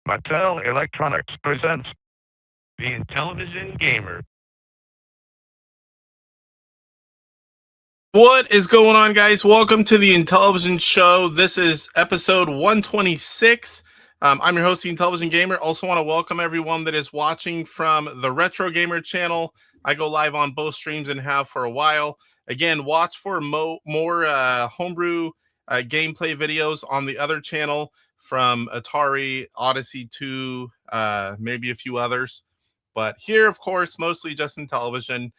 Mattel Electronics presents the Intellivision Gamer. What is going on, guys? Welcome to the Intellivision Show. This is episode 126. I'm your host, the Intellivision Gamer. Also want to welcome everyone that is watching from the Retro Gamer channel. I go live on both streams and have for a while. Again, watch for more Homebrew gameplay videos on the other channel from Atari, Odyssey 2, maybe a few others. But here, of course, mostly just Intellivision.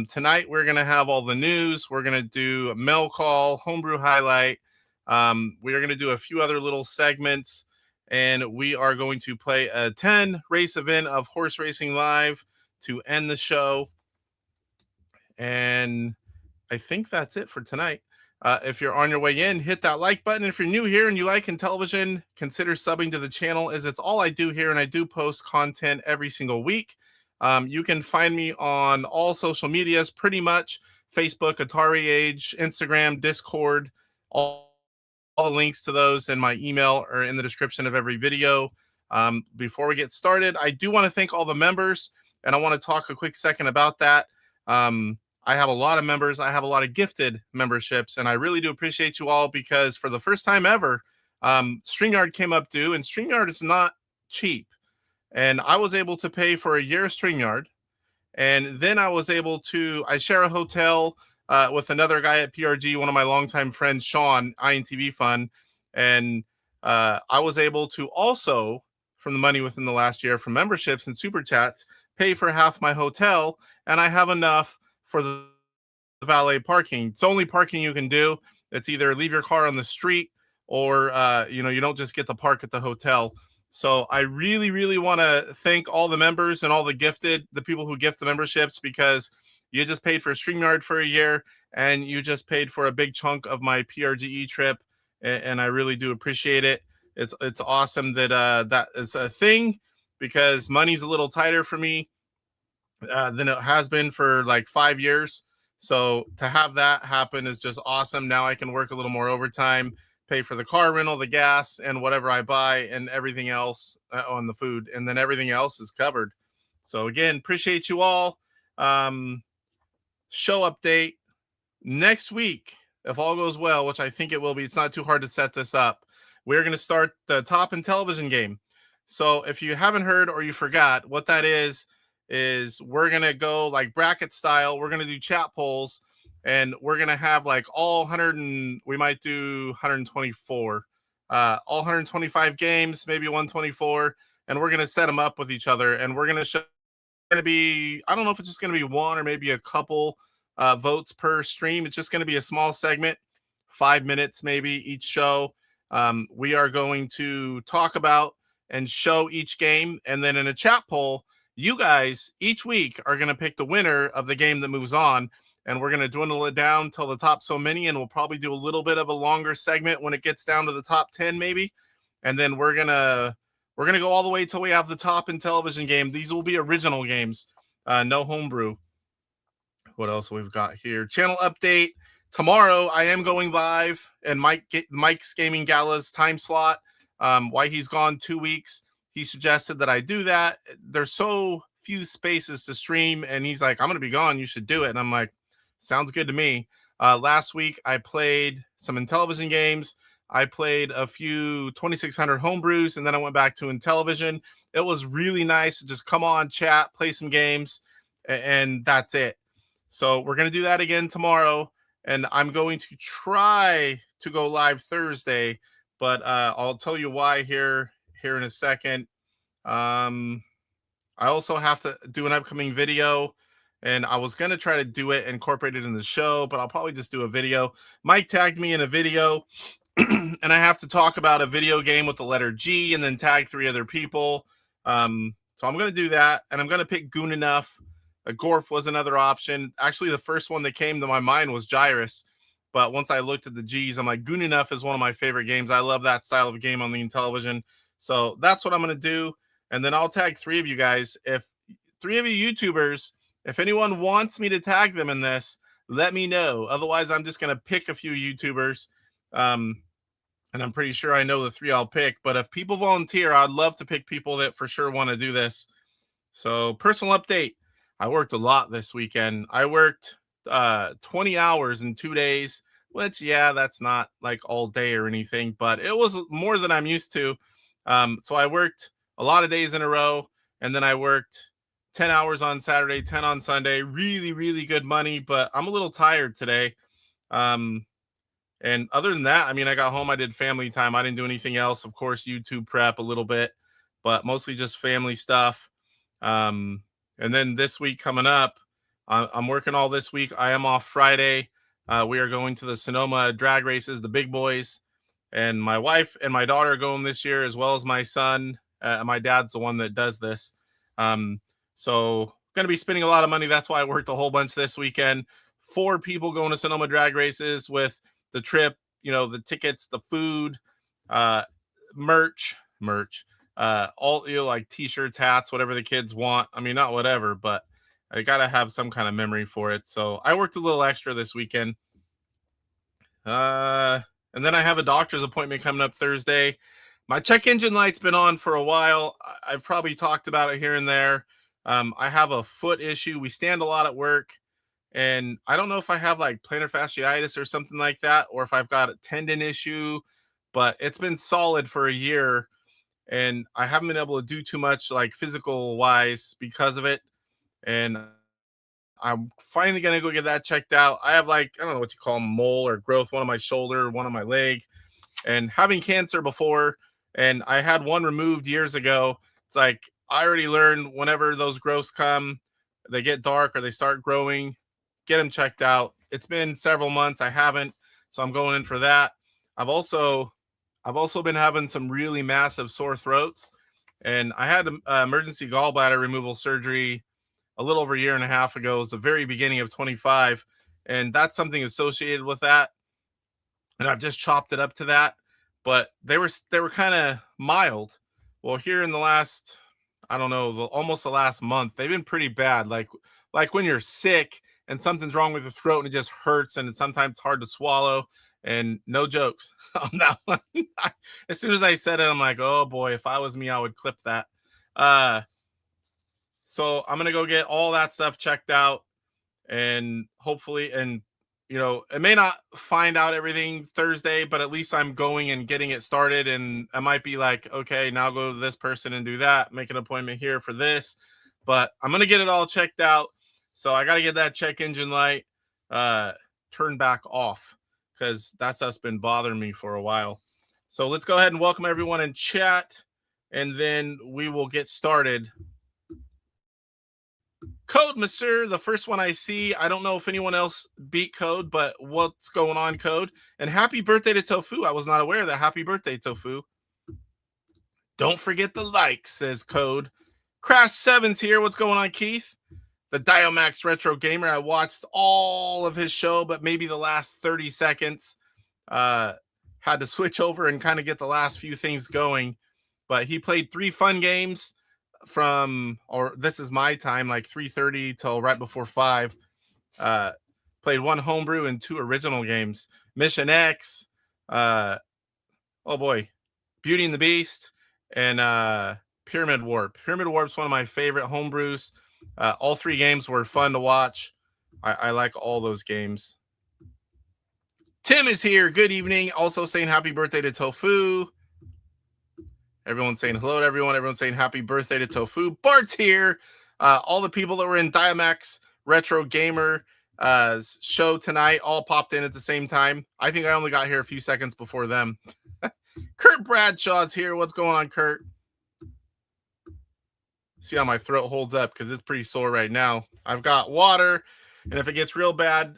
Tonight, we're going to have all the news. We're going to do a mail call, Homebrew highlight. We are going to do a few other little segments. And we are going to play a 10 race event of Horse Racing Live to end the show. And I think that's it for tonight. If you're on your way in, hit that like button. If you're new here and you like Intellivision, consider subbing to the channel, as it's all I do here, and I do post content every single week. You can find me on all social medias, pretty much Facebook, Atariage, Instagram, Discord. All the links to those in my email are in the description of every video. Before we get started, I do want to thank all the members, and I want to talk a quick second about that. I have a lot of members. I have a lot of gifted memberships, and I really do appreciate you all, because for the first time ever, StreamYard came up due, and StreamYard is not cheap. And I was able to pay for a year of StreamYard, and then I share a hotel with another guy at PRG, one of my longtime friends, Sean, INTV Fun, and I was able to also, from the money within the last year from memberships and super chats, pay for half my hotel, and I have enough for the valet parking. It's only parking you can do. It's either leave your car on the street, or you don't just get to park at the hotel. So I really, really want to thank all the members and all the people who gift the memberships, because you just paid for StreamYard for a year, and you just paid for a big chunk of my PRGE trip, and I really do appreciate it. It's awesome that that is a thing, because money's a little tighter for me than it has been for like 5 years. So to have that happen is just awesome. Now I can work a little more overtime, pay for the car rental, the gas, and whatever I buy, and everything else on the food, and then everything else is covered. So again, appreciate you all. Show update next week, if all goes well, which I think it will be. It's not too hard to set this up. We're going to start the top Intellivision game. So if you haven't heard or you forgot what that is we're going to go like bracket style. We're going to do chat polls, and we're going to have like all 100, and we might do 124, all 125 games, maybe 124. And we're going to set them up with each other, and we're going to show, I don't know if it's just going to be one or maybe a couple votes per stream. It's just going to be a small segment, 5 minutes, maybe each show. We are going to talk about and show each game. And then in a chat poll, you guys each week are going to pick the winner of the game that moves on, and we're going to dwindle it down till the top so many, and we'll probably do a little bit of a longer segment when it gets down to the top 10 maybe, and then we're going to go all the way till we have the top Intellivision game. These will be original games, no homebrew. What else we've got here? Channel update. Tomorrow I am going live in Mike's Gaming Gala's time slot. Why he's gone 2 weeks. He suggested that I do that. There's so few spaces to stream, and he's like, I'm going to be gone. You should do it. And I'm like, sounds good to me. Last week, I played some Intellivision games. I played a few 2600 Homebrews, and then I went back to Intellivision. It was really nice to just come on, chat, play some games, and that's it. So we're going to do that again tomorrow, and I'm going to try to go live Thursday, but I'll tell you why here in a second. I also have to do an upcoming video, and I was going to try to do it, incorporate it in the show, but I'll probably just do a video. Mike tagged me in a video, and I have to talk about a video game with the letter G and then tag 3 other people. So I'm going to do that, and I'm going to pick Goon Enough. Gorf was another option. Actually, the first one that came to my mind was Gyrus, but once I looked at the G's, I'm like, Goon Enough is one of my favorite games. I love that style of game on the Intellivision. So that's what I'm going to do. And then I'll tag 3 of you guys. If 3 of you YouTubers, if anyone wants me to tag them in this, let me know. Otherwise, I'm just going to pick a few YouTubers and I'm pretty sure I know the 3 I'll pick. But if people volunteer, I'd love to pick people that for sure want to do this. So, personal update. I worked a lot this weekend. I worked 20 hours in 2 days, which, yeah, that's not like all day or anything, but it was more than I'm used to. So I worked a lot of days in a row, and then I worked 10 hours on Saturday, 10 on Sunday. Really, really good money, but I'm a little tired today. And other than that, I mean, I got home, I did family time. I didn't do anything else. Of course, YouTube prep a little bit, but mostly just family stuff. And then this week coming up, I'm working all this week. I am off Friday. We are going to the Sonoma drag races, the big boys, and my wife and my daughter are going this year, as well as my son. My dad's the one that does this. So going to be spending a lot of money. That's why I worked a whole bunch this weekend. 4 people going to Sonoma drag races with the trip, the tickets, the food, merch, all, like t-shirts, hats, whatever the kids want. I mean, not whatever, but I got to have some kind of memory for it. So I worked a little extra this weekend. And then I have a doctor's appointment coming up Thursday. My check engine light's been on for a while. I've probably talked about it here and there. I have a foot issue. We stand a lot at work, and I don't know if I have like plantar fasciitis or something like that, or if I've got a tendon issue, but it's been solid for a year, and I haven't been able to do too much like physical wise because of it. And I'm finally going to go get that checked out. I have I don't know what you call them, mole or growth, one on my shoulder, one on my leg, and having cancer before. And I had one removed years ago. It's like, I already learned whenever those growths come, they get dark or they start growing, get them checked out. It's been several months. I haven't. So I'm going in for that. I've also been having some really massive sore throats, and I had emergency gallbladder removal surgery a little over a year and a half ago. It was the very beginning of 25, and that's something associated with that. And I've just chopped it up to that, but they were kind of mild. Well, here in the last, I don't know, almost the last month, they've been pretty bad. Like when you're sick and something's wrong with the throat and it just hurts and it's sometimes hard to swallow. And no jokes on that one. As soon as I said it, I'm like, oh boy, if I was me, I would clip that. So I'm going to go get all that stuff checked out, and hopefully, and it may not find out everything Thursday, but at least I'm going and getting it started. And I might be like, okay, now go to this person and do that, make an appointment here for this, but I'm going to get it all checked out. So I got to get that check engine light turned back off, because that stuff's been bothering me for a while. So let's go ahead and welcome everyone in chat, and then we will get started. Code, Monsieur, the first one I see. I don't know if anyone else beat Code, but what's going on, Code? And happy birthday to Tofu. I was not aware of that. Happy birthday, Tofu. Don't forget the like, says Code. Crash 7's here. What's going on, Keith? The Diomax Retro Gamer. I watched all of his show, but maybe the last 30 seconds. Had to switch over and kind of get the last few things going. But he played 3 fun games or this is my time, like 3:30 till right before 5. Played 1 homebrew and 2 original games. Mission X, oh boy, Beauty and the Beast, and Pyramid Warp. Pyramid Warp's one of my favorite homebrews. All 3 games were fun to watch. I like all those games. Tim is here. Good evening. Also saying happy birthday to Tofu. Everyone's saying hello to everyone. Everyone's saying happy birthday to Tofu. Bart's here. All the people that were in Diomax Retro Gamer show tonight all popped in at the same time. I think I only got here a few seconds before them. Kurt Bradshaw's here. What's going on, Kurt? See how my throat holds up, because it's pretty sore right now. I've got water, and if it gets real bad,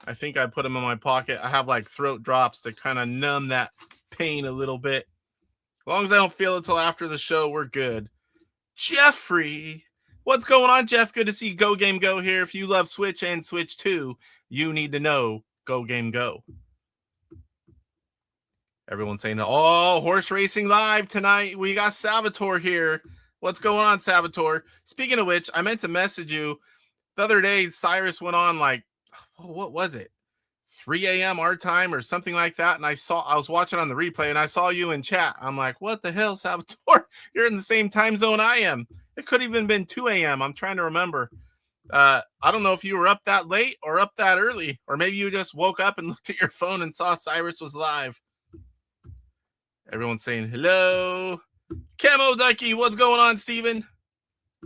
I think I put them in my pocket. I have like throat drops to kind of numb that pain a little bit. As long as I don't feel it till after the show, we're good. Jeffrey, what's going on, Jeff? Good to see Go Game Go here. If you love Switch and Switch 2, you need to know Go Game Go. Everyone's saying, oh, horse racing live tonight. We got Salvatore here. What's going on, Salvatore? Speaking of which, I meant to message you. The other day, Cyrus went on what was it? 3 a.m. our time or something like that. And I was watching on the replay and I saw you in chat. I'm like, what the hell, Salvatore? You're in the same time zone I am. It could have even been 2 a.m. I'm trying to remember. I don't know if you were up that late or up that early, or maybe you just woke up and looked at your phone and saw Cyrus was live. Everyone's saying hello. Camo Ducky, what's going on, Steven?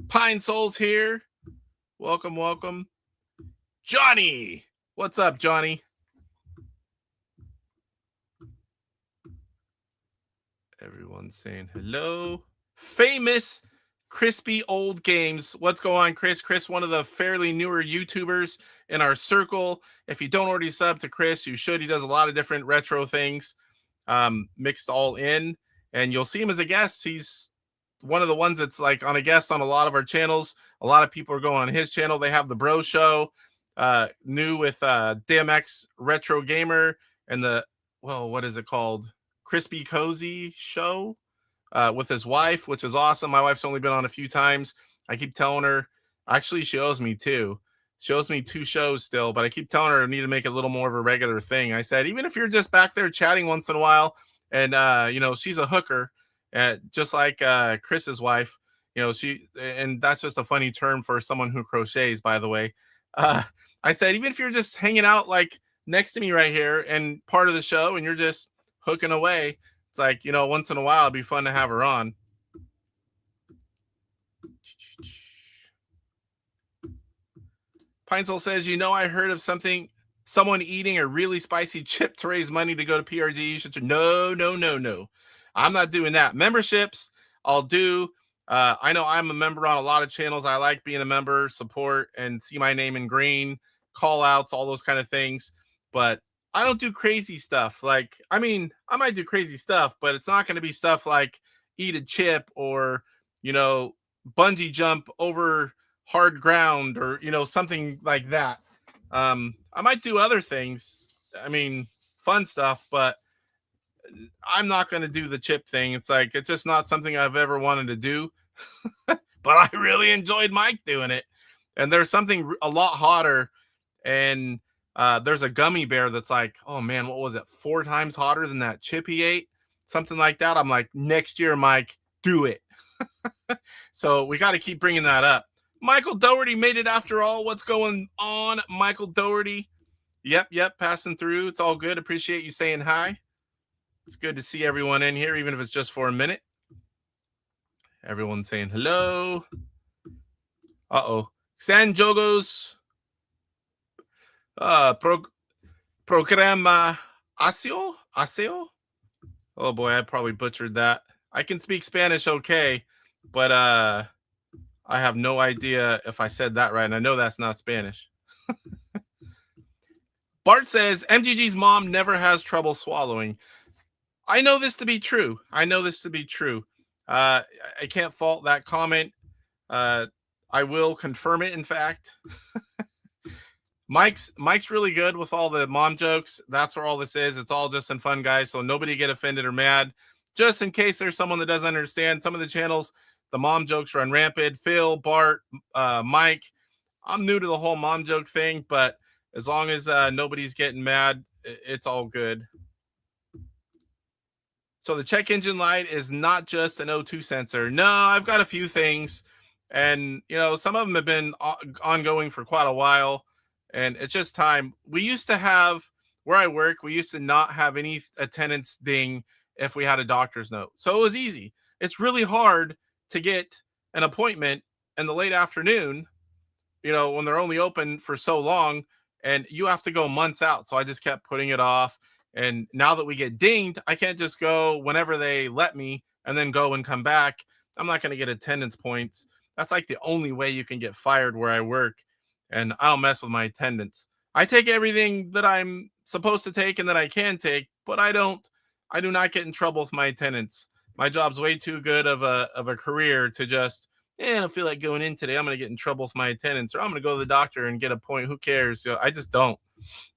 Pine Soul's here. Welcome, welcome. Johnny, what's up, Johnny? Everyone's saying hello. Famous Crispy Old Games. What's going on, Chris? Chris, one of the fairly newer YouTubers in our circle. If you don't already sub to Chris, you should. He does a lot of different retro things, mixed all in. And you'll see him as a guest. He's one of the ones that's like on a guest on a lot of our channels. A lot of people are going on his channel. They have the Bro Show, new with DMX Retro Gamer and the, well, what is it called? Crispy Cozy Show with his wife, which is awesome. My wife's only been on a few times. I keep telling her, actually, she owes me 2. She owes me 2 shows still, but I keep telling her I need to make it a little more of a regular thing. I said, even if you're just back there chatting once in a while, and she's a hooker, just like Chris's wife, and that's just a funny term for someone who crochets, by the way. I said, even if you're just hanging out like next to me right here and part of the show, and you're just hooking away, it's like, once in a while it'd be fun to have her on. Pine Soul says, I heard of someone eating a really spicy chip to raise money to go to PRG. You should. No. I'm not doing that. Memberships, I'll do. I know I'm a member on a lot of channels. I like being a member, support, and see my name in green, call outs, all those kind of things. But I don't do crazy stuff. Like, I might do crazy stuff, but it's not going to be stuff like eat a chip or, bungee jump over hard ground or, something like that. I might do other things. Fun stuff, but I'm not going to do the chip thing. It's like, it's just not something I've ever wanted to do, but I really enjoyed Mike doing it. And there's something a lot hotter, and there's a gummy bear that's like, oh man, what was it? 4 times hotter than that chip he ate, something like that. I'm like, next year, Mike, do it. So we got to keep bringing that up. Michael Doherty made it after all. What's going on, Michael Doherty? Yep, passing through. It's all good. Appreciate you saying hi. It's good to see everyone in here, even if it's just for a minute. Everyone's saying hello. San Jogos Programa Aseo? Oh boy, I probably butchered that. I can speak Spanish okay, but I have no idea if I said that right, and I know that's not Spanish. Bart says, MGG's mom never has trouble swallowing. I know this to be true. I can't fault that comment. I will confirm it, in fact. Mike's really good with all the mom jokes. That's where all this is. It's all just in fun, guys, so nobody get offended or mad. Just in case there's someone that doesn't understand, some of the channels, the mom jokes run rampant. Phil, Bart, Mike. I'm new to the whole mom joke thing, but as long as nobody's getting mad, it's all good. So the check engine light is not just an O2 sensor. No, I've got a few things, and some of them have been ongoing for quite a while, and it's just time. We used to have, where I work, we used to not have any attendance ding if we had a doctor's note. So it was easy. It's really hard to get an appointment in the late afternoon, when they're only open for so long, and you have to go months out. So I just kept putting it off. And now that we get dinged, I can't just go whenever they let me and then go and come back. I'm not going to get attendance points. That's like the only way you can get fired where I work. And I don't mess with my attendance. I take everything that I'm supposed to take and that I can take, but I do not get in trouble with my attendance. My job's way too good of a career to just, I don't feel like going in today. I'm going to get in trouble with my attendance, or I'm going to go to the doctor and get a point. Who cares? I just don't.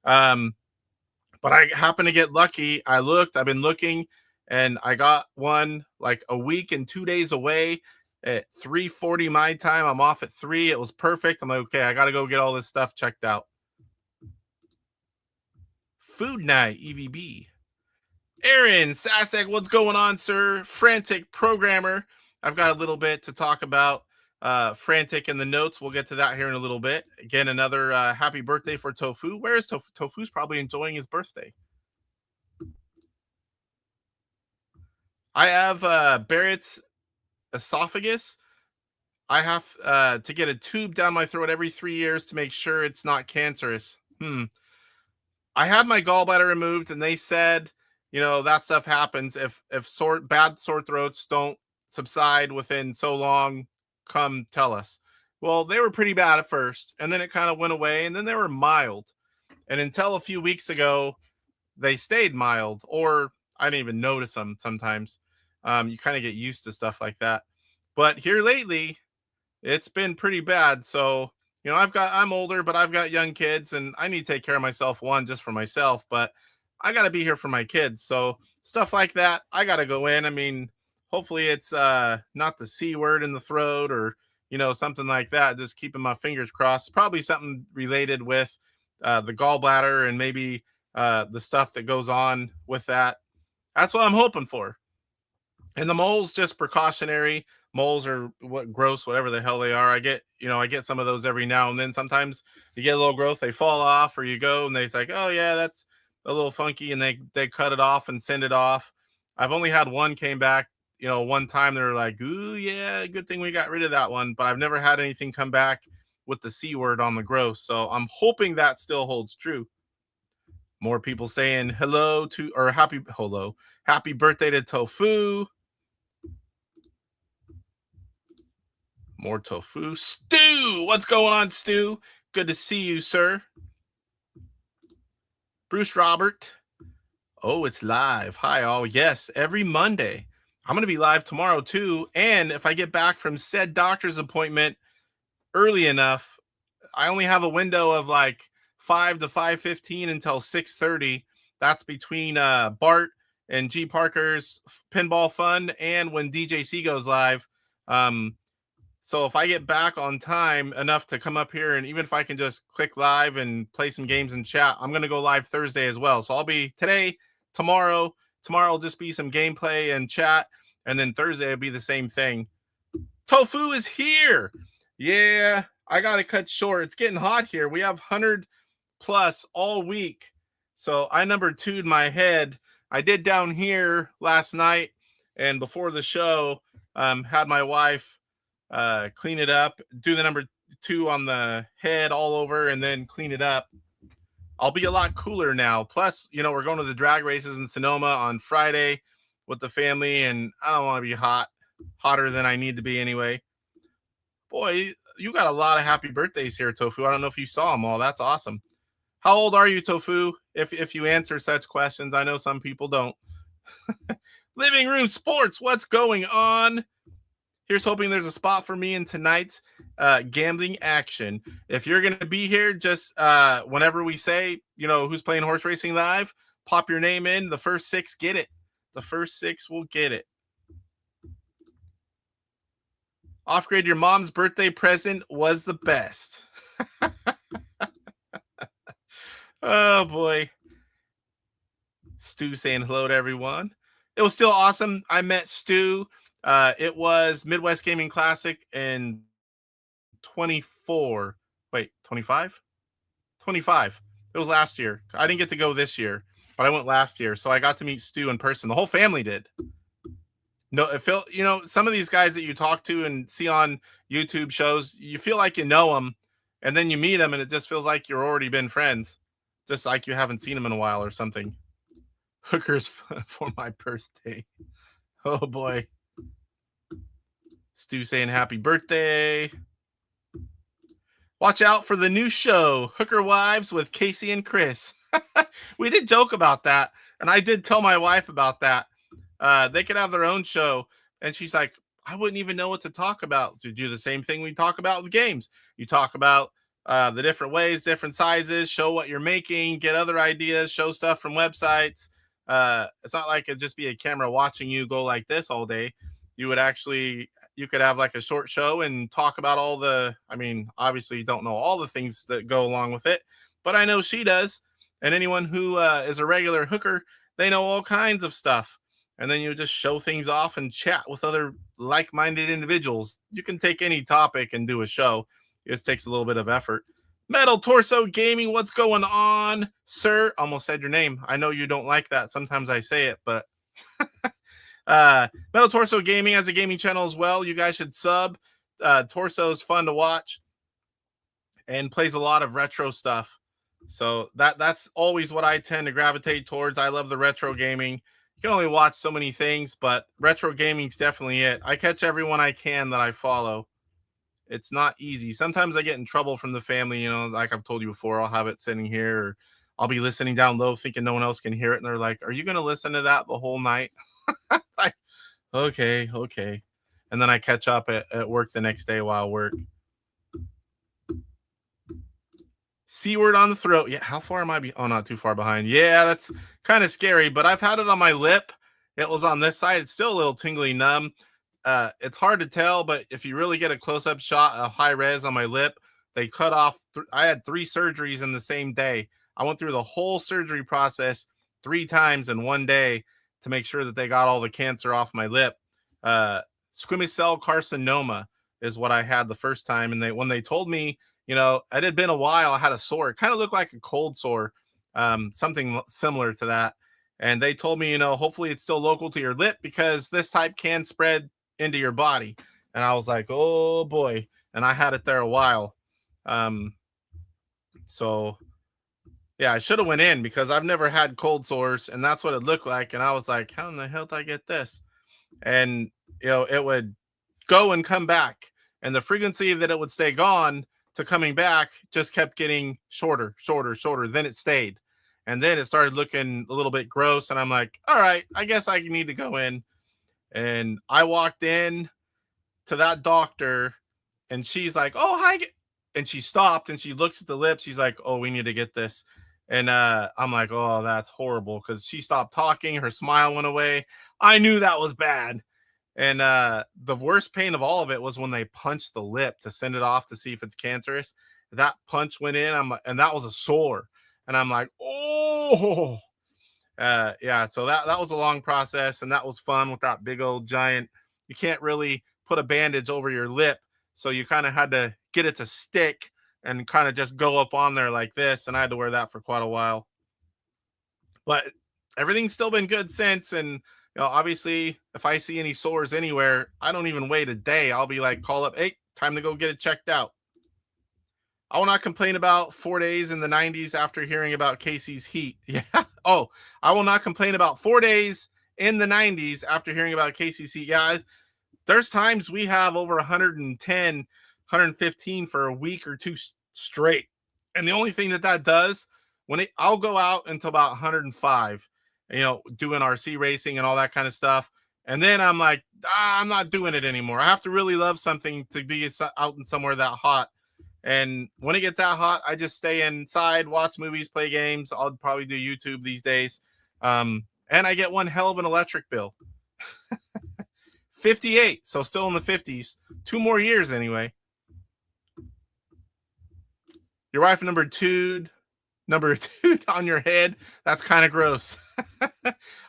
But I happen to get lucky. I've been looking, and I got one like a week and 2 days away at 3:40 my time. I'm off at 3. It was perfect. I'm like, okay, I got to go get all this stuff checked out. Food Night, EVB. Aaron, Sasek, what's going on, sir? Frantic programmer. I've got a little bit to talk about Frantic and the notes. We'll get to that here in a little bit. Again, another happy birthday for Tofu. Where is Tofu? Tofu's probably enjoying his birthday. I have Barrett's esophagus. I have to get a tube down my throat every 3 years to make sure it's not cancerous. I had my gallbladder removed, and they said, that stuff happens if bad sore throats don't subside within so long. Come tell us. Well, they were pretty bad at first, and then it kind of went away, and then they were mild. And until a few weeks ago, they stayed mild, or I didn't even notice them sometimes. You kind of get used to stuff like that. But here lately, it's been pretty bad. So, I'm older, but I've got young kids, and I need to take care of myself, one, just for myself, but I got to be here for my kids. So stuff like that, I got to go in. I mean, hopefully it's not the C word in the throat or, something like that. Just keeping my fingers crossed. Probably something related with the gallbladder and maybe the stuff that goes on with that. That's what I'm hoping for. And the moles, just precautionary. Moles are gross, whatever the hell they are. I get some of those every now and then. Sometimes you get a little growth, they fall off, or you go and they're like, oh yeah, that's a little funky, and they cut it off and send it off. I've only had one came back, one time. They're like, ooh yeah, good thing we got rid of that one. But I've never had anything come back with the C word on the gross. So I'm hoping that still holds true. More people saying happy birthday to Tofu. More Tofu. Stu, what's going on, Stu? Good to see you, sir. Bruce Robert. Oh, it's live. Hi, all. Yes, every Monday. I'm going to be live tomorrow, too. And if I get back from said doctor's appointment early enough, I only have a window of like 5 to 5:15 until 6:30. That's between Bart and G Parker's Pinball Fun and when DJC goes live. So if I get back on time enough to come up here, and even if I can just click live and play some games and chat, I'm going to go live Thursday as well. So I'll be today, tomorrow. Tomorrow will just be some gameplay and chat. And then Thursday will be the same thing. Tofu is here. Yeah, I got to cut short. It's getting hot here. We have 100 plus all week. So I number 2'd my head. I did down here last night. And before the show, had my wife clean it up, do the number 2 on the head all over, and then clean it up. I'll be a lot cooler now. Plus, we're going to the drag races in Sonoma on Friday with the family, and I don't want to be hotter than I need to be anyway. Boy, you got a lot of happy birthdays here, Tofu. I don't know if you saw them all. That's awesome. How old are you, Tofu? If you answer such questions, I know some people don't. Living Room Sports, what's going on? Here's hoping there's a spot for me in tonight's gambling action. If you're going to be here, just whenever we say, who's playing horse racing live, pop your name in. The first 6 get it. The first 6 will get it. Off-grade, your mom's birthday present was the best. Oh, boy. Stu saying hello to everyone. It was still awesome. I met Stu. It was Midwest Gaming Classic in 24. Wait, 25? 25. It was last year. I didn't get to go this year, but I went last year. So I got to meet Stu in person. The whole family did. No, it felt, some of these guys that you talk to and see on YouTube shows, you feel like you know them, and then you meet them and it just feels like you've already been friends. Just like you haven't seen them in a while or something. Hookers for my birthday. Oh, boy. Stu saying happy birthday. Watch out for the new show, Hooker Wives with Casey and Chris. We did joke about that, and I did tell my wife about that. They could have their own show, and she's like, I wouldn't even know what to talk about. To do the same thing we talk about with games. You talk about the different ways, different sizes, show what you're making, get other ideas, show stuff from websites. It's not like it'd just be a camera watching you go like this all day. You could have like a short show and talk about all the, obviously you don't know all the things that go along with it, but I know she does. And anyone who is a regular hooker, they know all kinds of stuff. And then you just show things off and chat with other like-minded individuals. You can take any topic and do a show. It just takes a little bit of effort. Metal Torso Gaming, what's going on, sir? Almost said your name. I know you don't like that. Sometimes I say it, but Metal Torso Gaming has a gaming channel as well. You guys should sub. Torso is fun to watch and plays a lot of retro stuff. So that's always what I tend to gravitate towards. I love the retro gaming. You can only watch so many things, but retro gaming's definitely it. I catch everyone I can that I follow. It's not easy. Sometimes I get in trouble from the family, you know, like I've told you before. I'll have it sitting here, or I'll be listening down low thinking no one else can hear it, and they're like, "Are you going to listen to that the whole night?" Like, okay. And then I catch up at work the next day while I work. C-word on the throat. Yeah, how far am I? Oh, not too far behind. Yeah, that's kind of scary, but I've had it on my lip. It was on this side. It's still a little tingly numb. It's hard to tell, but if you really get a close-up shot of high res on my lip, they cut off. I had 3 surgeries in the same day. I went through the whole surgery process 3 times in one day to make sure that they got all the cancer off my lip. Squamous cell carcinoma is what I had the first time. And when they told me, you know, it had been a while, I had a sore. It kind of looked like a cold sore, something similar to that. And they told me, you know, hopefully it's still local to your lip because this type can spread into your body. And I was like, oh boy. And I had it there a while. So yeah, I should have went in because I've never had cold sores, and that's what it looked like. And I was like, how in the hell did I get this? And you know, it would go and come back, and the frequency that it would stay gone to coming back just kept getting shorter. Then it stayed, and then it started looking a little bit gross. And I'm like, all right, I guess I need to go in. And I walked in to that doctor, and she's like, oh, hi. And she stopped and she looks at the lips. She's like, oh, we need to get this. And I'm like, oh, that's horrible, because she stopped talking. Her smile went away. I knew that was bad. And the worst pain of all of it was when they punched the lip to send it off to see if it's cancerous. That punch went in, and that was a sore. And I'm like, oh, yeah. So that was a long process, and that was fun with that big old giant. You can't really put a bandage over your lip, so you kind of had to get it to stick and kind of just go up on there like this. And I had to wear that for quite a while. But everything's still been good since. And you know, obviously, if I see any sores anywhere, I don't even wait a day. I'll be like, call up, hey, time to go get it checked out. I will not complain about 4 days in the 90s after hearing about Casey's heat. Yeah. Oh, I will not complain about 4 days in the 90s after hearing about Casey's heat. Yeah. There's times we have over 110, 115 for a week or two straight. And the only thing that does, I'll go out until about 105, you know, doing RC racing and all that kind of stuff. And then I'm like, I'm not doing it anymore. I have to really love something to be out in somewhere that hot. And when it gets that hot, I just stay inside, watch movies, play games. I'll probably do YouTube these days. And I get one hell of an electric bill. 58, so still in the 50s. 2 more years anyway. Your wife number two on your head. That's kind of gross.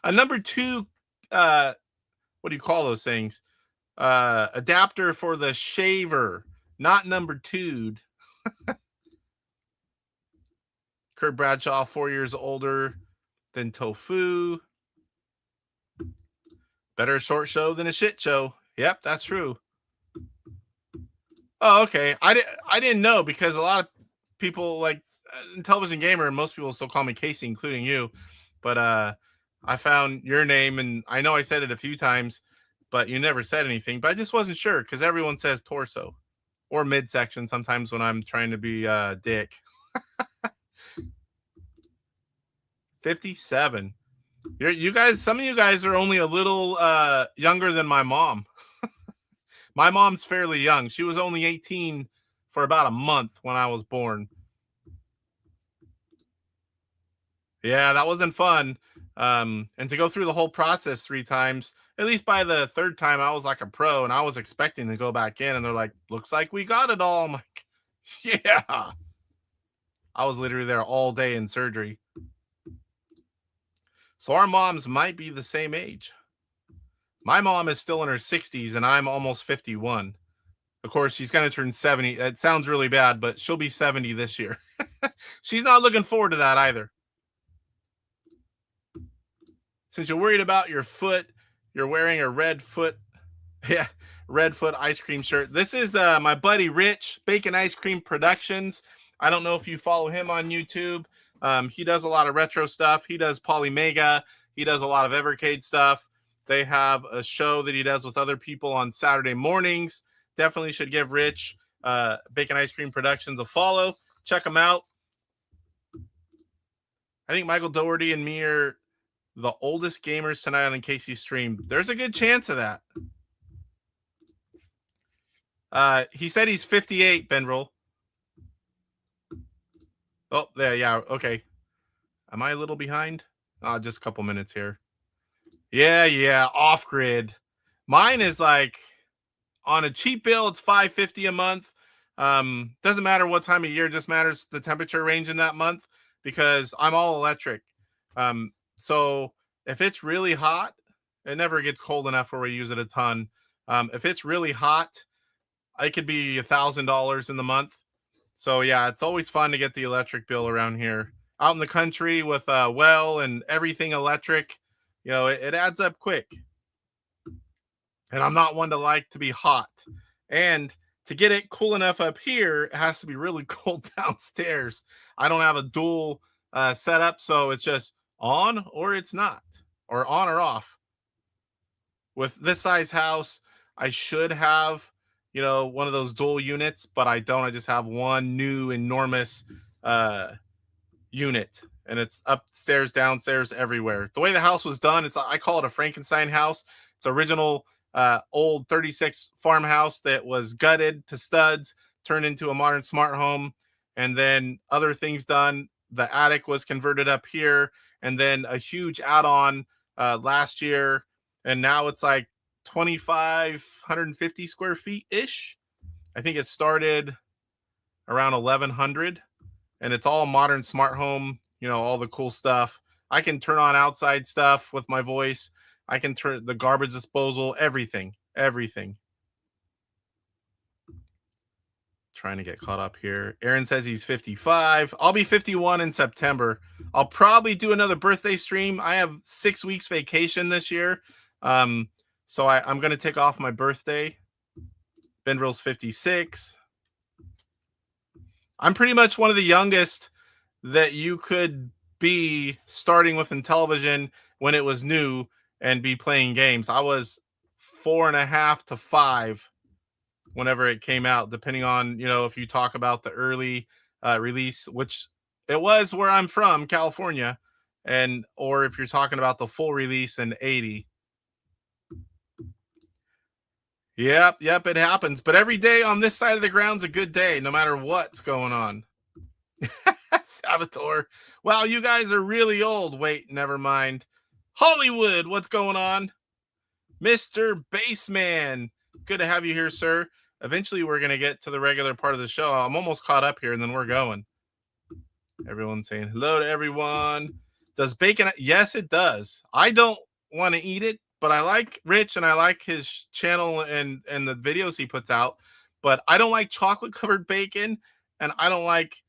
A number 2, what do you call those things? Adapter for the shaver, not number 2'd. Kurt Bradshaw, 4 years older than Tofu. Better a short show than a shit show. Yep, that's true. Oh, okay. I didn't know, because a lot of people like Intellivision Gamer, and most people still call me Casey, including you. But I found your name, and I know I said it a few times, but you never said anything. But I just wasn't sure, because everyone says torso or midsection sometimes when I'm trying to be dick. 57. You guys, some of you guys are only a little younger than my mom. My mom's fairly young. She was only 18 for about a month when I was born. Yeah, that wasn't fun. And to go through the whole process 3 times, at least by the 3rd time, I was like a pro, and I was expecting to go back in, and they're like, looks like we got it all. I'm like, yeah. I was literally there all day in surgery. So our moms might be the same age. My mom is still in her 60s and I'm almost 51. Of course, she's going to turn 70. It sounds really bad, but she'll be 70 this year. She's not looking forward to that either. Since you're worried about your foot, you're wearing a red foot ice cream shirt. This is my buddy Rich, Bacon Ice Cream Productions. I don't know if you follow him on YouTube. He does a lot of retro stuff. He does Polymega. He does a lot of Evercade stuff. They have a show that he does with other people on Saturday mornings. Definitely should give Rich, Bacon Ice Cream Productions, a follow. Check him out. I think Michael Doherty and me are the oldest gamers tonight on Casey's stream. There's a good chance of that. He said he's 58, Benril. Oh, there, yeah, okay. Am I a little behind? Just a couple minutes here. Yeah, off-grid. Mine is like, on a cheap bill, it's $5.50 a month. Doesn't matter what time of year, just matters the temperature range in that month because I'm all electric. So if it's really hot, it never gets cold enough where we use it a ton. If it's really hot, it could be $1,000 in the month. So yeah, it's always fun to get the electric bill around here. Out in the country with well and everything electric, you know, it adds up quick. And I'm not one to like to be hot. And to get it cool enough up here, it has to be really cold downstairs. I don't have a dual setup, so it's just on or it's not, or on or off. With this size house, I should have, you know, one of those dual units, but I don't. I just have one new enormous unit, and it's upstairs, downstairs, everywhere. The way the house was done, I call it a Frankenstein house. It's original old 36 farmhouse that was gutted to studs, turned into a modern smart home, and then other things done. The attic was converted up here, and then a huge add-on last year, and now it's like 2,550 square feet ish. I think it started around 1,100, and it's all modern smart home. You know, all the cool stuff. I can turn on outside stuff with my voice. I can turn the garbage disposal, everything. Trying to get caught up here. Aaron says he's 55. I'll be 51 in September. I'll probably do another birthday stream. I have 6 weeks vacation this year. So I'm going to take off my birthday. Benril's 56. I'm pretty much one of the youngest that you could be starting with Intellivision when it was new and be playing games. I was 4.5 to 5 whenever it came out, depending on, you know, if you talk about the early release, which it was where I'm from, California, or if you're talking about the full release in 80. Yep, it happens. But every day on this side of the ground's a good day, no matter what's going on. Saboteur. Wow, you guys are really old. Wait, never mind. Hollywood, what's going on? Mr. Bassman. Good to have you here, sir. Eventually, we're going to get to the regular part of the show. I'm almost caught up here, and then we're going. Everyone's saying hello to everyone. Does bacon? Yes, it does. I don't want to eat it, but I like Rich, and I like his channel and the videos he puts out. But I don't like chocolate-covered bacon, and I don't like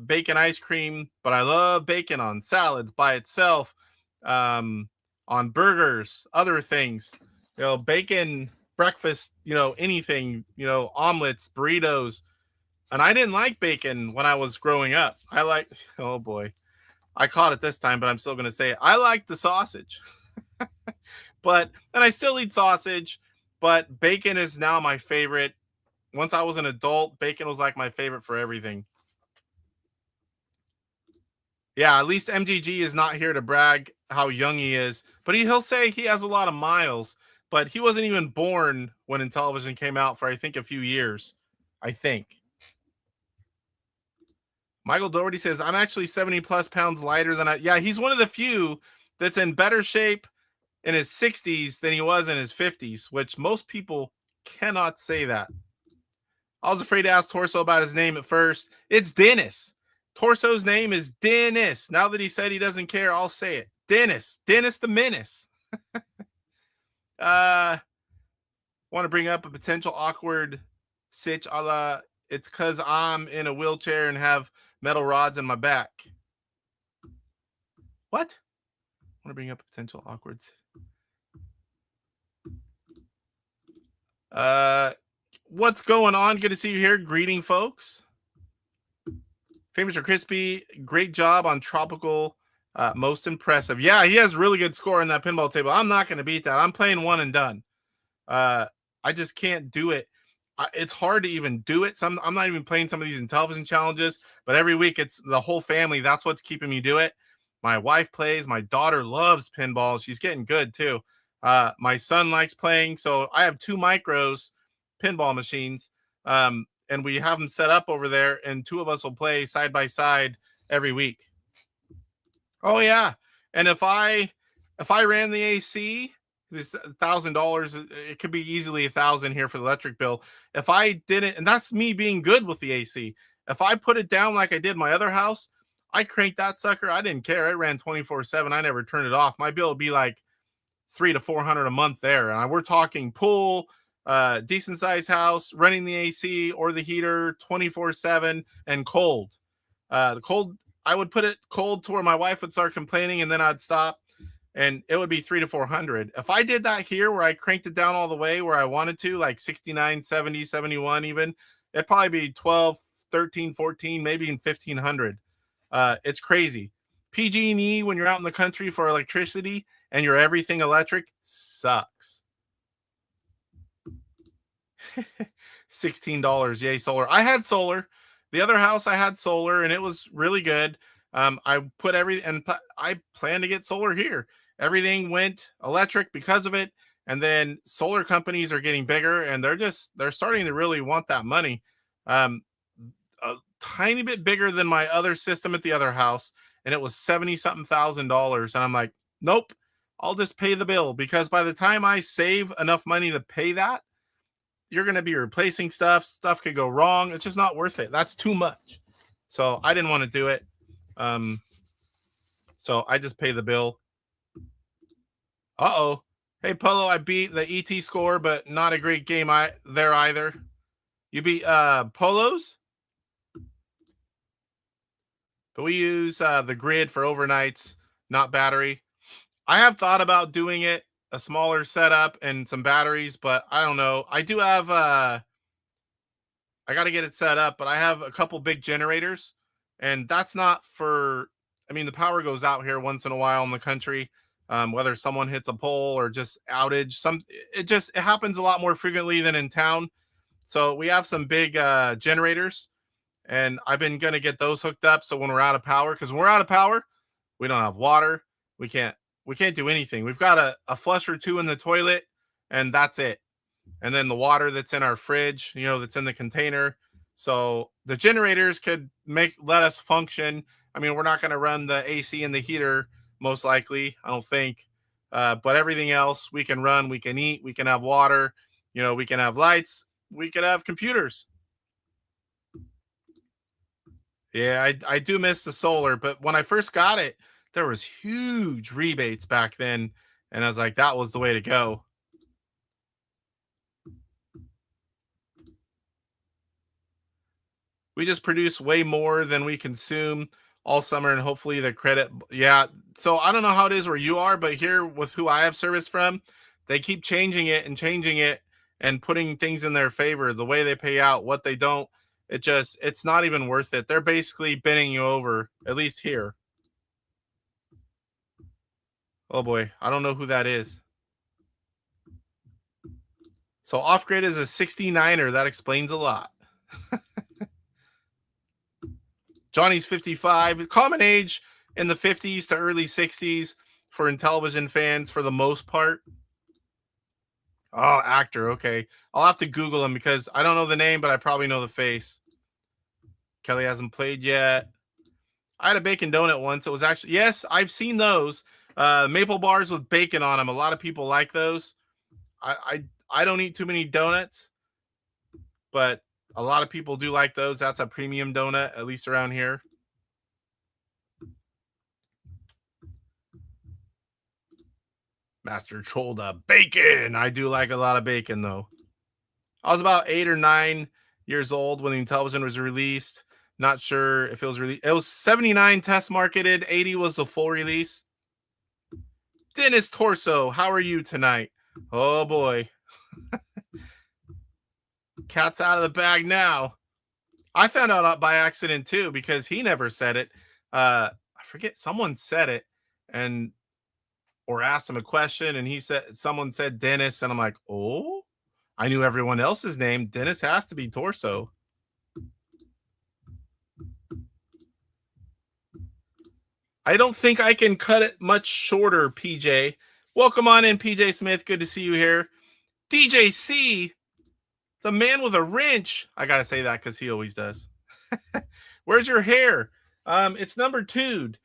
bacon ice cream, but I love bacon on salads by itself, on burgers, other things. You know, bacon breakfast, you know, anything, you know, omelets, burritos. And I didn't like bacon when I was growing up. I like, oh boy, I caught it this time, but I'm still going to say it. I like the sausage. And I still eat sausage, but bacon is now my favorite. Once I was an adult, bacon was like my favorite for everything. Yeah, at least MGG is not here to brag how young he is, but he'll say he has a lot of miles, but he wasn't even born when Intellivision came out for, I think, a few years. I think. Michael Doherty says, I'm actually 70 plus pounds lighter than yeah, he's one of the few that's in better shape in his 60s than he was in his 50s, which most people cannot say that. I was afraid to ask Torso about his name at first. It's Dennis. Torso's name is Dennis. Now that he said he doesn't care, I'll say it. Dennis the Menace. Want to bring up a potential awkward sitch a la it's because I'm in a wheelchair and have metal rods in my back. What? Want to bring up a potential awkward. What's going on? Good to see you here. Greeting, folks. Famous or Crispy, great job on Tropical. Most impressive. Yeah, he has really good score in that pinball table. I'm not going to beat that. I'm playing one and done. I just can't do it. It's hard to even do it. I'm not even playing some of these Intellivision challenges, but every week it's the whole family. That's what's keeping me do it. My wife plays. My daughter loves pinball. She's getting good too. My son likes playing. So I have 2 micros pinball machines. And we have them set up over there, and 2 of us will play side by side every week. Oh yeah. And if I ran the AC, this $1,000, it could be easily $1,000 here for the electric bill. If I didn't, and that's me being good with the AC. If I put it down like I did my other house, I cranked that sucker. I didn't care. It ran 24/7. I never turned it off. My bill would be like $300 to $400 a month there. And we're talking pool, decent sized house, running the AC or the heater 24/7 and cold. The cold, I would put it cold to where my wife would start complaining, and then I'd stop. And it would be $300 to $400. If I did that here where I cranked it down all the way where I wanted to, like 69, 70, 71 even, it'd probably be 12, 13, 14, maybe even 1,500. It's crazy. PG&E when you're out in the country for electricity and you're everything electric sucks. $16. Yay, solar. I had solar. The other house I had solar and it was really good. I put and I plan to get solar here. Everything went electric because of it. And then solar companies are getting bigger and they're starting to really want that money. A tiny bit bigger than my other system at the other house. And it was $70-something thousand. And I'm like, nope, I'll just pay the bill, because by the time I save enough money to pay that, you're going to be replacing stuff. Stuff could go wrong. It's just not worth it. That's too much. So I didn't want to do it. So I just pay the bill. Uh-oh. Hey, Polo, I beat the ET score, but not a great game there either. You beat Polos? But we use the grid for overnights, not battery. I have thought about doing it, a smaller setup and some batteries, but I don't know. I do have, I got to get it set up, but I have a couple big generators, and that's not for, I mean, the power goes out here once in a while in the country, whether someone hits a pole or just outage. It happens a lot more frequently than in town. So we have some big generators, and I've been going to get those hooked up. So when we're out of power, because when we're out of power, we don't have water. We can't do anything. We've got a flush or 2 in the toilet, and that's it. And then the water that's in our fridge, that's in the container. So the generators could let us function. I mean, we're not going to run the AC and the heater, most likely, I don't think. But everything else we can run, we can eat, we can have water, we can have lights, we could have computers. Yeah, I do miss the solar, but when I first got it, there was huge rebates back then, and I was like, that was the way to go. We just produce way more than we consume all summer, and hopefully the credit. Yeah, so I don't know how it is where you are, but here with who I have service from, they keep changing it and putting things in their favor, the way they pay out, what they don't. It's not even worth it. They're basically bending you over, at least here. Oh boy, I don't know who that is. So off-grid is a 69er. That explains a lot. Johnny's 55. Common age in the 50s to early 60s for Intellivision fans for the most part. Oh, actor. Okay. I'll have to Google him because I don't know the name, but I probably know the face. Kelly hasn't played yet. I had a bacon donut once. It was actually, yes, I've seen those. Maple bars with bacon on them. A lot of people like those. I don't eat too many donuts, but a lot of people do like those. That's a premium donut, at least around here. Master Cholda, bacon. I do like a lot of bacon, though. I was about 8 or 9 years old when the Intellivision was released. Not sure if it was released. It was 79 test marketed. 80 was the full release. Dennis Torso, how are you tonight? Oh, boy. Cat's out of the bag now. I found out by accident, too, because he never said it. I forget. Someone said it or asked him a question, and someone said Dennis, and I'm like, oh, I knew everyone else's name. Dennis has to be Torso. I don't think I can cut it much shorter, PJ. Welcome on in, PJ Smith. Good to see you here. DJ C, the man with a wrench. I got to say that because he always does. Where's your hair? It's number 2'd.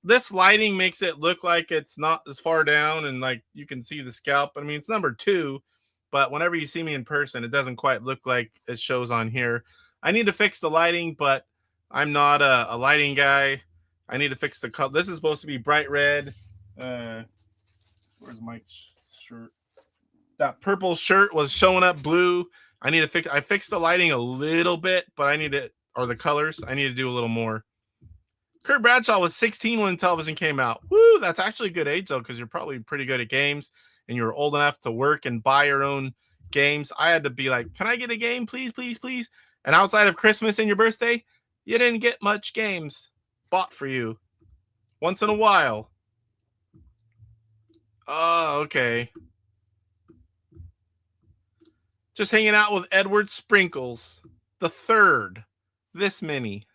This lighting makes it look like it's not as far down and like you can see the scalp. I mean, it's number 2, but whenever you see me in person, it doesn't quite look like it shows on here. I need to fix the lighting, but I'm not a lighting guy. I need to fix the color. This is supposed to be bright red. Where's my shirt? That purple shirt was showing up blue. I fixed the lighting a little bit, but the colors, I need to do a little more. Kurt Bradshaw was 16 when television came out. Woo, that's actually a good age, though, because you're probably pretty good at games, and you're old enough to work and buy your own games. I had to be like, can I get a game, please, please, please? And outside of Christmas and your birthday, you didn't get much games bought for you. Once in a while. Oh, okay. Just hanging out with Edward Sprinkles, the 3rd. This many.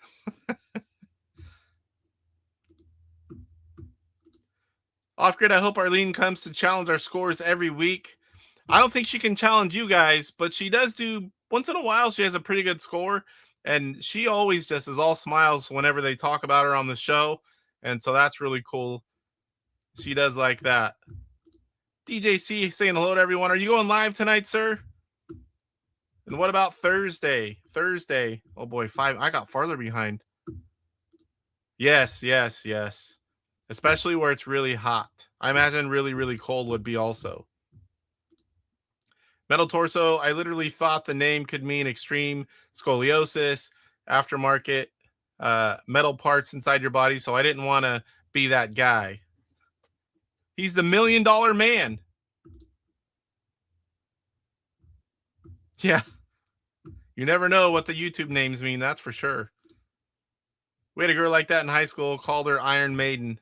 Off-grid, I hope Arlene comes to challenge our scores every week. I don't think she can challenge you guys, but she does do, once in a while, she has a pretty good score. And she always just is all smiles whenever they talk about her on the show. And so that's really cool. She does like that. DJ C saying hello to everyone. Are you going live tonight, sir? And what about Thursday? Oh boy, 5. I got farther behind. Yes. Especially where it's really hot. I imagine really, really cold would be also. Metal Torso, I literally thought the name could mean extreme scoliosis, aftermarket, metal parts inside your body, so I didn't want to be that guy. He's the $1 million man. Yeah. You never know what the YouTube names mean, that's for sure. We had a girl like that in high school, called her Iron Maiden.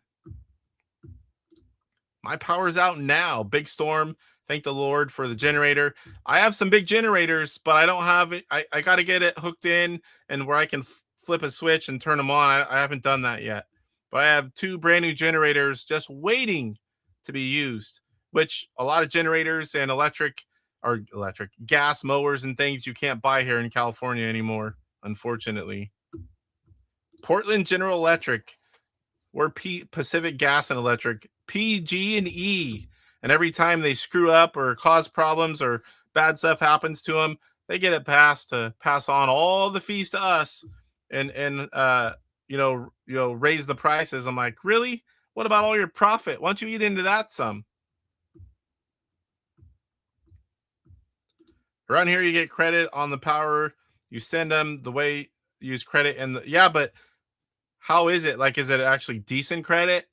My power's out now. Big storm. Thank the Lord for the generator. I have some big generators, but I don't have it. I got to get it hooked in and where I can flip a switch and turn them on. I haven't done that yet. But I have 2 brand new generators just waiting to be used, which a lot of generators and electric gas mowers and things you can't buy here in California anymore, unfortunately. Portland General Electric. We're Pacific Gas and Electric. PG&E. And every time they screw up or cause problems or bad stuff happens to them, they get it passed to pass on all the fees to us and raise the prices. I'm like, really? What about all your profit? Why don't you eat into that some? Around here, you get credit on the power. You send them the way you use credit. But how is it? Like, is it actually decent credit?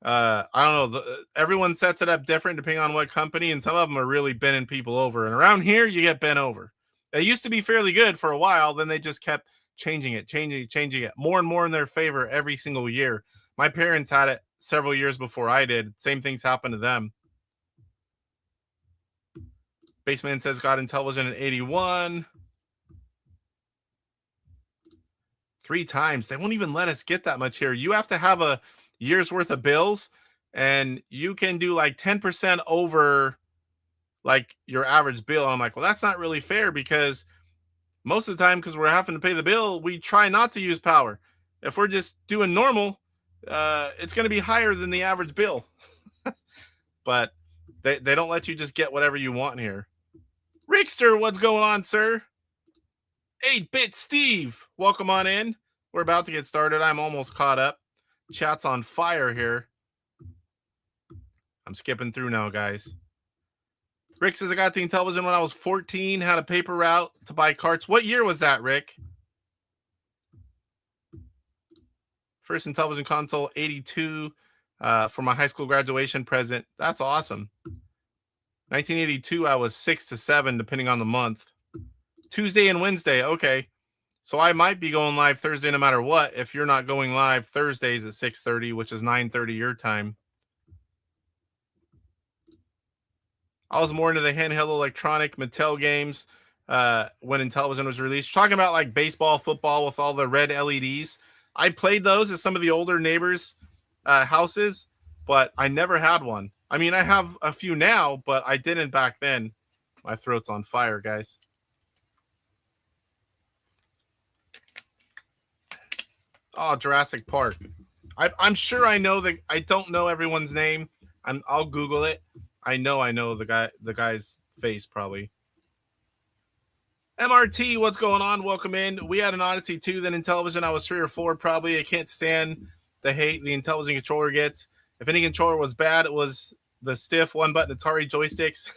I don't know. Everyone sets it up different depending on what company, and some of them are really bending people over. And around here, you get bent over. It used to be fairly good for a while. Then they just kept changing it more and more in their favor every single year. My parents had it several years before I did. Same things happened to them. Baseman says got Intellivision in 81. 3 times. They won't even let us get that much here. You have to have a year's worth of bills, and you can do like 10% over like your average bill. And I'm like, well, that's not really fair, because most of the time, because we're having to pay the bill, we try not to use power. If we're just doing normal, it's going to be higher than the average bill. But they don't let you just get whatever you want here. Rickster, what's going on, sir? 8-Bit Steve, welcome on in. We're about to get started. I'm almost caught up. Chat's on fire here. I'm skipping through now, guys. Rick says, I got the Intellivision when I was 14, had a paper route to buy carts. What year was that, Rick? First Intellivision console, 82, for my high school graduation present. That's awesome. 1982, I was 6 to 7, depending on the month. Tuesday and Wednesday, okay. So I might be going live Thursday no matter what, if you're not going live Thursdays at 6:30, which is 9:30 your time. I was more into the handheld electronic Mattel games when Intellivision was released. Talking about like baseball, football with all the red LEDs. I played those at some of the older neighbors' houses, but I never had one. I mean, I have a few now, but I didn't back then. My throat's on fire, guys. Oh, Jurassic Park. I'm sure I know that. I don't know everyone's name. I'll Google it. I know the guy's face probably. MRT, what's going on? Welcome in. We had an Odyssey 2, then Intellivision. I was 3 or 4 probably. I can't stand the hate the Intellivision controller gets. If any controller was bad, it was the stiff one-button Atari joysticks.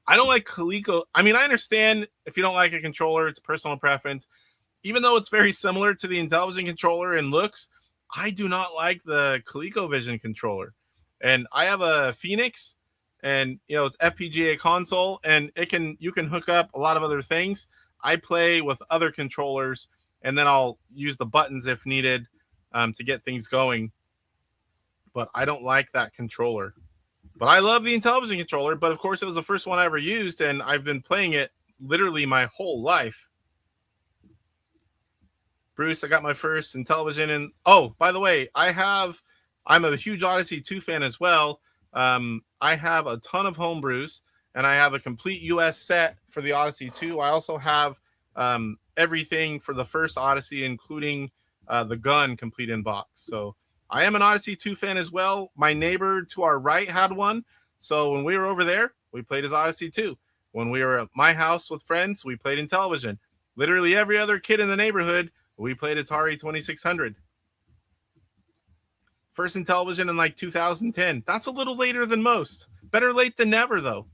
I don't like Coleco. I mean, I understand if you don't like a controller, it's personal preference. Even though it's very similar to the Intellivision controller in looks, I do not like the ColecoVision controller. And I have a Phoenix, and it's FPGA console, and you can hook up a lot of other things. I play with other controllers, and then I'll use the buttons if needed to get things going. But I don't like that controller. But I love the Intellivision controller, but of course it was the first one I ever used, and I've been playing it literally my whole life. Bruce, I got my first Intellivision, and oh, by the way, I'm a huge Odyssey 2 fan as well. I have a ton of Homebrews, and I have a complete US set for the Odyssey 2. I also have everything for the first Odyssey, including the gun complete in box. So I am an Odyssey 2 fan as well. My neighbor to our right had one. So when we were over there, we played his Odyssey 2. When we were at my house with friends, we played Intellivision. Literally every other kid in the neighborhood, we played Atari 2600. First Intellivision in like 2010. That's a little later than most. Better late than never, though.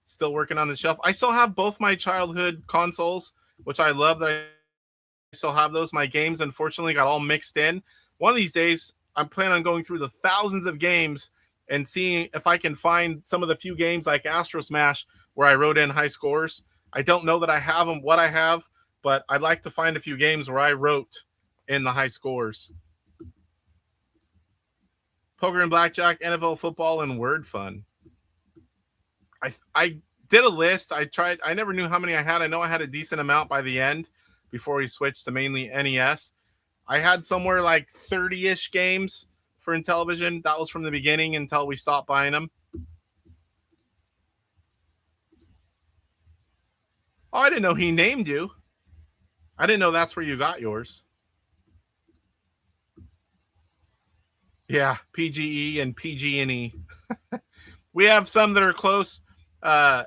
Still working on the shelf. I still have both my childhood consoles, which I love that I still have those. My games, unfortunately, got all mixed in. One of these days, I'm planning on going through the thousands of games and seeing if I can find some of the few games like Astro Smash where I wrote in high scores. I don't know that I have them, what I have, but I'd like to find a few games where I wrote in the high scores. Poker and Blackjack, NFL football, and Word Fun. I did a list. I never knew how many I had. I know I had a decent amount by the end before we switched to mainly NES. I had somewhere like 30-ish games for Intellivision. That was from the beginning until we stopped buying them. Oh, I didn't know he named you. I didn't know that's where you got yours. Yeah, PGE and PG&E. We have some that are close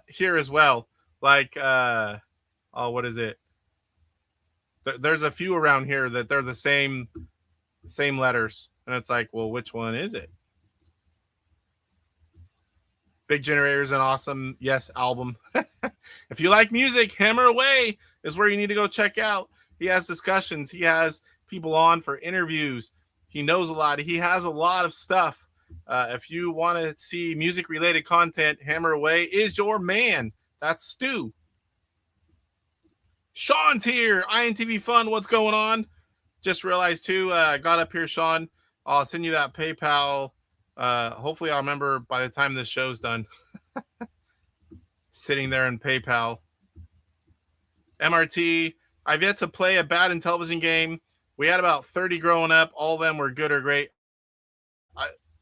here as well. Like, what is it? There's a few around here that they're the same letters. And it's like, well, which one is it? Big Generator is an awesome, yes, album. If you like music, Hammer Away is where you need to go check out. He has discussions. He has people on for interviews. He knows a lot. He has a lot of stuff. If you want to see music-related content, Hammer Away is your man. That's Stu. Sean's here. INTV Fun. What's going on? Just realized, too, got up here, Sean. I'll send you that PayPal. Hopefully I'll remember by the time this show's done. Sitting there in PayPal. MRT. I've yet to play a bad Intellivision game. We had about 30 growing up. All of them were good or great.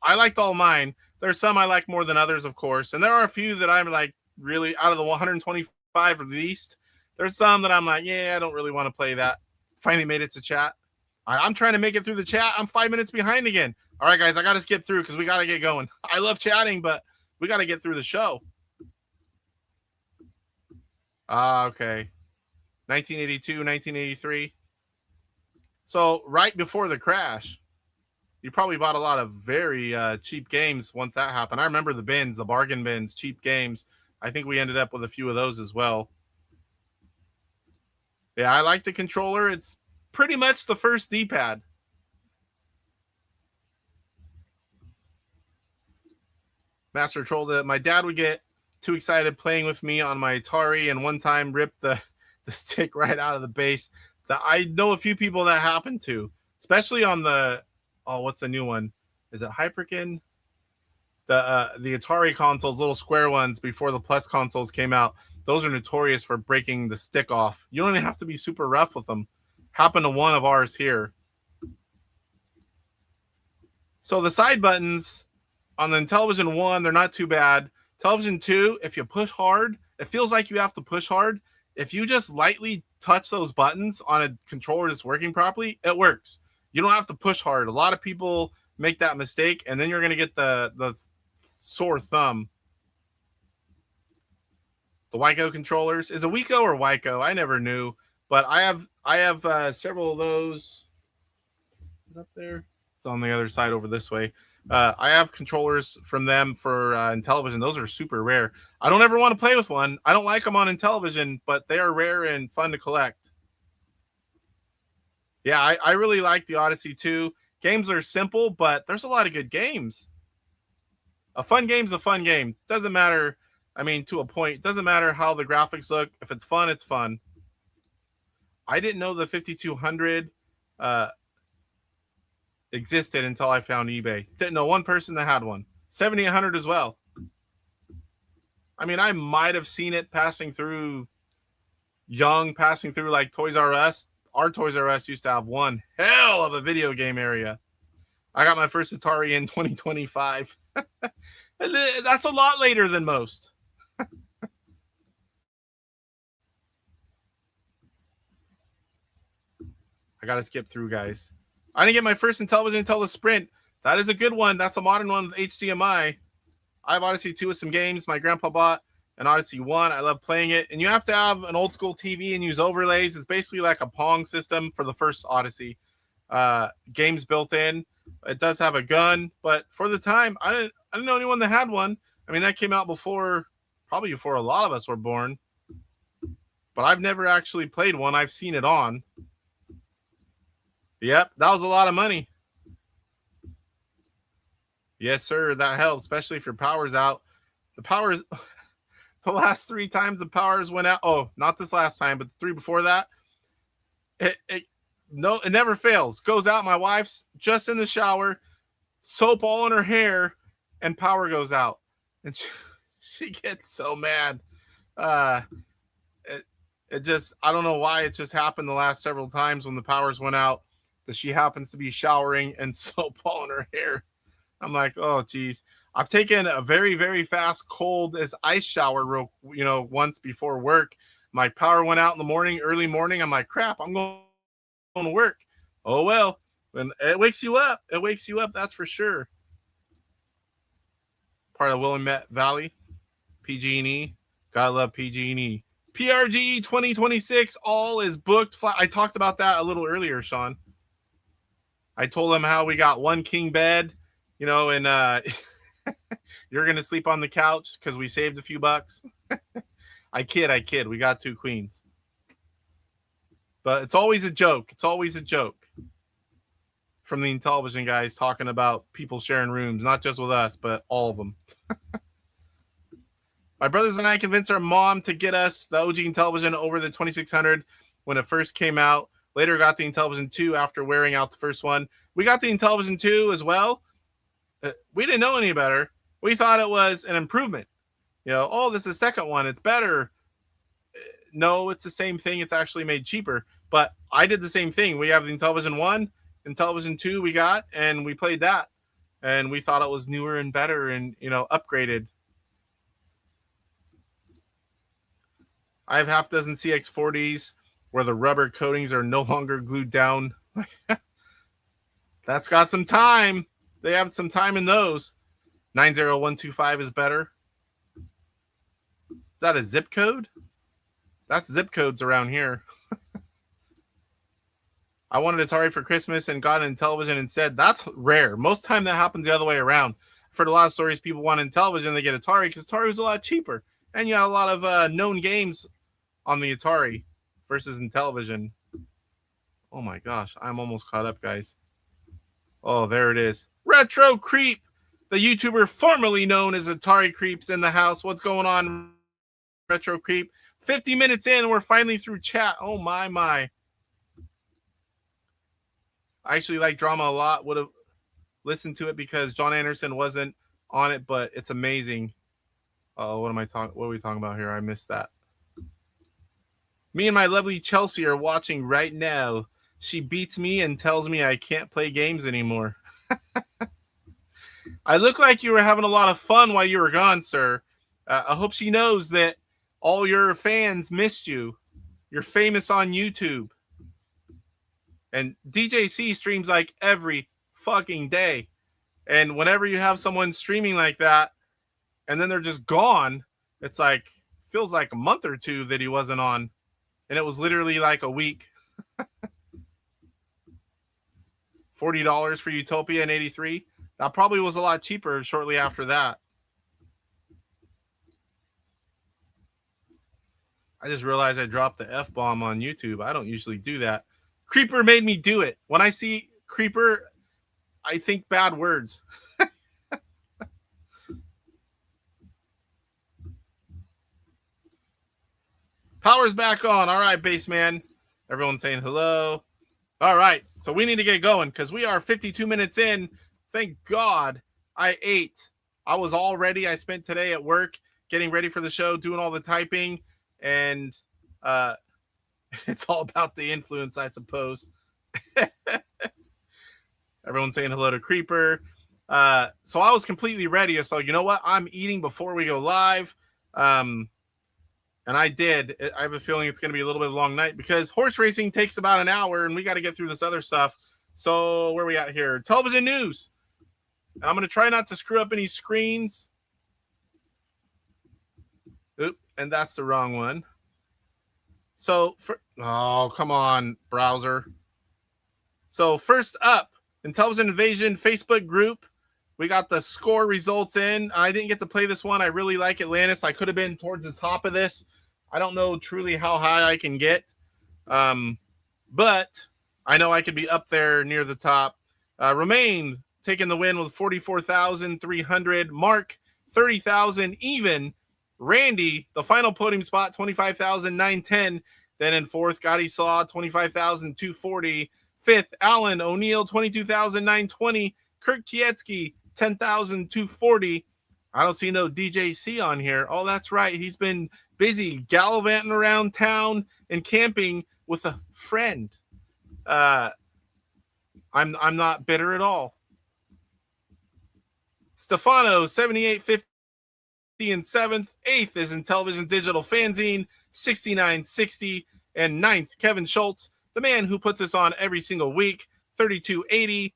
I liked all mine. There's some I like more than others, of course. And there are a few that I'm like really out of the 125 released. There's some that I'm like, yeah, I don't really want to play that. Finally made it to chat. I'm trying to make it through the chat. I'm 5 minutes behind again. All right, guys, I got to skip through because we got to get going. I love chatting, but we got to get through the show. Okay. 1982, 1983. So right before the crash. You probably bought a lot of very cheap games once that happened. I remember the bins, the bargain bins, cheap games. I think we ended up with a few of those as well. Yeah, I like the controller. It's pretty much the first D-pad. Master trolled it. My dad would get too excited playing with me on my Atari, and one time ripped the stick right out of the base. I know a few people that happened to, especially on the what's the new one? Is it Hyperkin? The Atari consoles, little square ones before the Plus consoles came out. Those are notorious for breaking the stick off. You don't even have to be super rough with them. Happened to one of ours here. So the side buttons on the Intellivision 1, they're not too bad. Television 2, if you push hard, it feels like you have to push hard. If you just lightly touch those buttons on a controller that's working properly, it works. You don't have to push hard. A lot of people make that mistake, and then you're going to get the sore thumb. The Wyco controllers. Is it Wyco or Wyco? I never knew, but I have several of those. Is it up there? It's on the other side over this way. I have controllers from them for Intellivision. Those are super rare. I don't ever want to play with one. I don't like them on Intellivision, but they are rare and fun to collect. Yeah, I really like the Odyssey too. Games are simple, but there's a lot of good games. A fun game's a fun game. Doesn't matter. I mean, to a point. Doesn't matter how the graphics look. If it's fun, it's fun. I didn't know the 5200 existed until I found eBay. Didn't know one person that had one. 7800 as well. I mean, I might have seen it passing through like Toys R Us. Our Toys R Us used to have one hell of a video game area. I got my first Atari in 2025. That's a lot later than most. I got to skip through, guys. I didn't get my first Intellivision until the Sprint. That is a good one. That's a modern one with HDMI. I have Odyssey 2 with some games. My grandpa bought an Odyssey 1. I love playing it. And you have to have an old school TV and use overlays. It's basically like a Pong system for the first Odyssey. Games built in. It does have a gun, but for the time, I didn't know anyone that had one. I mean, that came out probably before a lot of us were born. But I've never actually played one. I've seen it on. Yep, that was a lot of money. Yes, sir, that helps, especially if your power's out. The last 3 times the powers went out. Oh, not this last time, but the 3 before that. It never fails. Goes out. My wife's just in the shower, soap all in her hair, and power goes out. And she gets so mad. It just, I don't know why it just happened the last several times when the powers went out that she happens to be showering and soap all in her hair. I'm like, oh, geez. I've taken a very, very fast cold as ice shower, once before work. My power went out in the morning, early morning. I'm like, crap, I'm going to work. Oh, well, and it wakes you up. It wakes you up, that's for sure. Part of Willamette Valley, PG&E. Gotta love PG&E. PRG 2026, all is booked. I talked about that a little earlier, Sean. I told him how we got one king bed, and you're going to sleep on the couch because we saved a few bucks. I kid. We got 2 queens. But it's always a joke. It's always a joke from the Intellivision guys talking about people sharing rooms, not just with us, but all of them. My brothers and I convinced our mom to get us the OG Intellivision over the 2600 when it first came out. Later got the Intellivision 2 after wearing out the first one. We got the Intellivision 2 as well. We didn't know any better. We thought it was an improvement. This is the second one. It's better. No, it's the same thing. It's actually made cheaper. But I did the same thing. We have the Intellivision 1, Intellivision 2 we got, and we played that. And we thought it was newer and better and, upgraded. I have half dozen CX40s where the rubber coatings are no longer glued down. That's got some time. They have some time in those. 90125 is better. Is that a zip code? That's zip codes around here. I wanted Atari for Christmas and got an Intellivision instead. That's rare. Most time that happens the other way around. I've heard a lot of stories. People want Intellivision, they get Atari because Atari was a lot cheaper. And you got a lot of known games on the Atari versus Intellivision. Oh my gosh, I'm almost caught up, guys. Oh, there it is. Retro Creep, the YouTuber formerly known as Atari Creeps in the house. What's going on, Retro Creep? 50 minutes in, we're finally through chat. Oh my. I actually like drama a lot. Would have listened to it because John Anderson wasn't on it, but it's amazing. Oh, what are we talking about here? I missed that. Me and my lovely Chelsea are watching right now. She beats me and tells me I can't play games anymore. I look like you were having a lot of fun while you were gone, sir. I hope she knows that all your fans missed you. You're famous on YouTube. And DJC streams like every fucking day. And whenever you have someone streaming like that, and then they're just gone, it's like, feels like a month or two that he wasn't on. And it was literally like a week. $40 for Utopia in 83. That probably was a lot cheaper shortly after that. I just realized I dropped the F-bomb on YouTube. I don't usually do that. Creeper made me do it. When I see Creeper, I think bad words. Power's back on. All right, Baseman. Everyone's saying hello. All right, so we need to get going because we are 52 minutes in. Thank God I ate. I was all ready. I spent today at work getting ready for the show, doing all the typing, and it's all about the influence, I suppose. Everyone's saying hello to Creeper. So I was completely ready. So you know what? I'm eating before we go live. And I did. I have a feeling it's going to be a little bit of a long night because horse racing takes about an hour and we got to get through this other stuff. So where are we at here? Television news. And I'm going to try not to screw up any screens. Oop, and that's the wrong one. So, oh, come on, browser. So first up, Intellivision Invasion Facebook group. We got the score results in. I didn't get to play this one. I really like Atlantis. I could have been towards the top of this. I don't know truly how high I can get. But I know I could be up there near the top. Romain taking the win with 44,300. Mark, 30,000 even. Randy, the final podium spot, 25,910. Then in fourth, Gotti Saw, 25,240. Fifth, Alan O'Neill, 22,920. Kirk Kietsky, 10,240. I don't see no DJC on here. Oh, that's right. He's been busy gallivanting around town and camping with a friend. I'm not bitter at all. Stefano, 7850 in seventh. Eighth is Intellivision Digital Fanzine, 6960. And ninth, Kevin Schultz, the man who puts us on every single week, 3280.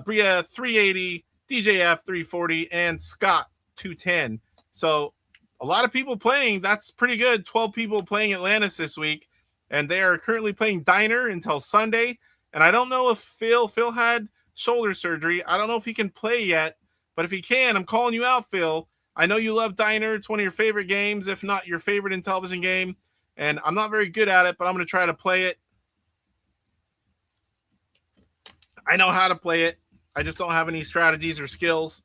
Bria, 380. DJF, 340. And Scott, 210. So a lot of people playing. That's pretty good. 12 people playing Atlantis this week. And they are currently playing Diner until Sunday. And I don't know if Phil had shoulder surgery. I don't know if he can play yet. But if he can, I'm calling you out, Phil. I know you love Diner. It's one of your favorite games, if not your favorite Intellivision game. And I'm not very good at it, but I'm going to try to play it. I know how to play it. I just don't have any strategies or skills.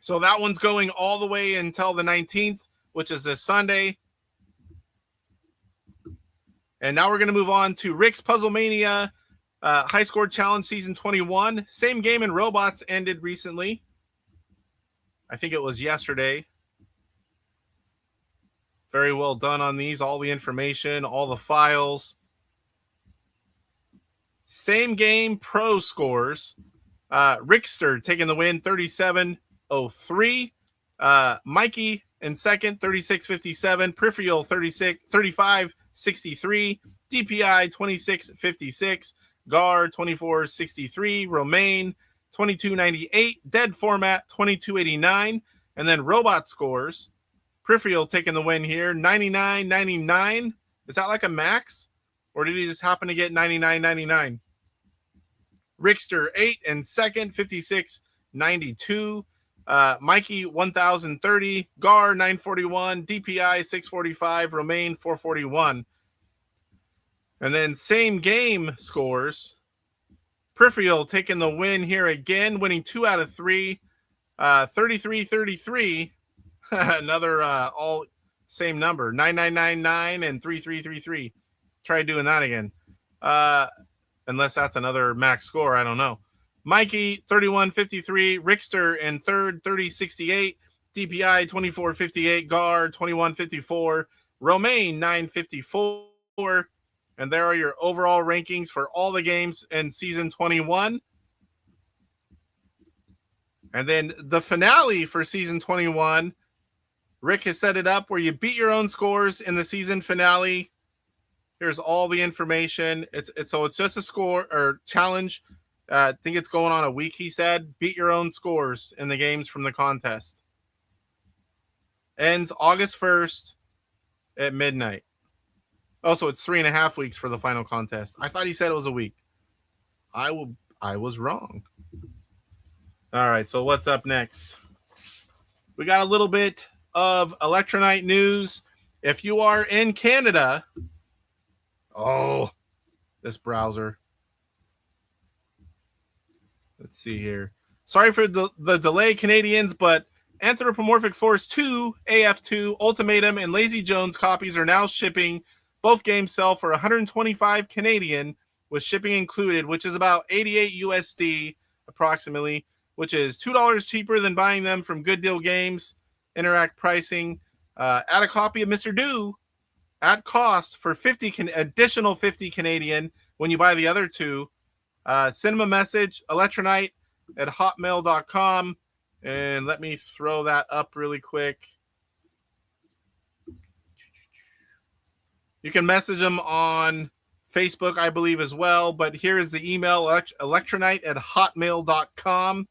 So that one's going all the way until the 19th, which is this Sunday. And now we're going to move on to Rick's Puzzle Mania High Score Challenge Season 21. Same game in Robots ended recently. I think it was yesterday. Very well done on these. All the information, all the files. Same game pro scores. Rickster taking the win, 3703. Mikey in second, 3657. Peripheral, 3563. DPI, 2656. Gar, 2463. Romain, 2298. Dead Format, 2289. And then Robot scores. Peripheral taking the win here, 99.99. Is that like a max? Or did he just happen to get 99.99? Rickster 8 in second, 56.92. Mikey 1030, Gar 941, DPI 645, Romaine 441. And then same game scores. Peripheral taking the win here again, winning 2 out of 3, 33-33. Another all same number, 9999 and 3333. Try doing that again. Unless that's another max score, I don't know. Mikey 3153, Rickster in third 3068, DPI 2458, Gar 2154, Romaine 954. And there are your overall rankings for all the games in season 21. And then the finale for season 21, Rick has set it up where you beat your own scores in the season finale. Here's all the information. It's just a score or challenge. I think it's going on a week, he said. Beat your own scores in the games from the contest. Ends August 1st at midnight. Also, it's 3.5 weeks for the final contest. I thought he said it was a week. I was wrong. All right, so what's up next? We got a little bit of Elektronite news. If you are in Canada, this browser. Let's see here. Sorry for the delay, Canadians, but Anthropomorphic Force 2, AF2, Ultimatum, and Lazy Jones copies are now shipping. Both games sell for 125 Canadian with shipping included, which is about 88 USD approximately, which is $2 cheaper than buying them from Good Deal Games. Interact pricing. Add a copy of Mr. Do at cost for additional 50 Canadian when you buy the other two. Send them a message, elektronite@hotmail.com. And let me throw that up really quick. You can message them on Facebook, I believe, as well. But here is the email, elektronite@hotmail.com.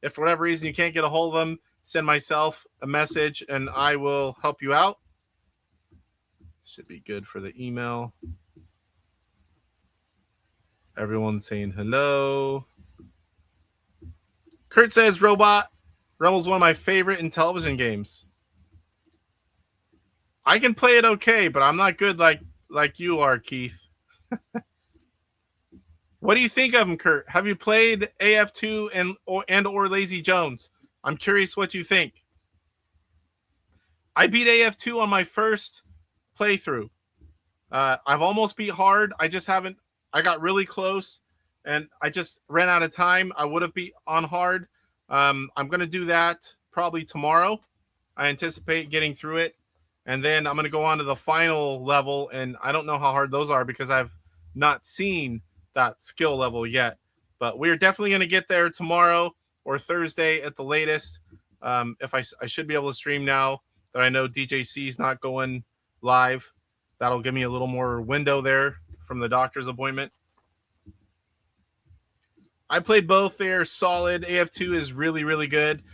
If for whatever reason you can't get a hold of them, send myself a message and I will help you out. Should be good for the email. Everyone's saying hello. Kurt says Robot. Rumble's one of my favorite Intellivision games. I can play it okay, but I'm not good like you are, Keith. What do you think of him, Kurt? Have you played AF2 and or Lazy Jones? I'm curious what you think. I beat AF2 on my first playthrough. I've almost beat hard. I just haven't. I got really close, and I just ran out of time. I would have beat on hard. I'm going to do that probably tomorrow. I anticipate getting through it. And then I'm going to go on to the final level, and I don't know how hard those are because I've not seen that skill level yet. But we're definitely going to get there tomorrow or Thursday at the latest. If I should be able to stream now that I know DJC is not going live. That'll give me a little more window there from the doctor's appointment. I played both. They're solid. AF2 is really, really good.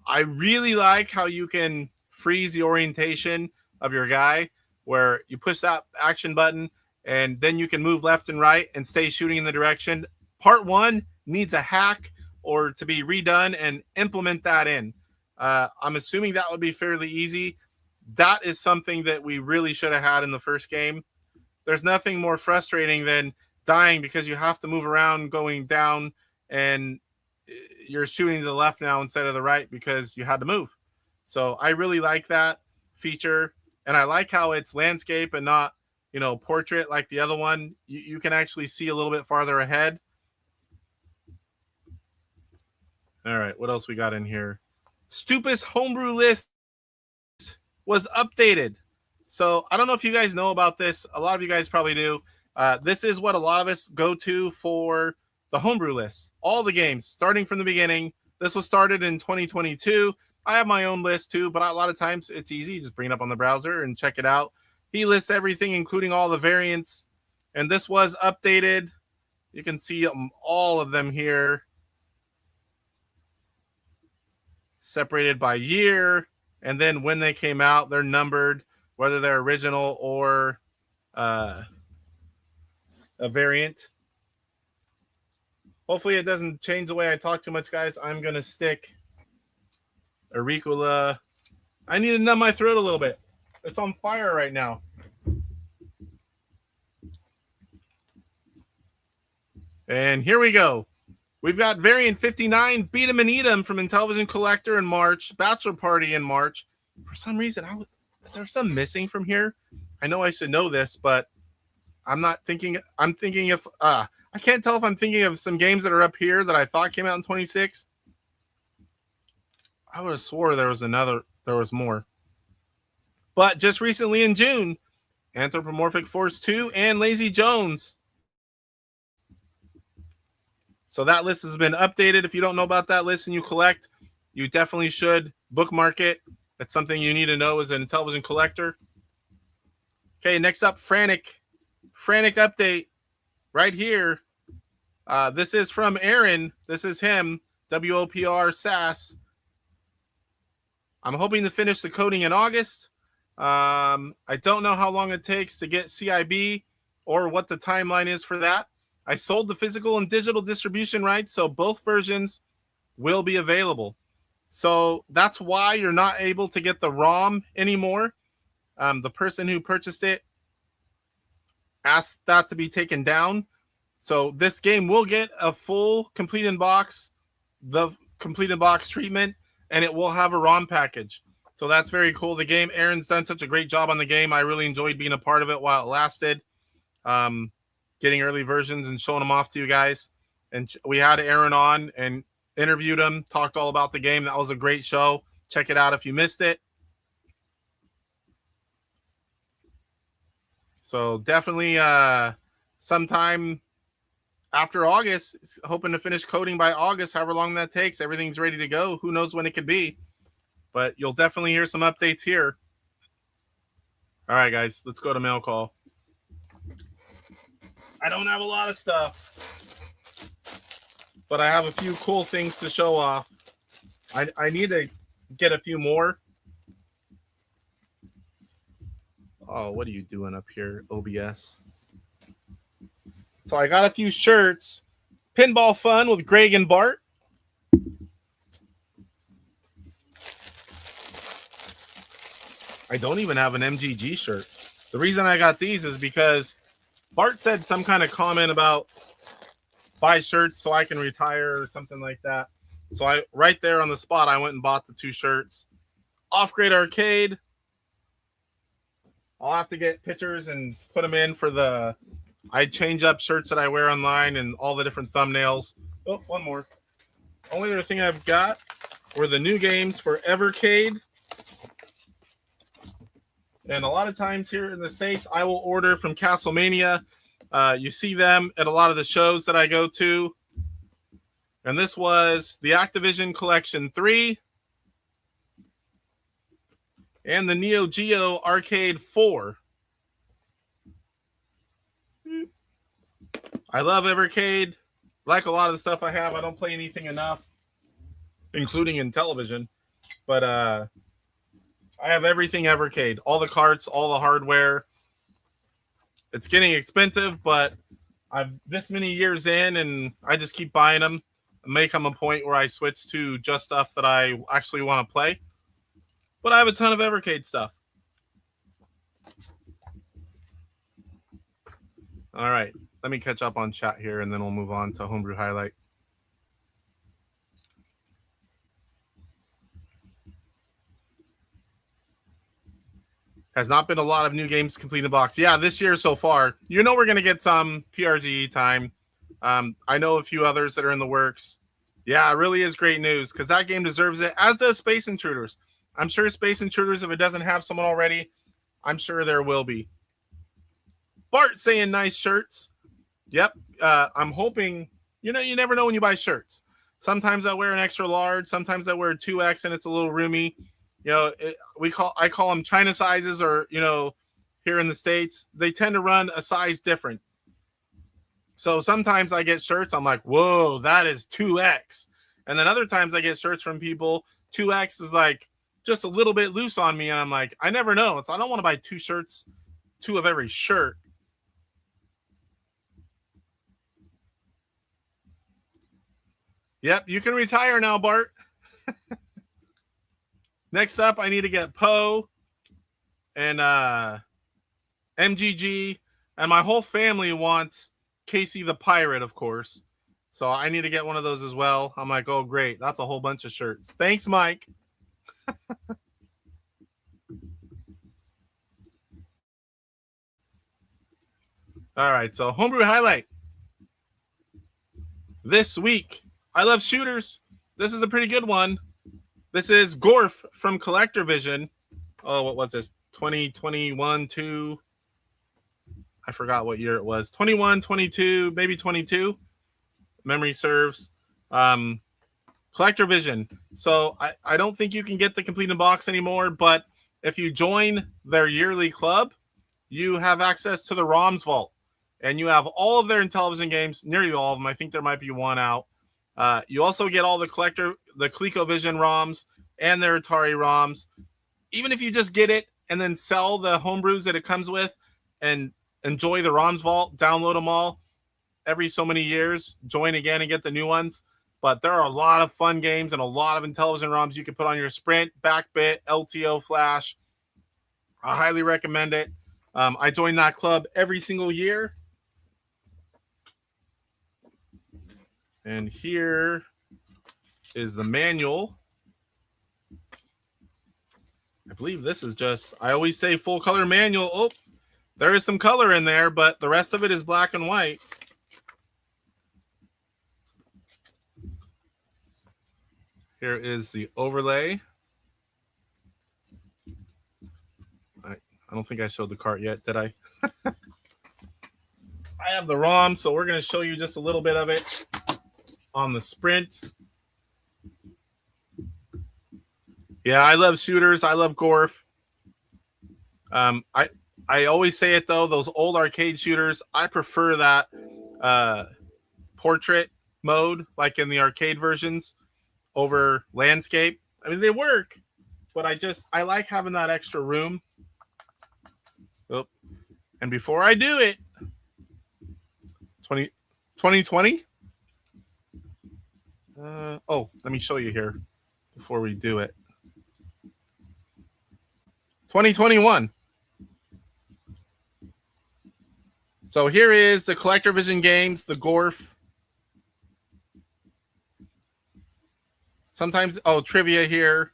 I really like how you can freeze the orientation of your guy where you push that action button and then you can move left and right and stay shooting in the direction. Part 1 needs a hack or to be redone and implement that in. I'm assuming that would be fairly easy. That is something that we really should have had in the first game. There's nothing more frustrating than dying because you have to move around going down and you're shooting to the left now instead of the right because you had to move. So I really like that feature. And I like how it's landscape and not, portrait like the other one. You can actually see a little bit farther ahead. All right, what else we got in here? Stupus Homebrew list was updated. So I don't know if you guys know about this. A lot of you guys probably do. This is what a lot of us go to for the Homebrew list. All the games, starting from the beginning. This was started in 2022. I have my own list too, but a lot of times it's easy. You just bring it up on the browser and check it out. He lists everything, including all the variants. And this was updated. You can see all of them here. Separated by year. And then when they came out, they're numbered, whether they're original or a variant. Hopefully it doesn't change the way I talk too much, guys. I'm going to stick Auricola. I need to numb my throat a little bit. It's on fire right now. And here we go. We've got Variant 59, Beat 'em and Eat 'em from Intellivision Collector in March, Bachelor Party in March. For some reason, is there some missing from here? I know I should know this, but I'm not thinking. I'm thinking of, I can't tell if I'm thinking of some games that are up here that I thought came out in 26. I would have swore there was more. But just recently in June, Anthropomorphic Force 2 and Lazy Jones. So that list has been updated. If you don't know about that list and you collect, you definitely should bookmark it. That's something you need to know as an Intellivision collector. Okay, next up, Frantic. Frantic update right here. This is from Aaron. This is him, WOPR SAS. I'm hoping to finish the coding in August. I don't know how long it takes to get CIB or what the timeline is for that. I sold the physical and digital distribution rights, so both versions will be available. So that's why you're not able to get the ROM anymore. The person who purchased it asked that to be taken down. So this game will get a full complete in box, the complete in box treatment, and it will have a ROM package. So that's very cool. The game, Aaron's done such a great job on the game. I really enjoyed being a part of it while it lasted. Getting early versions and showing them off to you guys. And we had Aaron on and interviewed him, talked all about the game. That was a great show. Check it out if you missed it. So definitely sometime after August, hoping to finish coding by August, however long that takes. Everything's ready to go. Who knows when it could be? But you'll definitely hear some updates here. All right, guys, let's go to mail call. I don't have a lot of stuff, but I have a few cool things to show off. I need to get a few more. Oh, what are you doing up here, OBS? So I got a few shirts. Pinball Fun with Greg and Bart. I don't even have an MGG shirt. The reason I got these is because Bart said some kind of comment about buy shirts so I can retire or something like that. So I, right there on the spot, I went and bought the 2 shirts. Off Grade Arcade. I'll have to get pictures and put them in for the... I change up shirts that I wear online and all the different thumbnails. Oh, one more. Only other thing I've got were the new games for Evercade. And a lot of times here in the States, I will order from Castlemania. You see them at a lot of the shows that I go to. And this was the Activision Collection 3 and the Neo Geo Arcade 4. I love Evercade. Like a lot of the stuff I have, I don't play anything enough, including Intellivision. But I have everything Evercade. All the carts, all the hardware. It's getting expensive, but I'm this many years in, and I just keep buying them. It may come a point where I switch to just stuff that I actually want to play. But I have a ton of Evercade stuff. All right. Let me catch up on chat here, and then we'll move on to Homebrew Highlight. Has not been a lot of new games complete in box. Yeah, this year so far. You know we're going to get some PRGE time. I know a few others that are in the works. Yeah, it really is great news because that game deserves it, as does Space Intruders. I'm sure Space Intruders, if it doesn't have someone already, I'm sure there will be. Bart saying nice shirts. Yep. I'm hoping, you never know when you buy shirts. Sometimes I wear an extra large. Sometimes I wear a 2X and it's a little roomy. I call them China sizes, or, here in the States, they tend to run a size different. So sometimes I get shirts, I'm like, whoa, that is 2X. And then other times I get shirts from people, 2X is like just a little bit loose on me. And I'm like, I never know. I don't want to buy 2 shirts, 2 of every shirt. Yep, you can retire now, Bart. Next up, I need to get Poe and MGG, and my whole family wants Casey the Pirate, of course. So I need to get one of those as well. I'm like, oh, great. That's a whole bunch of shirts. Thanks, Mike. All right, so Homebrew highlight. This week, I love shooters. This is a pretty good one. This is Gorf from Collectorvision. Oh, what was this? 2021, 2. I forgot what year it was. 21, 22, maybe 22. Memory serves. Collectorvision. So I don't think you can get the complete in box anymore, but if you join their yearly club, you have access to the ROMs vault. And you have all of their Intellivision games, nearly all of them. I think there might be one out. You also get all the ColecoVision ROMs and their Atari ROMs. Even if you just get it and then sell the homebrews that it comes with and enjoy the ROMs vault, download them all every so many years, join again and get the new ones. But there are a lot of fun games and a lot of Intellivision ROMs you can put on your Sprint, Backbit, LTO, Flash. I highly recommend it. I join that club every single year. And here is the manual. I believe this is just, I always say full color manual. Oh, there is some color in there, but the rest of it is black and white. Here is the overlay. I don't think I showed the cart yet, did I? I have the ROM, so we're going to show you just a little bit of it on the Sprint. Yeah, I love shooters. I love Gorf. I always say it, though, those old arcade shooters, I prefer that portrait mode, like in the arcade versions, over landscape. I mean, they work, but I like having that extra room. Oh, and before I do it, 2020? Oh, let me show you here before we do it. 2021. So here is the Collectorvision games, the Gorf. Sometimes, trivia here.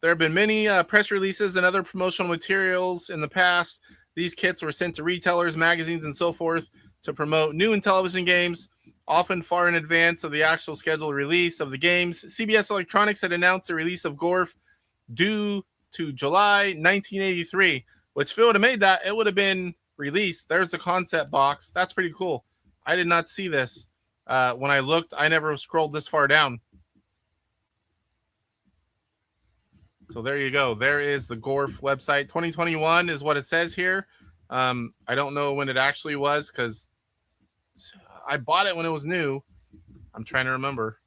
There have been many press releases and other promotional materials in the past. These kits were sent to retailers, magazines, and so forth to promote new Intellivision games, often far in advance of the actual scheduled release of the games. CBS Electronics had announced the release of Gorf due to July 1983, which if it would have made that, it would have been released. There's the concept box. That's pretty cool. I did not see this. When I looked, I never scrolled this far down. So there you go. There is the Gorf website. 2021 is what it says here. I don't know when it actually was because I bought it when it was new. I'm trying to remember.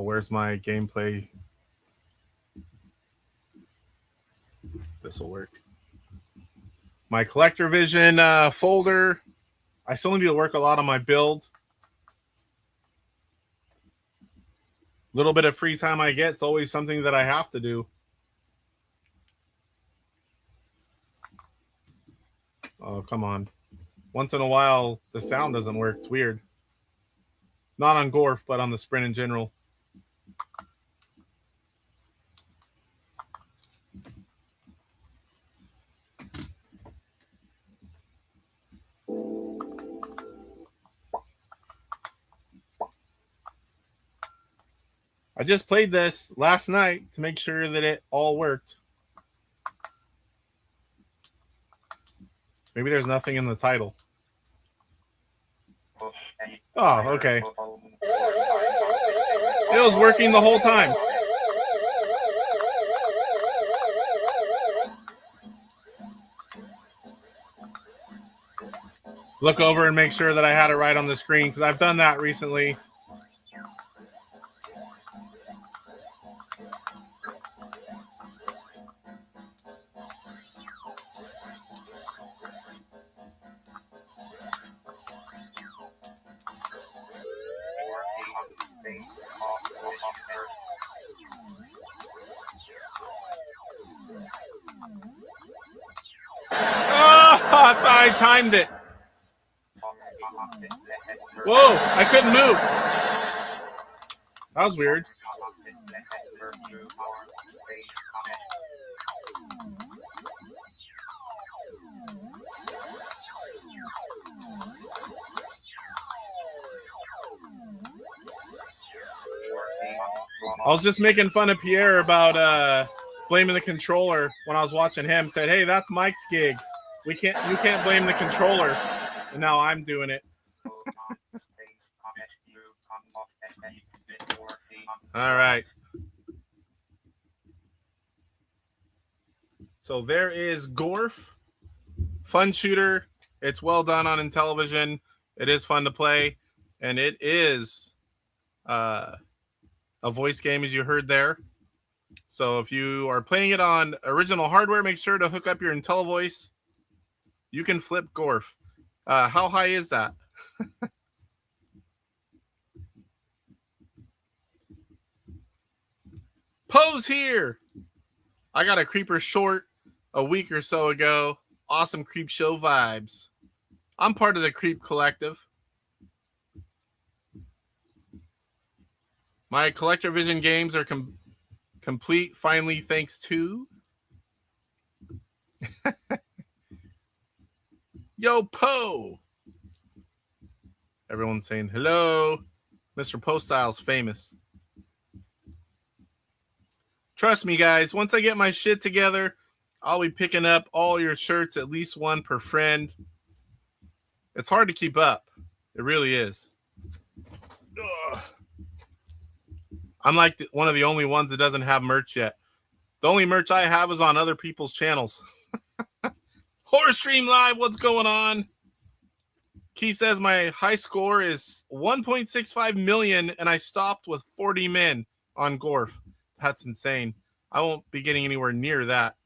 Where's my gameplay? This will work. My Collectorvision folder. I still need to work a lot on my build. Little bit of free time I get, it's always something that I have to do. Oh, come on. Once in a while, the sound doesn't work. It's weird. Not on Gorf, but on the Sprint in general. I just played this last night to make sure that it all worked. Maybe there's nothing in the title. Oh, okay. It was working the whole time. Look over and make sure that I had it right on the screen because I've done that recently. I thought I timed it. Whoa, I couldn't move. That was weird. I was just making fun of Pierre about blaming the controller when I was watching him. Said, "Hey, that's Mike's gig. You can't blame the controller." And now I'm doing it. All right. So there is Gorf, fun shooter. It's well done on Intellivision. It is fun to play, and it is a voice game, as you heard there. So if you are playing it on original hardware, make sure to hook up your IntelliVoice. You can flip Gorf. How high is that? Pose here. I got a creeper short a week or so ago. Awesome creep show vibes. I'm part of the Creep Collective. My Collector Vision games are complete finally, thanks to Yo Poe. Everyone's saying hello. Mr. Poe Style's famous. Trust me, guys, once I get my shit together, I'll be picking up all your shirts, at least one per friend. It's hard to keep up. It really is. Ugh. I'm like one of the only ones that doesn't have merch yet. The only merch I have is on other people's channels. Horror Stream Live, what's going on? Key says my high score is 1.65 million, and I stopped with 40 men on Gorf. That's insane. I won't be getting anywhere near that.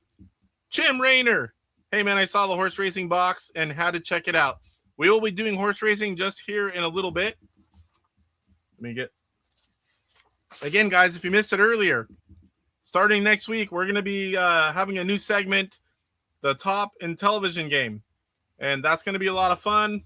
Jim Rayner. Hey, man, I saw the horse racing box and had to check it out. We will be doing horse racing just here in a little bit. Let me get... Again, guys, if you missed it earlier, starting next week, we're going to be having a new segment, the top Intellivision game. And that's going to be a lot of fun.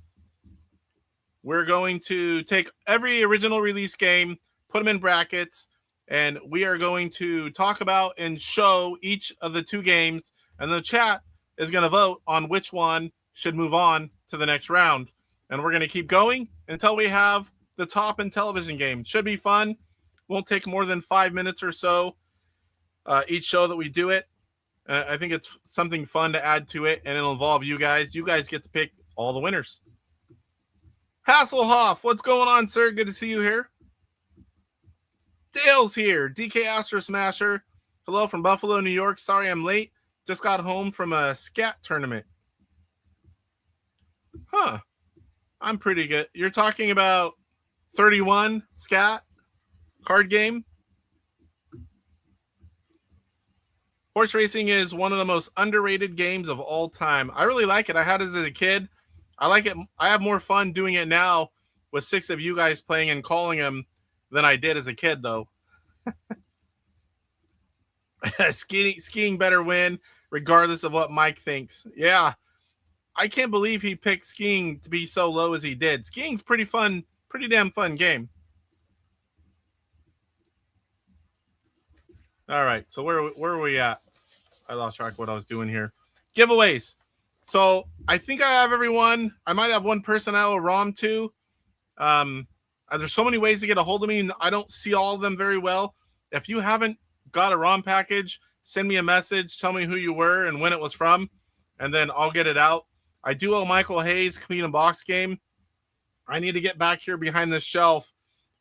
We're going to take every original release game, put them in brackets, and we are going to talk about and show each of the two games, and the chat is going to vote on which one should move on to the next round. And we're going to keep going until we have the top Intellivision game. Should be fun. Won't take more than 5 minutes or so each show that we do it. I think it's something fun to add to it, and it'll involve you guys. You guys get to pick all the winners. Hasselhoff, what's going on, sir? Good to see you here. Dale's here. DK Astro Smasher. Hello from Buffalo, New York. Sorry I'm late. Just got home from a scat tournament. Huh. I'm pretty good. You're talking about 31 scat card game? Horse racing is one of the most underrated games of all time. I really like it. I had it as a kid. I like it. I have more fun doing it now with 6 of you guys playing and calling them than I did as a kid, though. Skiing better win, regardless of what Mike thinks. Yeah, I can't believe he picked skiing to be so low as he did. Skiing's pretty fun, pretty damn fun game. All right, so where are we at? I lost track of what I was doing here. Giveaways. So I think I have everyone. I might have one person I will ROM to. There's so many ways to get a hold of me, and I don't see all of them very well. If you haven't got a ROM package, send me a message. Tell me who you were and when it was from, and then I'll get it out. I do owe Michael Hayes Clean and Box game. I need to get back here behind this shelf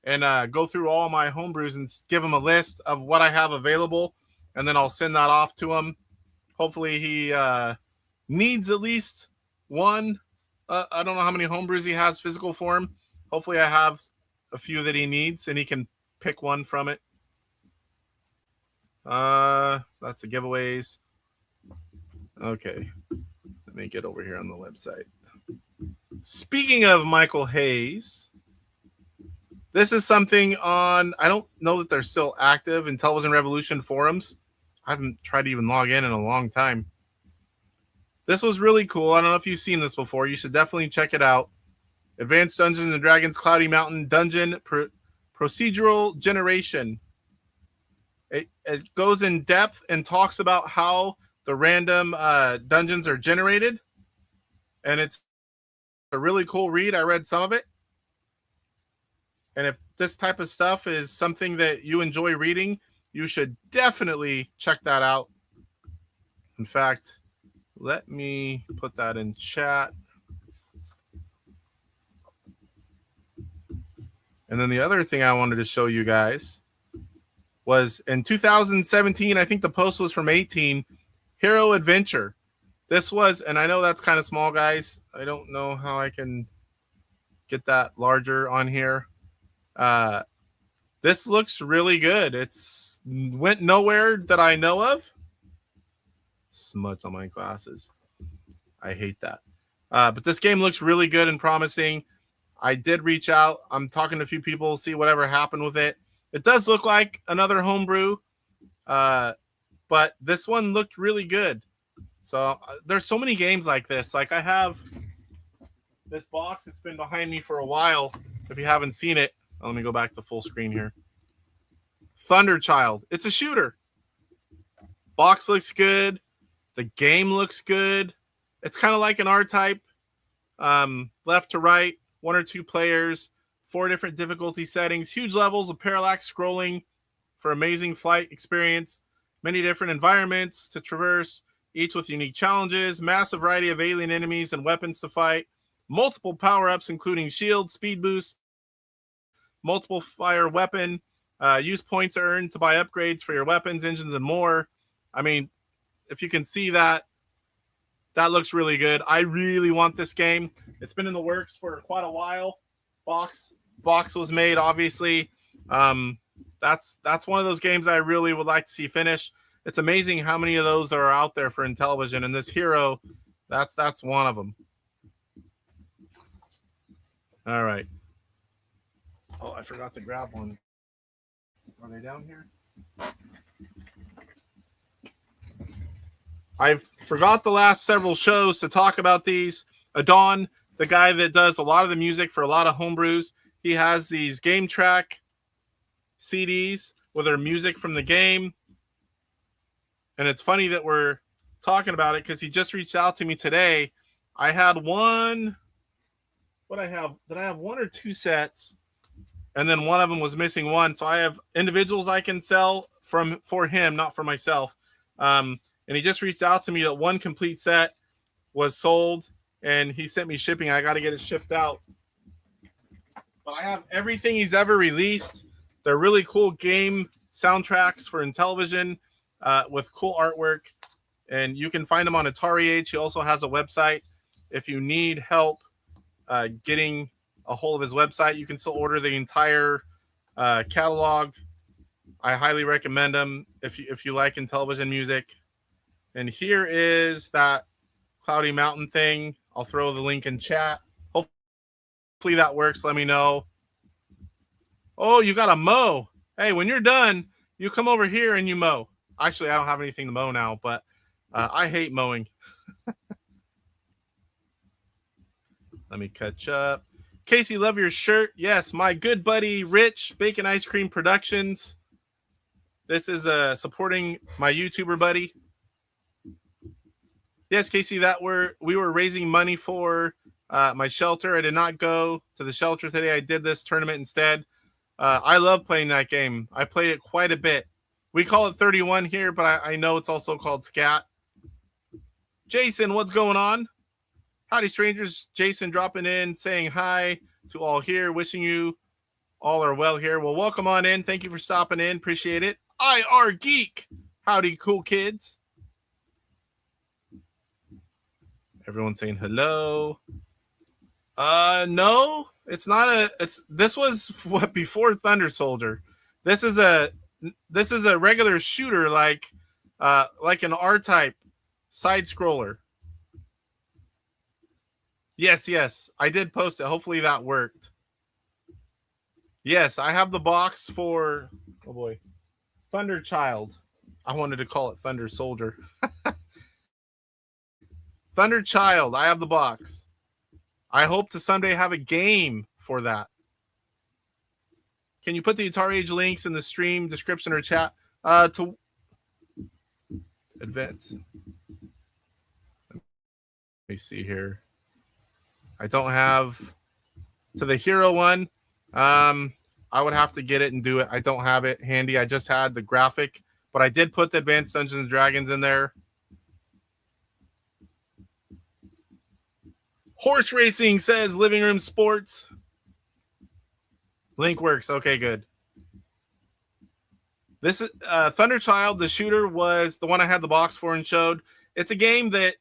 and go through all my homebrews and give him a list of what I have available, and then I'll send that off to him. Hopefully he needs at least one. I don't know how many homebrews he has physical form. Hopefully I have a few that he needs, and he can pick one from it. That's the giveaways. Okay. Let me get over here on the website. Speaking of Michael Hayes, this is something on, I don't know that they're still active, in Intellivision Revolution forums. I haven't tried to even log in a long time. This was really cool. I don't know if you've seen this before. You should definitely check it out. Advanced Dungeons and Dragons Cloudy Mountain Dungeon Procedural Generation. It goes in depth and talks about how the random dungeons are generated. And it's a really cool read. I read some of it. And if this type of stuff is something that you enjoy reading, you should definitely check that out. In fact, let me put that in chat. And then the other thing I wanted to show you guys was in 2017, I think the post was from 18, Hero Adventure. This was, and I know that's kind of small, guys. I don't know how I can get that larger on here. This looks really good. It's went nowhere that I know of. Smudge on my glasses. I hate that. But this game looks really good and promising. I did reach out. I'm talking to a few people, see whatever happened with it. It does look like another homebrew, but this one looked really good. So there's so many games like this. Like I have this box. It's been behind me for a while. If you haven't seen it, let me go back to full screen here. Thunderchild. It's a shooter. Box looks good. The game looks good. It's kind of like an R-type, left to right, 1 or 2 players, 4 different difficulty settings, huge levels of parallax scrolling for amazing flight experience, many different environments to traverse, each with unique challenges, massive variety of alien enemies and weapons to fight, multiple power-ups including shield, speed boost, multiple fire weapon, use points earned to buy upgrades for your weapons, engines, and more. I mean, if you can see that, that looks really good. I really want this game. It's been in the works for quite a while. Box was made, obviously. That's one of those games I really would like to see finish. It's amazing how many of those are out there for Intellivision, and this Hero, that's one of them. All right. Oh, I forgot to grab one. Are they down here? I've forgot the last several shows to talk about these. Adon, the guy that does a lot of the music for a lot of homebrews, he has these game track CDs with their music from the game. And it's funny that we're talking about it because he just reached out to me today. I had one. What I have? Did I have 1 or 2 sets? And then one of them was missing one. So I have individuals I can sell for him, not for myself. And he just reached out to me that 1 complete set was sold, and he sent me shipping. I got to get it shipped out. But I have everything he's ever released. They're really cool game soundtracks for Intellivision with cool artwork. And you can find them on Atariage. He also has a website. If you need help getting a hold of his website, you can still order the entire catalog. I highly recommend them if you like Intellivision music. And here is that Cloudy Mountain thing. I'll throw the link in chat. Hopefully that works. Let me know. Oh, you got a mow. Hey, when you're done, you come over here and you mow. Actually, I don't have anything to mow now, but I hate mowing. Let me catch up. Casey, love your shirt. Yes, my good buddy Rich, Bacon Ice Cream Productions. This is supporting my YouTuber buddy. Yes, Casey, we were raising money for my shelter. I did not go to the shelter today. I did this tournament instead. I love playing that game. I played it quite a bit. We call it 31 here, but I know it's also called Scat. Jason, what's going on? Howdy, strangers. Jason dropping in, saying hi to all here, wishing you all are well here. Well, welcome on in. Thank you for stopping in. Appreciate it. IR Geek. Howdy, cool kids. Everyone's saying hello. No, it's not this was what before Thunder Soldier. This is a regular shooter like an R-type side scroller. Yes, I did post it. Hopefully that worked. Yes, I have the box for Thunderchild. I wanted to call it Thunder Soldier. Thunder Child. I have the box. I hope to someday have a game for that. Can you put the Atariage links in the stream description or chat? To advance. Let me see here. I don't have to the hero one. I would have to get it and do it. I don't have it handy. I just had the graphic, but I did put the Advanced Dungeons and Dragons in there. Horse Racing says Living Room Sports. Link works. Okay, good. This is Thunder Child, the shooter, was the one I had the box for and showed. It's a game that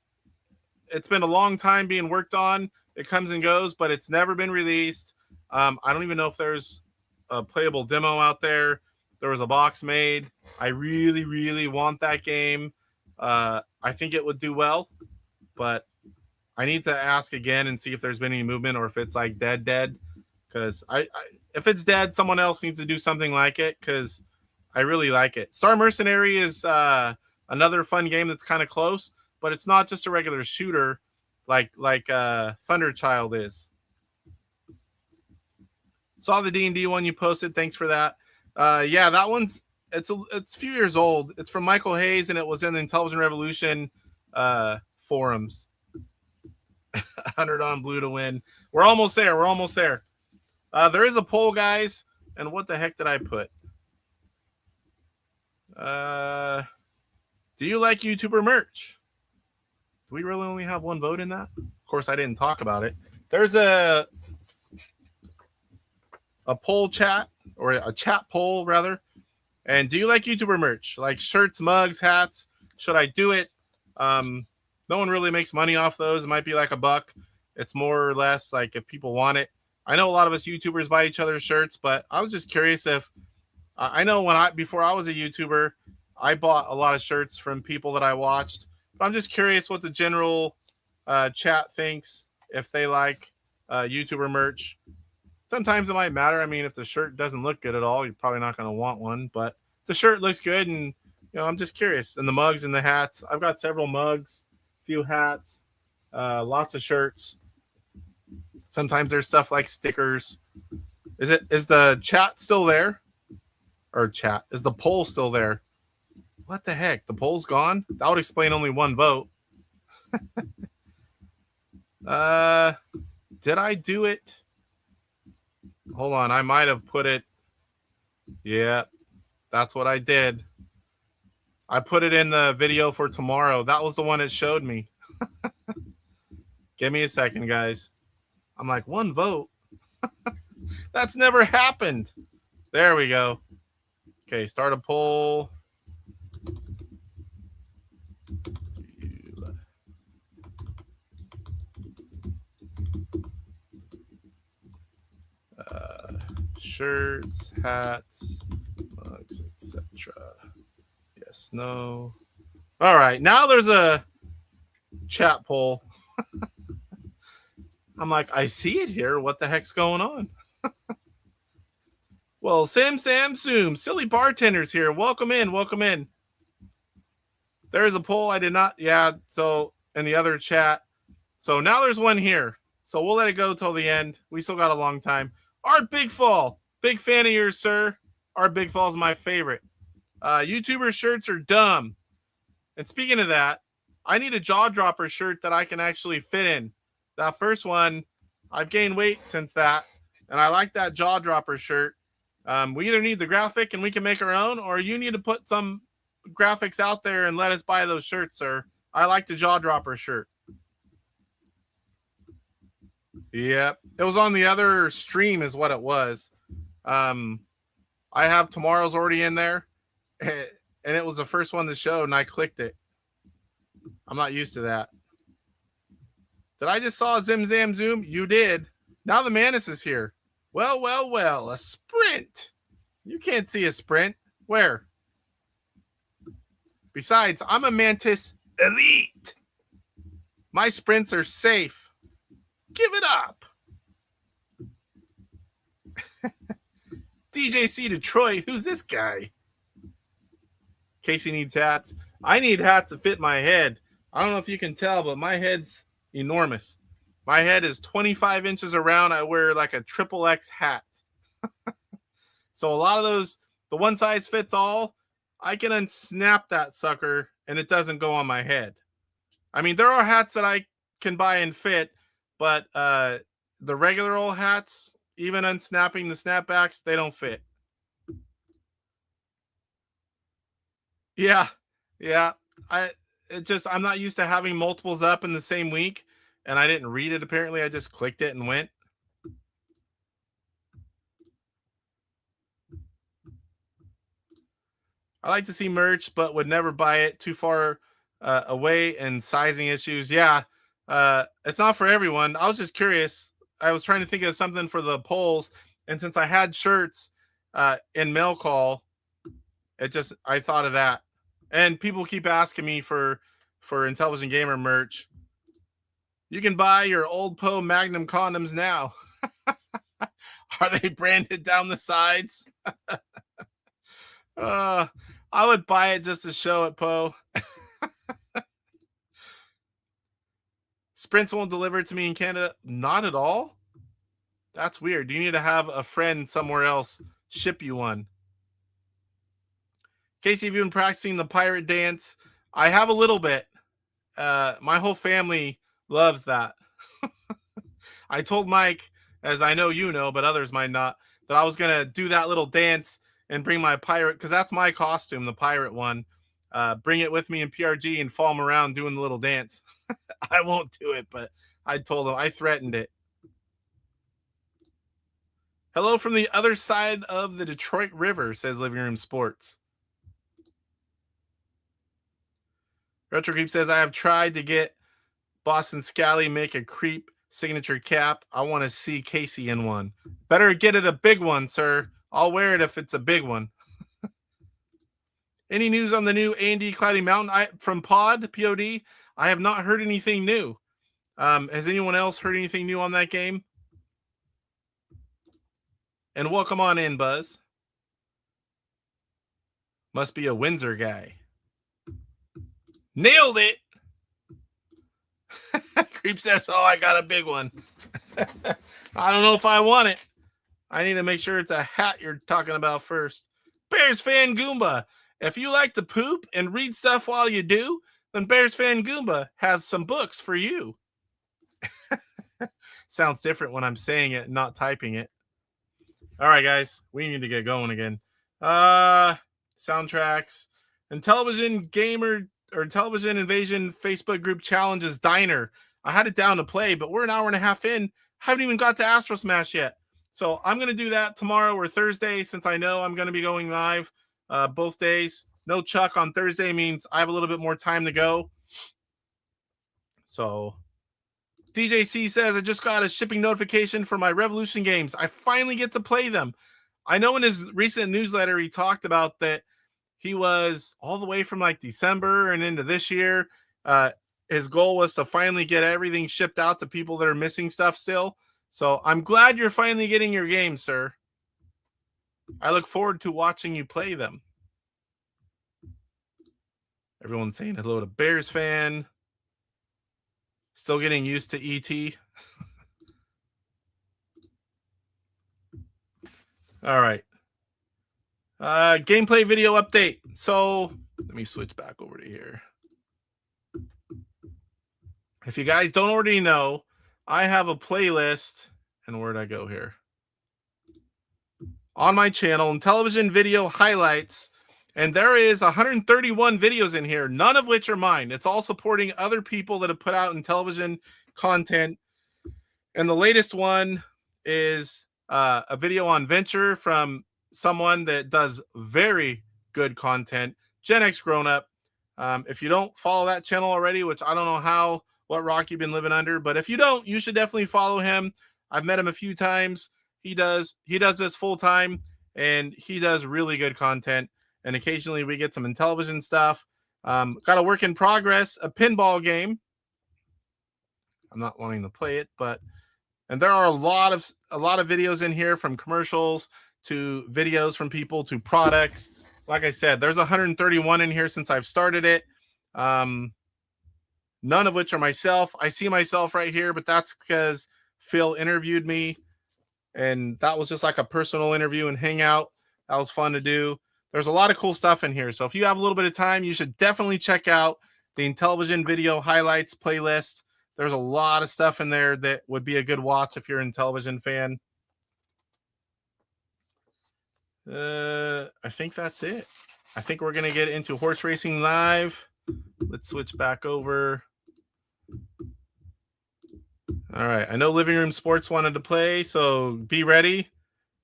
it's been a long time being worked on. It comes and goes, but it's never been released. I don't even know if there's a playable demo out there. There was a box made. I really, really want that game. I think it would do well, but I need to ask again and see if there's been any movement or if it's like dead. Because if it's dead, someone else needs to do something like it because I really like it. Star Mercenary is another fun game that's kind of close, but it's not just a regular shooter like Thunder Child is. Saw the D&D one you posted. Thanks for that. Yeah, that one's it's a few years old. It's from Michael Hayes, and it was in the Intellivision Revolution forums. 100 on blue to win. We're almost there. We're almost there. There is a poll, guys. And what the heck did I put? Do you like YouTuber merch? Do we really only have one vote in that? Of course, I didn't talk about it. There's a poll chat, or a chat poll rather. And do you like YouTuber merch? Like shirts, mugs, hats? Should I do it? No one really makes money off those. It might be like $1. It's more or less like if people want it. I know a lot of us YouTubers buy each other's shirts, but I was just curious if I know before I was a YouTuber, I bought a lot of shirts from people that I watched. But I'm just curious what the general chat thinks, if they like YouTuber merch. Sometimes it might matter. I mean, if the shirt doesn't look good at all, you're probably not going to want one. But if the shirt looks good, and I'm just curious. And the mugs and the hats. I've got several mugs, few hats, lots of shirts. Sometimes there's stuff like stickers. Is the chat still there? Or chat. Is the poll still there? What the heck? The poll's gone? That would explain only one vote. Did I do it? Hold on. I might have put it. Yeah, that's what I did. I put it in the video for tomorrow. That was the one it showed me. Give me a second, guys. I'm like, one vote? That's never happened. There we go. Okay, start a poll. Shirts, hats, mugs, etc. Yes, no. All right, now there's a chat poll. I'm like, I see it here. What the heck's going on? Well, Sam, Zoom, silly bartenders here. Welcome in, welcome in. There's a poll. I did not. Yeah, so in the other chat. So now there's one here. So we'll let it go till the end. We still got a long time. Art Big Fall. Big fan of yours, sir. Art Big Fall is my favorite. YouTuber shirts are dumb. And speaking of that, I need a jaw dropper shirt that I can actually fit in. That first one, I've gained weight since that. And I like that jaw dropper shirt. We either need the graphic and we can make our own, or you need to put some graphics out there and let us buy those shirts, sir. I like the jaw dropper shirt. Yep. It was on the other stream is what it was. I have tomorrow's already in there. And it was the first one to show, and I clicked it. I'm not used to that. Did I just saw Zim Zam Zoom? You did. Now the Manus is here. Well, a sprint. You can't see a sprint. Where? Besides, I'm a Mantis Elite. My sprints are safe. Give it up. DJC Detroit. Who's this guy? Casey needs hats. I need hats to fit my head. I don't know if you can tell, but my head's enormous. My head is 25 inches around. I wear like a triple X hat. So a lot of those, the one size fits all, I can unsnap that sucker and it doesn't go on my head. I mean, there are hats that I can buy and fit, but the regular old hats, even unsnapping the snapbacks, they don't fit. Yeah. I'm not used to having multiples up in the same week, and I didn't read it apparently. I just clicked it and went. I like to see merch, but would never buy it. Too far away and sizing issues. Yeah, it's not for everyone. I was just curious. I was trying to think of something for the polls, and since I had shirts in mail call, I thought of that. And people keep asking me for Intellivision Gamer merch. You can buy your old Poe Magnum condoms now. Are they branded down the sides? I would buy it just to show it, Poe. Sprints won't deliver it to me in Canada. Not at all? That's weird. You need to have a friend somewhere else ship you one. Casey, have you been practicing the pirate dance? I have a little bit. My whole family loves that. I told Mike, as I know you know, but others might not, that I was going to do that little dance and bring my pirate, because that's my costume, the pirate one. Bring it with me in PRG and follow him around doing the little dance. I won't do it, but I told him, I threatened it. Hello from the other side of the Detroit River, says Living Room Sports. Retro Creep says, I have tried to get Boston Scally make a creep signature cap. I want to see Casey in one. Better get it a big one, sir. I'll wear it if it's a big one. Any news on the new A&D Cloudy Mountain from POD? I have not heard anything new. Has anyone else heard anything new on that game? And welcome on in, Buzz. Must be a Windsor guy. Nailed it. Creep says, oh, I got a big one. I don't know if I want it. I need to make sure it's a hat you're talking about first. Bears Fan Goomba. If you like to poop and read stuff while you do, then Bears Fan Goomba has some books for you. Sounds different when I'm saying it, not typing it. All right, guys, we need to get going again. Soundtracks. Intellivision Gamer or Intellivision Invasion Facebook group challenges Diner. I had it down to play, but we're an hour and a half in. Haven't even got to Astro Smash yet. So I'm going to do that tomorrow or Thursday, since I know I'm going to be going live both days. No Chuck on Thursday means I have a little bit more time to go. So DJC says, I just got a shipping notification for my Revolution games. I finally get to play them. I know in his recent newsletter, he talked about that he was all the way from like December and into this year. His goal was to finally get everything shipped out to people that are missing stuff still. So I'm glad you're finally getting your game, sir. I look forward to watching you play them. Everyone's saying hello to Bears Fan. Still getting used to ET. All right. Gameplay video update. So let me switch back over to here. If you guys don't already know, I have a playlist. And where'd I go here? On my channel, Intellivision Video Highlights. And there is 131 videos in here, none of which are mine. It's all supporting other people that have put out Intellivision content. And the latest one is a video on Venture from someone that does very good content, Gen X Grown Up. If you don't follow that channel already, which I don't know what rock you've been living under, but if you don't, you should definitely follow him. I've met him a few times. He does this full time, and he does really good content. And occasionally we get some Intellivision stuff. Got a work in progress, a pinball game. I'm not wanting to play it, and there are a lot of videos in here, from commercials to videos from people to products. Like I said, there's 131 in here since I've started it. none of which are myself. I see myself right here, but that's because Phil interviewed me, and that was just like a personal interview and hangout. That was fun to do. There's a lot of cool stuff in here. So if you have a little bit of time, you should definitely check out the Intellivision video highlights playlist. There's a lot of stuff in there that would be a good watch if you're an Intellivision fan. I think that's it. I think we're going to get into Horse Racing Live. Let's switch back over. All right. I know Living Room Sports wanted to play, so be ready.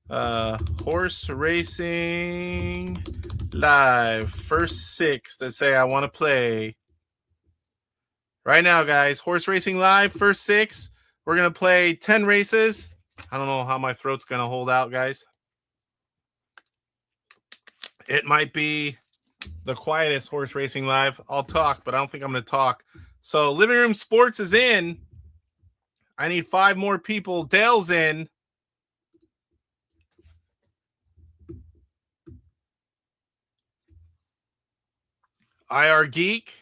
Horse Racing Live. First 6 that say I want to play. Right now, guys. Horse Racing Live. First 6. We're going to play 10 races. I don't know how my throat's going to hold out, guys. It might be the quietest Horse Racing Live. I'll talk, but I don't think I'm going to talk. So Living Room Sports is in. I need 5 more people. Dale's in. IR Geek.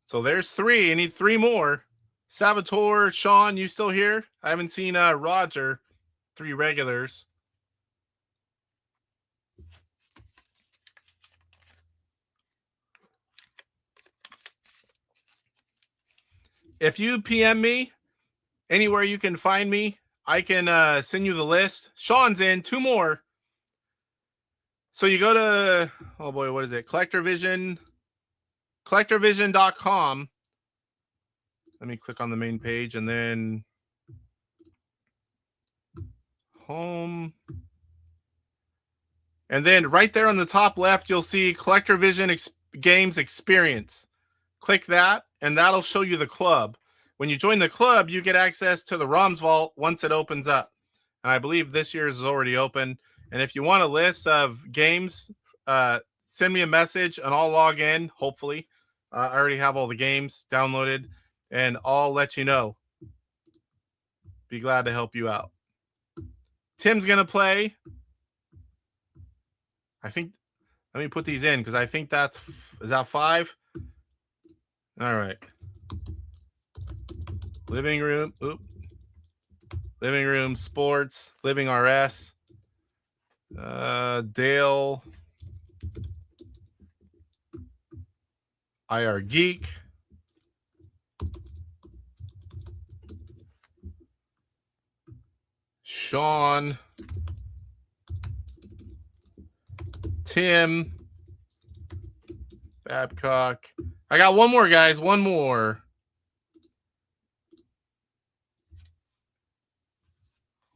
So there's 3. I need 3 more. Salvatore, Sean, you still here? I haven't seen Roger. 3 regulars. If you PM me anywhere you can find me, I can send you the list. Sean's in. 2 more. So you go to, oh boy, what is it? Collectorvision.com. Let me click on the main page and then home. And then right there on the top left, you'll see CollectorVision Games Experience. Click that, and that'll show you the club. When you join the club, you get access to the ROMs vault once it opens up. And I believe this year's is already open. And if you want a list of games, send me a message, and I'll log in, hopefully. I already have all the games downloaded, and I'll let you know. Be glad to help you out. Tim's going to play. I think, let me put these in because I think that's, is that 5? All right. Living room, Living Room Sports, Living RS, Dale, IR Geek, Sean, Tim, Babcock. I got 1 more, guys. 1 more.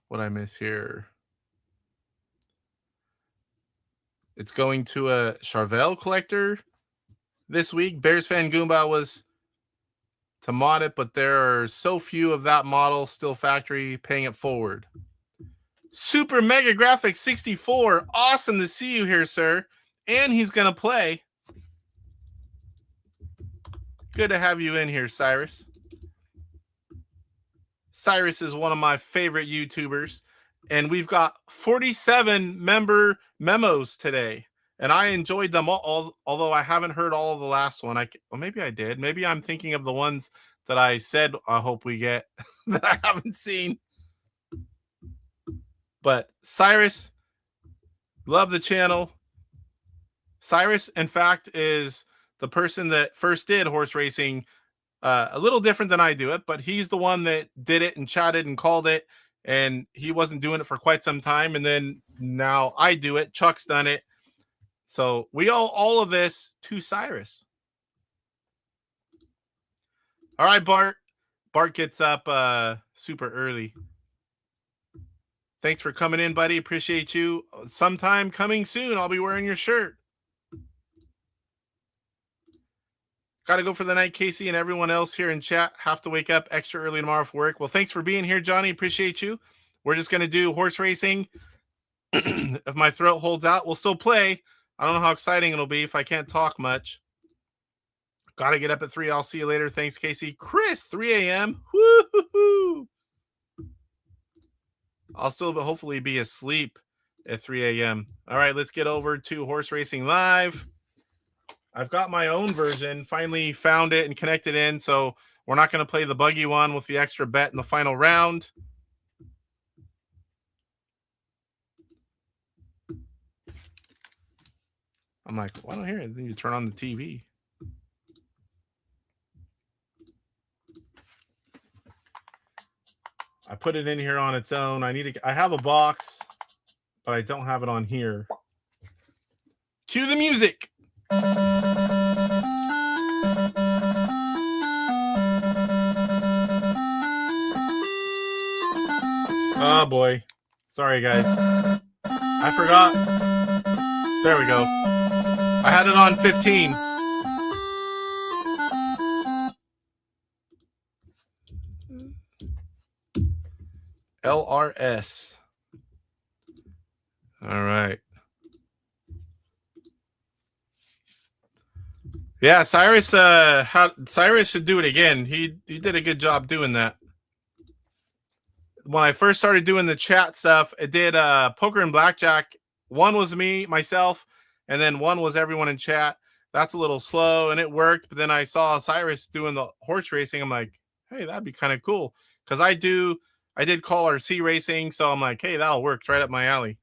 What I miss here? It's going to a Charvel collector this week. Bears fan Goomba was to mod it, but there are so few of that model still factory, paying it forward. Super Mega Graphics 64. Awesome to see you here, sir. And he's going to play. Good to have you in here, Cyrus. Cyrus is one of my favorite YouTubers. And we've got 47 member memos today. And I enjoyed them all, although I haven't heard all of the last one. Well, maybe I did. Maybe I'm thinking of the ones that I said I hope we get that I haven't seen. But Cyrus, love the channel. Cyrus, in fact, is the person that first did horse racing. A little different than I do it, but he's the one that did it and chatted and called it. And he wasn't doing it for quite some time. And then now I do it. Chuck's done it. So we owe all of this to Cyrus. All right, Bart. Bart gets up super early. Thanks for coming in, buddy. Appreciate you. Sometime coming soon, I'll be wearing your shirt. Got to go for the night, Casey, and everyone else here in chat. Have to wake up extra early tomorrow for work. Well, thanks for being here, Johnny. Appreciate you. We're just going to do horse racing. If my throat holds out, we'll still play. I don't know how exciting it'll be if I can't talk much. Got to get up at 3. I'll see you later. Thanks, Casey. Chris, 3 a.m. Woo-hoo-hoo. I'll still hopefully be asleep at 3 a.m. All right, let's get over to Horse Racing Live. I've got my own version. Finally found it and connected in. So we're not going to play the buggy one with the extra bet in the final round. I'm like, why don't I hear it? Then you turn on the TV. I put it in here on its own. I have a box, but I don't have it on here. Cue the music. Oh boy. Sorry guys. I forgot. There we go. I had it on 15. LRS. All right. Yeah, Cyrus should do it again. He did a good job doing that. When I first started doing the chat stuff, it did poker and blackjack. One was myself, and then one was everyone in chat. That's a little slow, and it worked. But then I saw Cyrus doing the horse racing. I'm like, hey, that'd be kind of cool. Because I did call RC racing, so I'm like, hey, that'll work. It's right up my alley.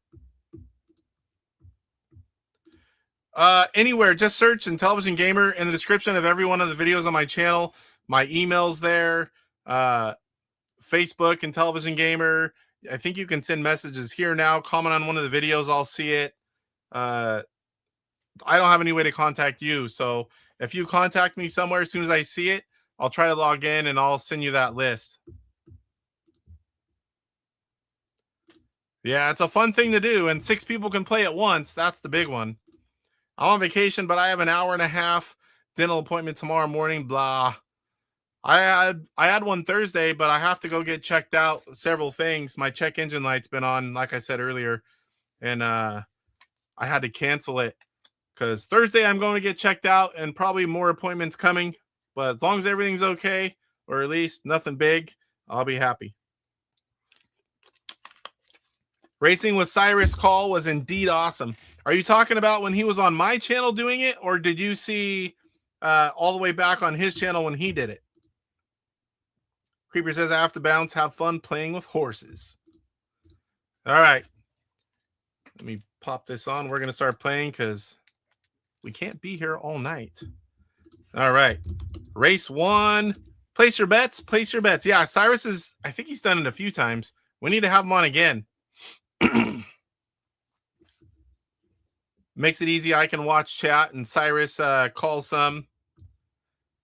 Anywhere, just search Intellivision Gamer in the description of every one of the videos on my channel. My email's there. Facebook, Intellivision Gamer. I think you can send messages here now. Comment on one of the videos. I'll see it. I don't have any way to contact you. So if you contact me somewhere, as soon as I see it, I'll try to log in and I'll send you that list. Yeah, it's a fun thing to do. And 6 people can play at once. That's the big one. I'm on vacation, but I have an hour and a half dental appointment tomorrow morning. Blah. I had one Thursday, but I have to go get checked out. Several things. My check engine light's been on, like I said earlier, and I had to cancel it because Thursday I'm going to get checked out, and probably more appointments coming. But as long as everything's okay, or at least nothing big, I'll be happy. Racing with Cyrus call was indeed awesome. Are you talking about when he was on my channel doing it, or did you see all the way back on his channel when he did it? Creeper says, I have to bounce. Have fun playing with horses. All right. Let me pop this on. We're going to start playing because we can't be here all night. All right. Race 1. Place your bets. Place your bets. Yeah, Cyrus is, I think he's done it a few times. We need to have him on again. Makes it easy. I can watch chat and Cyrus call some.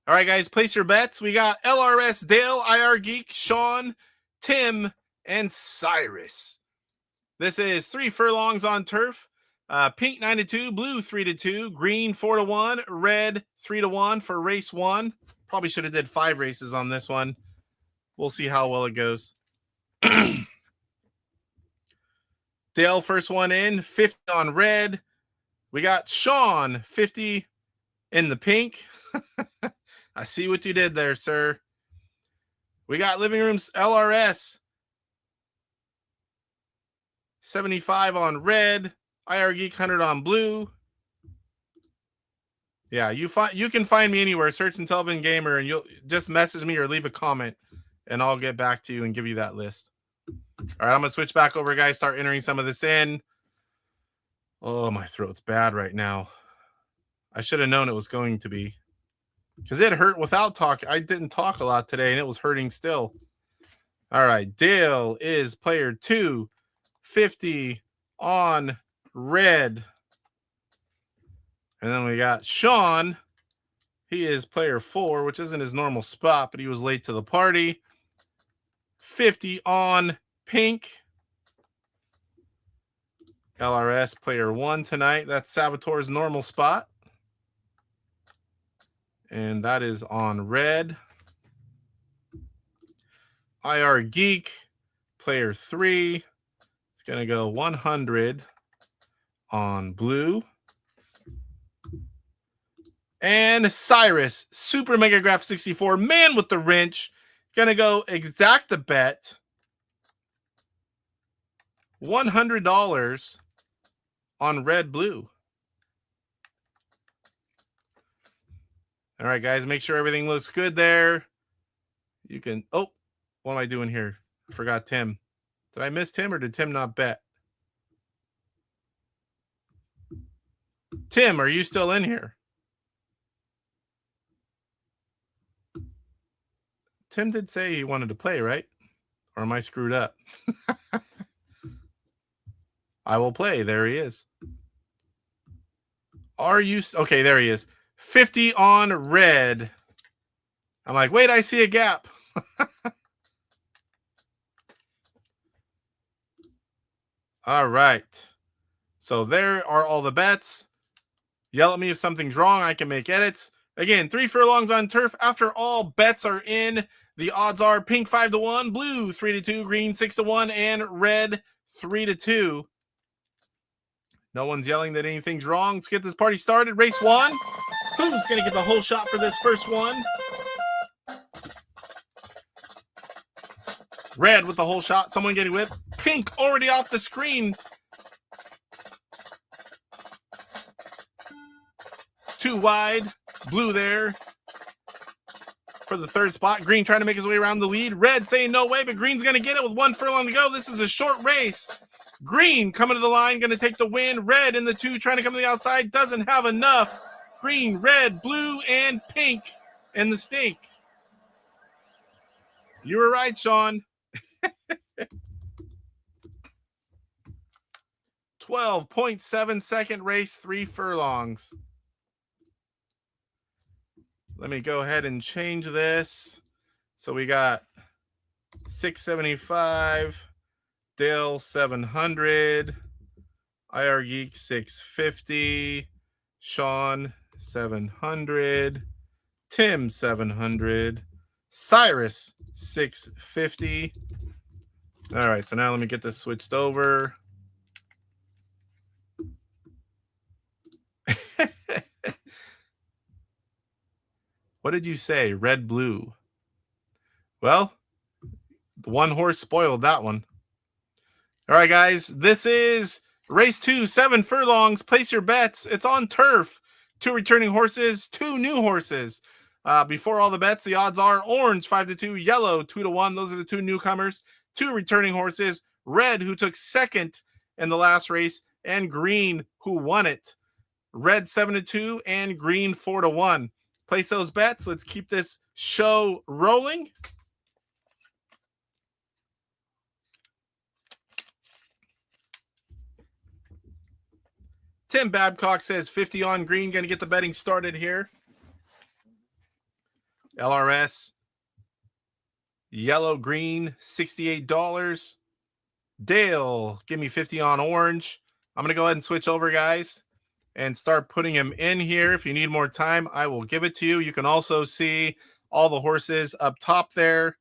All right, guys, place your bets. We got LRS, Dale, IR Geek, Sean, Tim, and Cyrus. This is 3 furlongs on turf. Pink 9-2, blue 3-2, green 4-1, red 3-1 for race 1. Probably should have did 5 races on this one. We'll see how well it goes. Dale, first one in, 50 on red. We got Sean, 50 in the pink. I see what you did there, sir. We got Living Rooms LRS, 75 on red. IR Geek 100 on blue. Yeah, you can find me anywhere. Search Intellivision Gamer, and you'll just message me or leave a comment, and I'll get back to you and give you that list. All right, I'm gonna switch back over, guys. Start entering some of this in. Oh, my throat's bad right now. I should have known it was going to be, because it hurt without talking. I didn't talk a lot today, and it was hurting still. All right, Dale is player 2, 50 on red. And then we got Sean. He is player 4, which isn't his normal spot, but he was late to the party. 50 on pink. LRS player 1 tonight. That's Salvatore's normal spot. And that is on red. IR Geek, player 3. It's going to go 100 on blue. And Cyrus, Super Mega Graph 64, man with the wrench. Going to go exact the bet. $100 on red blue. All right, guys, make sure everything looks good there. You can, oh, what am I doing here? I forgot Tim. Did I miss Tim or did Tim not bet? Tim, are you still in here? Tim did say he wanted to play, right? Or am I screwed up? I will play. There he is. Are you okay? There he is. 50 on red. I'm like, wait, I see a gap. All right. So there are all the bets. Yell at me if something's wrong. I can make edits. Again, 3 furlongs on turf. After all bets are in, the odds are pink 5-1, blue 3-2, green 6-1, and red 3-2. No one's yelling that anything's wrong. Let's get this party started. Race 1. Who's going to get the whole shot for this first one? Red with the whole shot. Someone getting whipped. Pink already off the screen. 2 wide. Blue there for the third spot. Green trying to make his way around the lead. Red saying no way, but Green's going to get it with 1 furlong to go. This is a short race. Green coming to the line, going to take the win. Red in the 2 trying to come to the outside. Doesn't have enough. Green, red, blue, and pink in the stink. You were right, Sean. 12.7 second race, 3 furlongs. Let me go ahead and change this. So we got 675, Dale 700, IR Geek 650, Sean 700, Tim 700, Cyrus 650. All right, so now let me get this switched over. What did you say? Red, blue. Well, the one horse spoiled that one. All right, guys, this is race 2, 7 furlongs. Place your bets. It's on turf. 2 returning horses, 2 new horses. Before all the bets, the odds are orange 5-2, yellow 2-1. Those are the 2 newcomers. 2 returning horses, red, who took second in the last race, and green, who won it. Red 7-2 and green 4-1. Place those bets. Let's keep this show rolling. Tim Babcock says 50 on green. Going to get the betting started here. LRS. Yellow, green, $68. Dale, give me 50 on orange. I'm going to go ahead and switch over, guys, and start putting him in here. If you need more time, I will give it to you. You can also see all the horses up top there.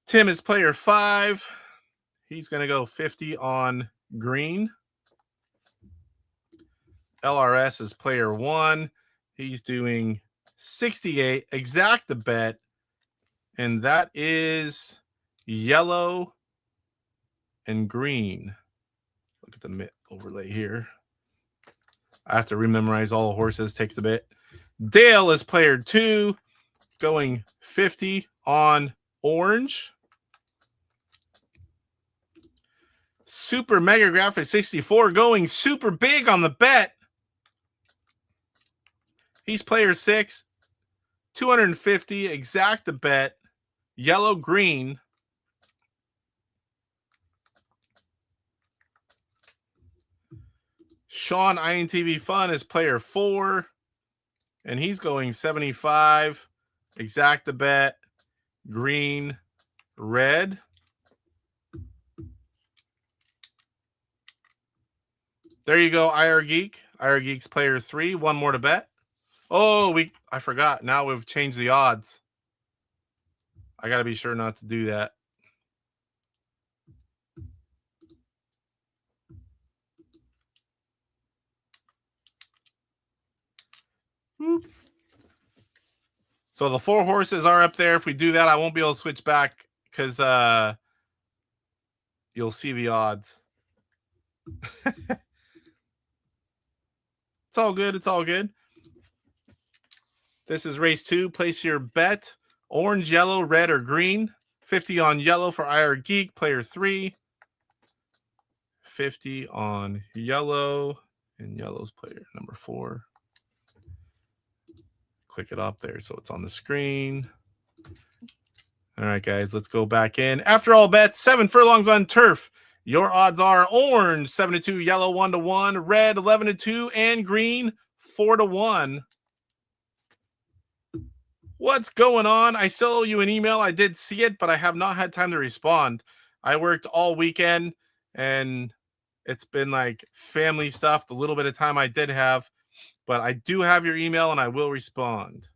Tim is player 5. He's going to go 50 on green. LRS is player 1. He's doing 68. Exact the bet. And that is yellow and green. Look at the mitt overlay here. I have to rememorize all the horses. Takes a bit. Dale is player 2, going 50 on orange. Super Mega Graphic 64 going super big on the bet. He's player 6, 250 exact the bet. Yellow, green. Sean INTV Fun is player 4, and he's going 75. Exact the bet. Green, red. There you go, IR Geek. IR Geek's player 3. 1 more to bet. Oh, I forgot. Now we've changed the odds. I got to be sure not to do that. So the 4 horses are up there. If we do that, I won't be able to switch back because you'll see the odds. It's all good. It's all good. This is race 2. Place your bet. Orange, yellow, red, or green. 50 on yellow for IR Geek, player 3. 50 on yellow, and yellow's player number 4. Click it up there so it's on the screen. All right, guys, let's go back in. After all bets, 7 furlongs on turf. Your odds are orange 7-2, yellow 1-1, red 11-2, and green 4-1. What's going on? I still owe you an email. I did see it, but I have not had time to respond. I worked all weekend, and it's been like family stuff, the little bit of time I did have. But I do have your email, and I will respond.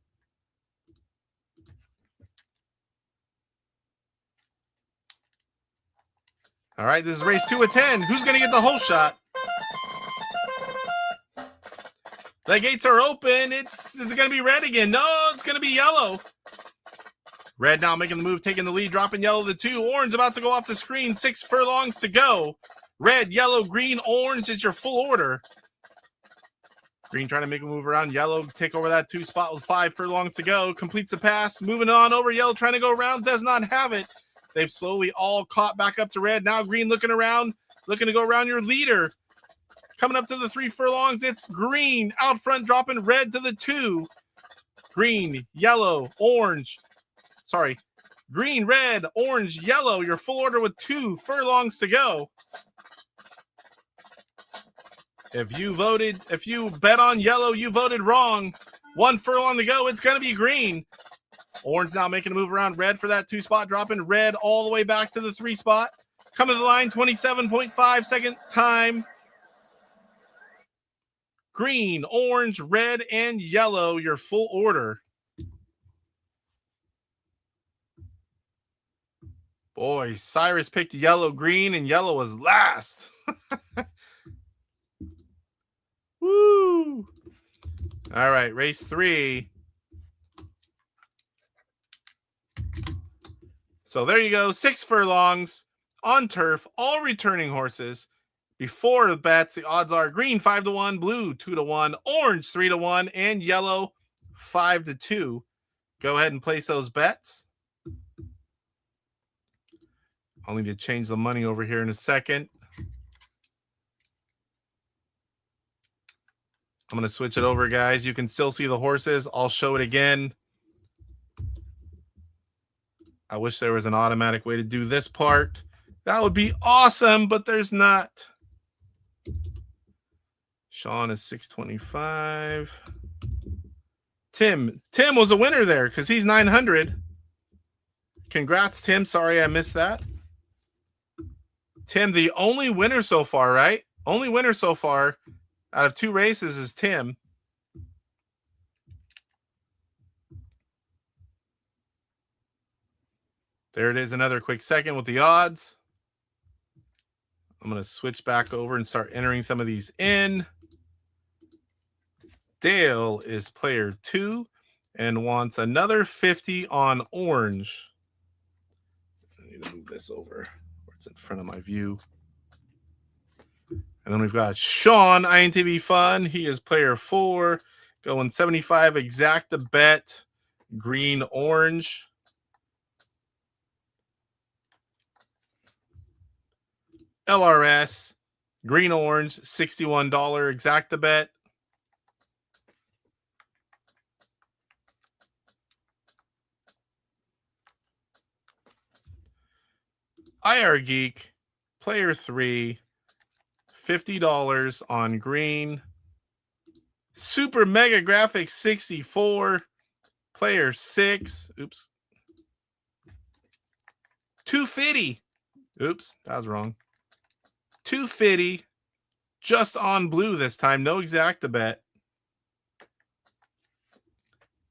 All right, this is race 2 of 10. Who's going to get the whole shot? The gates are open. Is it going to be red again? No, it's going to be yellow. Red now making the move, taking the lead, dropping yellow to 2. Orange about to go off the screen. 6 furlongs to go. Red, yellow, green, orange is your full order. Green trying to make a move around. Yellow take over that 2 spot with 5 furlongs to go. Completes the pass. Moving on over. Yellow trying to go around. Does not have it. They've slowly all caught back up to red. Now green looking around. Looking to go around your leader. Coming up to the 3 furlongs. It's green. Out front dropping red to the 2. Green, yellow, orange. Sorry. Green, red, orange, yellow. Your full order with 2 furlongs to go. If you bet on yellow, you voted wrong. 1 furlong to go. It's going to be green. Orange now making a move around red for that 2 spot, dropping red all the way back to the 3 spot. Coming to the line, 27.5 second time. Green, orange, red, and yellow, your full order. Boy, Cyrus picked yellow, green, and yellow was last. Woo! All right, race 3. So there you go. 6 furlongs on turf, all returning horses. Before the bets, the odds are green 5-1, blue 2-1, orange 3-1, and yellow 5-2. Go ahead and place those bets. I'll need to change the money over here in a second. I'm going to switch it over, guys. You can still see the horses. I'll show it again. I wish there was an automatic way to do this part. That would be awesome, but there's not. Sean is 625. Tim was a winner there because he's 900. Congrats, Tim. Sorry I missed that. Tim, the only winner so far, right? Only winner so far out of 2 races is Tim. There it is, another quick second with the odds. I'm going to switch back over and start entering some of these in. Dale is player 2 and wants another 50 on orange. I need to move this over where it's in front of my view. And then we've got Sean, INTV Fun. He is player 4, going 75 exact the bet, green, orange. LRS, green, orange, $61 exact the bet. IR Geek, player 3, $50 on green. Super Mega Graphics 64, player 6. Oops. 250. Oops, that was wrong. 250, just on blue this time. No exacta bet.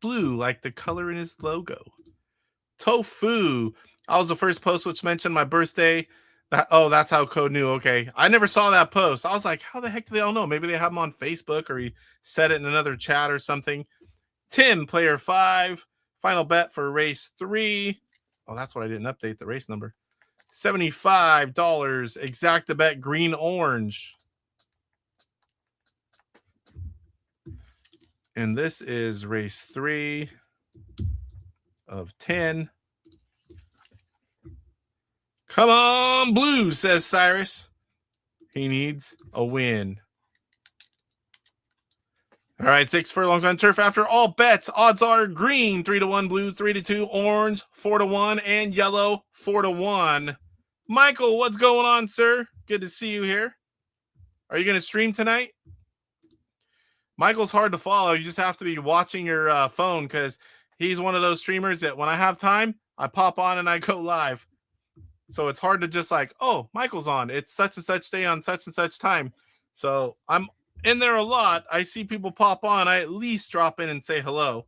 Blue, like the color in his logo. Tofu. I was the first post which mentioned my birthday. Oh, that's how Code knew. Okay. I never saw that post. I was like, how the heck do they all know? Maybe they have him on Facebook or he said it in another chat or something. Tim, player 5. Final bet for race 3. Oh, that's what I didn't update the race number. $75. Exacta bet, green, orange. And this is race 3 of 10. Come on, blue, says Cyrus. He needs a win. All right, 6 furlongs on turf after all bets. Odds are green 3-1, blue 3-2, orange 4-1, and yellow 4-1. Michael, what's going on, sir? Good to see you here. Are you going to stream tonight? Michael's hard to follow. You just have to be watching your phone because he's one of those streamers that when I have time, I pop on and I go live. So it's hard to just like, oh, Michael's on. It's such and such day on such and such time. So I'm in there a lot. I see people pop on. I at least drop in and say hello.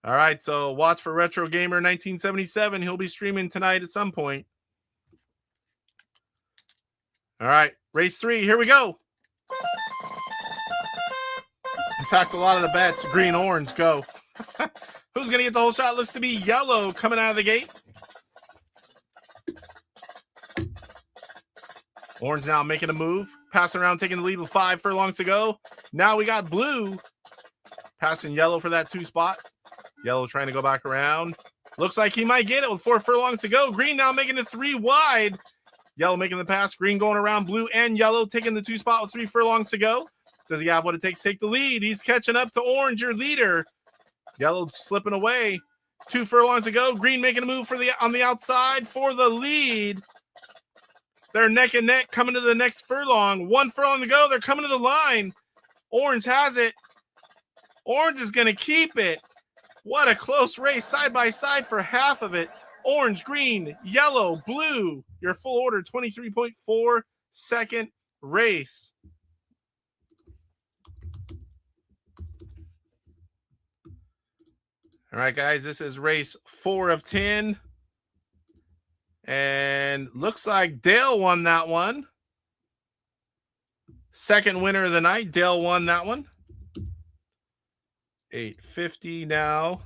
All right, so watch for Retro Gamer 1977. He'll be streaming tonight at some point. All right, race 3. Here we go. In fact, a lot of the bets, green, orange, go. Who's going to get the whole shot? Looks to be yellow coming out of the gate. Orange now making a move. Passing around, taking the lead with 5 furlongs to go. Now we got blue. Passing yellow for that 2 spot. Yellow trying to go back around. Looks like he might get it with 4 furlongs to go. Green now making it 3 wide. Yellow making the pass. Green going around blue and yellow taking the 2 spot with 3 furlongs to go. Does he have what it takes to take the lead? He's catching up to orange, your leader. Yellow slipping away. 2 furlongs to go. Green making a move for on the outside for the lead. They're neck and neck coming to the next furlong. 1 furlong to go. They're coming to the line. Orange has it. Orange is going to keep it. What a close race, side by side for half of it. Orange, green, yellow, blue. Your full order, 23.4 second race. All right, guys, this is race 4 of 10. And looks like Dale won that one. Second winner of the night. Dale won that one. $8.50 now.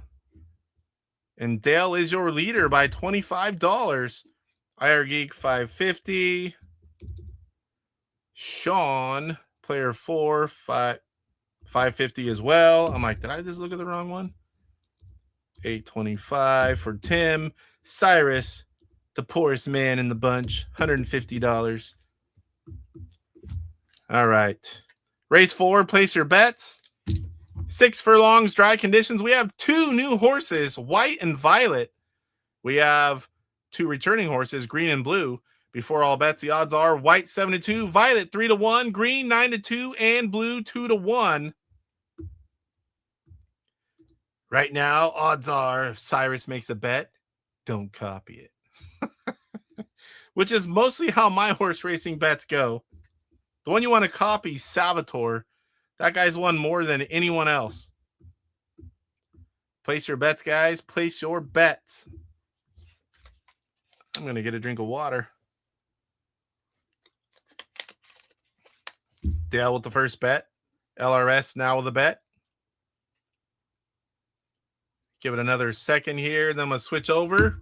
And Dale is your leader by $25. IR Geek $5.50. Sean, player 4, $5.50 as well. I'm like, did I just look at the wrong one? $8.25 for Tim. Cyrus, the poorest man in the bunch, $150. All right. Race 4, place your bets. 6 furlongs, dry conditions. We have 2 new horses, white and violet. We have 2 returning horses, green and blue. Before all bets, the odds are white 7-2, violet 3-1, green 9-2, and blue 2-1. Right now, odds are if Cyrus makes a bet, don't copy it. Which is mostly how my horse racing bets go. The one you want to copy, Salvatore. That guy's won more than anyone else. Place your bets, guys. Place your bets. I'm going to get a drink of water. Dale with the first bet. LRS now with a bet. Give it another second here. Then I'm going to switch over.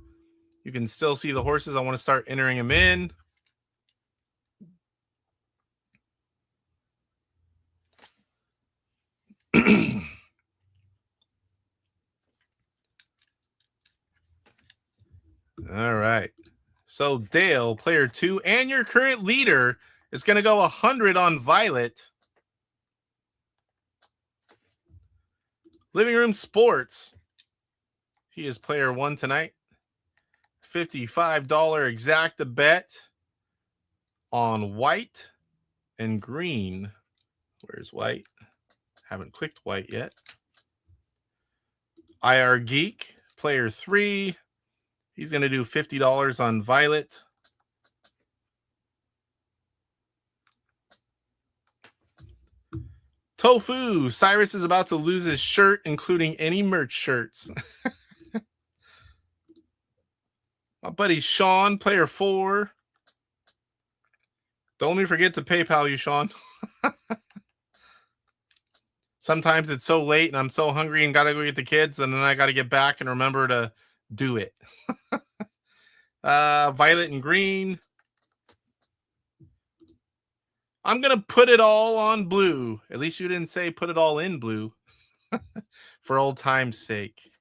You can still see the horses. I want to start entering them in. All right. So Dale, player 2, and your current leader is going to go 100 on Violet. Living Room Sports. He is player 1 tonight. $55 exacta bet on white and green. Where's white? Haven't clicked white yet. IR Geek, player 3. He's going to do $50 on violet. Tofu, Cyrus is about to lose his shirt, including any merch shirts. My buddy Sean, player 4. Don't let me forget to PayPal you, Sean. Sometimes it's so late and I'm so hungry and got to go get the kids, and then I got to get back and remember to do it. Violet and green. I'm going to put it all on blue. At least you didn't say put it all in blue. for old time's sake.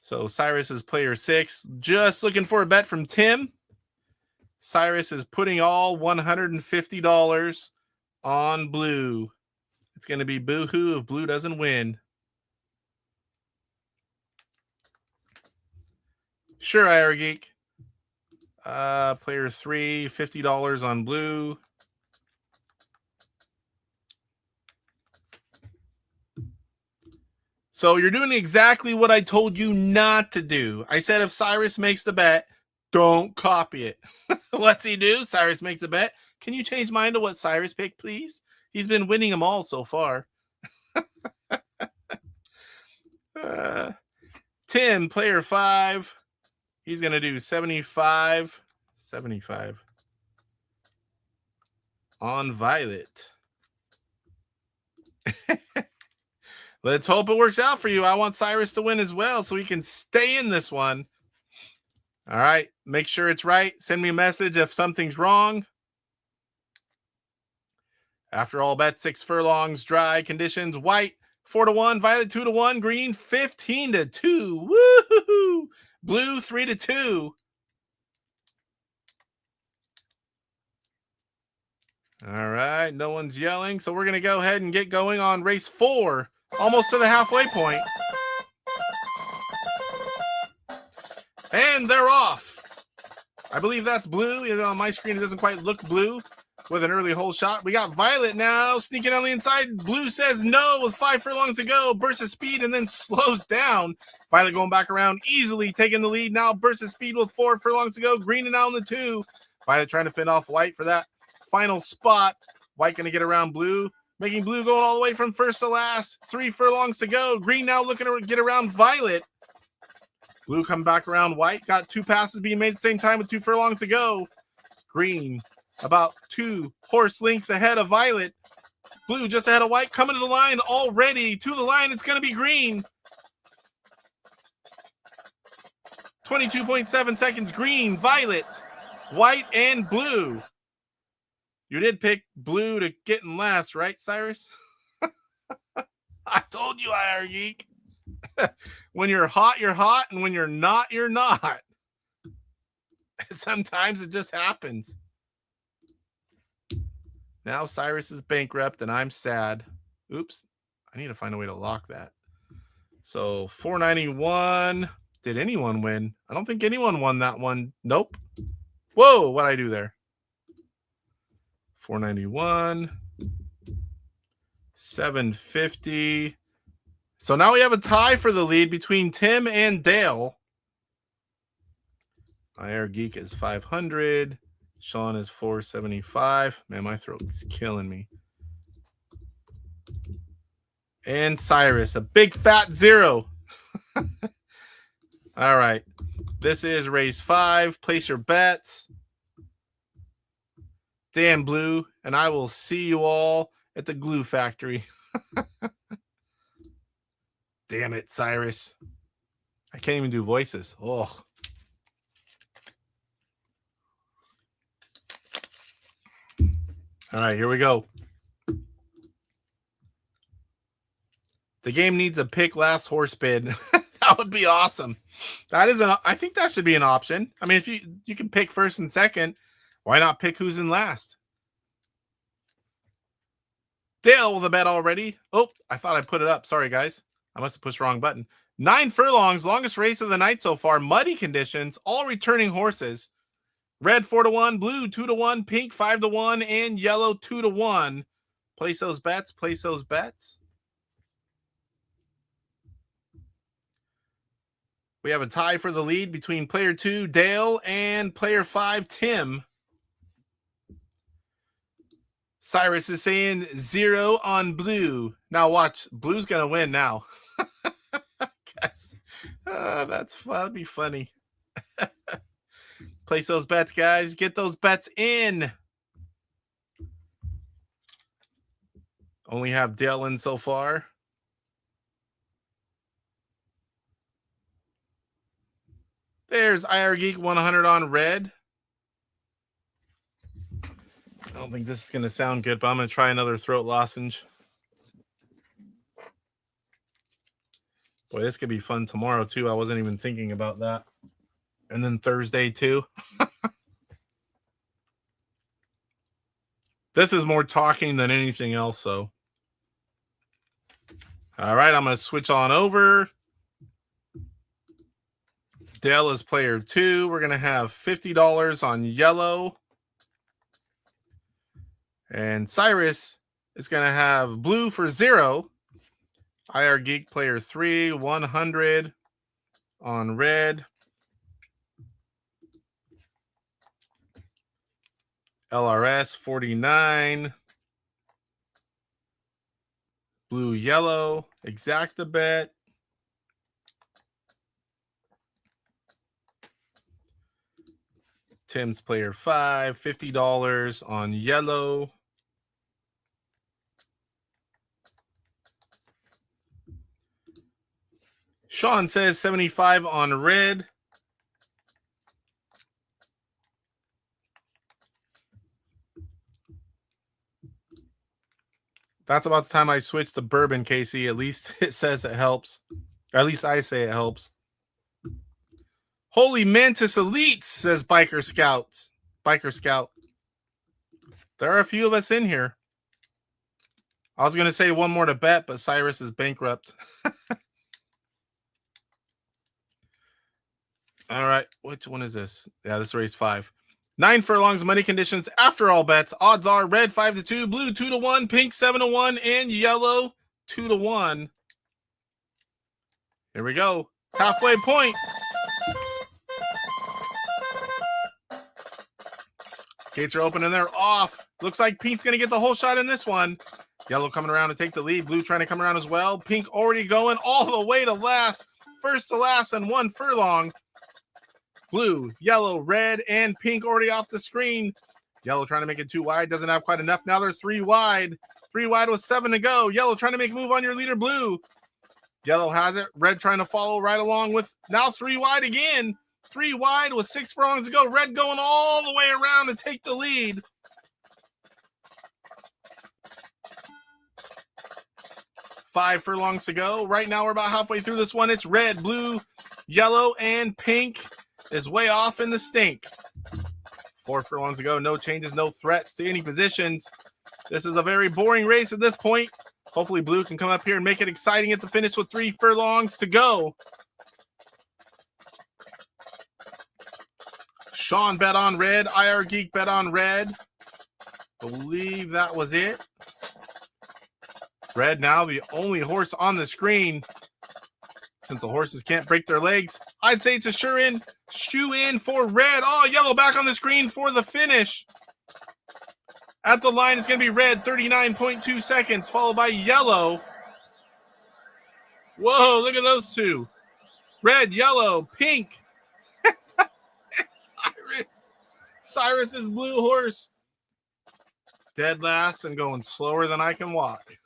So Cyrus is player 6. Just looking for a bet from Tim. Cyrus is putting all $150 on blue. It's going to be boo-hoo if blue doesn't win. Sure, IR Geek. Player 3, $50 on blue. So you're doing exactly what I told you not to do. I said if Cyrus makes the bet, don't copy it. What's he do? Cyrus makes a bet. Can you change mine to what Cyrus picked, please? He's been winning them all so far. Tim, player 5. He's going to do 75 on Violet. Let's hope it works out for you. I want Cyrus to win as well so he can stay in this one. All right. Make sure it's right. Send me a message if something's wrong. After all bets, 6 furlongs, dry conditions, white 4-1, violet 2-1, green 15-2. Woo-hoo-hoo! Blue 3-2. All right, no one's yelling, so we're going to go ahead and get going on race 4, almost to the halfway point. And they're off. I believe that's blue. Even on my screen, it doesn't quite look blue with an early hole shot. We got Violet now sneaking on the inside. Blue says no with 5 furlongs to go. Bursts of speed and then slows down. Violet going back around easily, taking the lead now. Bursts of speed with 4 furlongs to go. Green and out on the 2. Violet trying to fend off White for that final spot. White going to get around Blue, making Blue going all the way from first to last. 3 furlongs to go. Green now looking to get around Violet. Blue coming back around White. Got 2 passes being made at the same time with 2 furlongs to go. Green about 2 horse lengths ahead of Violet. Blue just ahead of White, coming to the line already. To the line, it's going to be Green. 22.7 seconds. Green, Violet, White, and Blue. You did pick Blue to get in last, right, Cyrus? I told you, IR Geek. When you're hot, and when you're not, you're not. Sometimes it just happens. Now Cyrus is bankrupt, and I'm sad. Oops. I need to find a way to lock that. So, 491. Did anyone win? I don't think anyone won that one. Nope. Whoa, what'd I do there? 491. 750. So now we have a tie for the lead between Tim and Dale. IR Geek is 500. Sean is 475. Man, my throat is killing me. And Cyrus, a big fat 0. All right. This is race 5. Place your bets. Damn Blue. And I will see you all at the glue factory. Damn it, Cyrus. I can't even do voices. Oh. All right, here we go. The game needs a pick last horse bid. That would be awesome. That is I think that should be an option. I mean, if you can pick first and second, why not pick who's in last? Dale with a bet already. Oh, I thought I put it up. Sorry, guys. I must have pushed the wrong button. 9 furlongs, longest race of the night so far. Muddy conditions, all returning horses. Red 4-1, blue 2-1, pink 5-1, and yellow 2-1. Place those bets. Place those bets. We have a tie for the lead between player 2, Dale, and player 5, Tim. Cyrus is saying 0 on blue. Now watch. Blue's going to win now. Guys. That'd be funny. Place those bets, guys. Get those bets in. Only have Dale in so far. There's IR Geek 100 on red. I don't think this is going to sound good, but I'm going to try another throat lozenge. Boy, this could be fun tomorrow, too. I wasn't even thinking about that. And then Thursday, too. This is more talking than anything else, so. All right, I'm going to switch on over. Dale is player 2. We're going to have $50 on yellow. And Cyrus is going to have blue for 0. IR Geek player 3, 100 on red. LRS 49. Blue yellow. Exacta bet. Tim's player 5, $50 on yellow. Sean says 75 on red. That's about the time I switch to bourbon, Casey. At least it says it helps. Or at least I say it helps. Holy Mantis Elites, says Biker Scout. There are a few of us in here. I was going to say one more to bet, but Cyrus is bankrupt. All right. Which one is this? Yeah, this is race 5. 9 furlongs, money conditions after all bets. Odds are red 5-2, blue 2-1, pink 7-1, and yellow 2-1. Here we go. Halfway point. Gates are open and they're off. Looks like pink's going to get the whole shot in this one. Yellow coming around to take the lead. Blue trying to come around as well. Pink already going all the way to last. First to last and 1 furlong. Blue, yellow, red, and pink already off the screen. Yellow trying to make it 2 wide. Doesn't have quite enough. Now they're 3 wide. 3 wide with 7 to go. Yellow trying to make a move on your leader, blue. Yellow has it. Red trying to follow right along with now 3 wide again. 3 wide with 6 furlongs to go. Red going all the way around to take the lead. Five furlongs to go. Right now we're about halfway through this one. It's red, blue, yellow, and pink is way off in the stink. 4 furlongs to go. No changes, no threats to any positions. This is a very boring race at this point. Hopefully blue can come up here and make it exciting at the finish with 3 furlongs to go. Sean bet on red. IR Geek bet on red. Believe that was it. Red now the only horse on the screen. Since the horses can't break their legs, I'd say it's a shoe in for red. Oh, yellow back on the screen for the finish. At the line, it's going to be red, 39.2 seconds, followed by yellow. Whoa, look at those two. Red, yellow, pink. Cyrus's blue horse. Dead last and going slower than I can walk.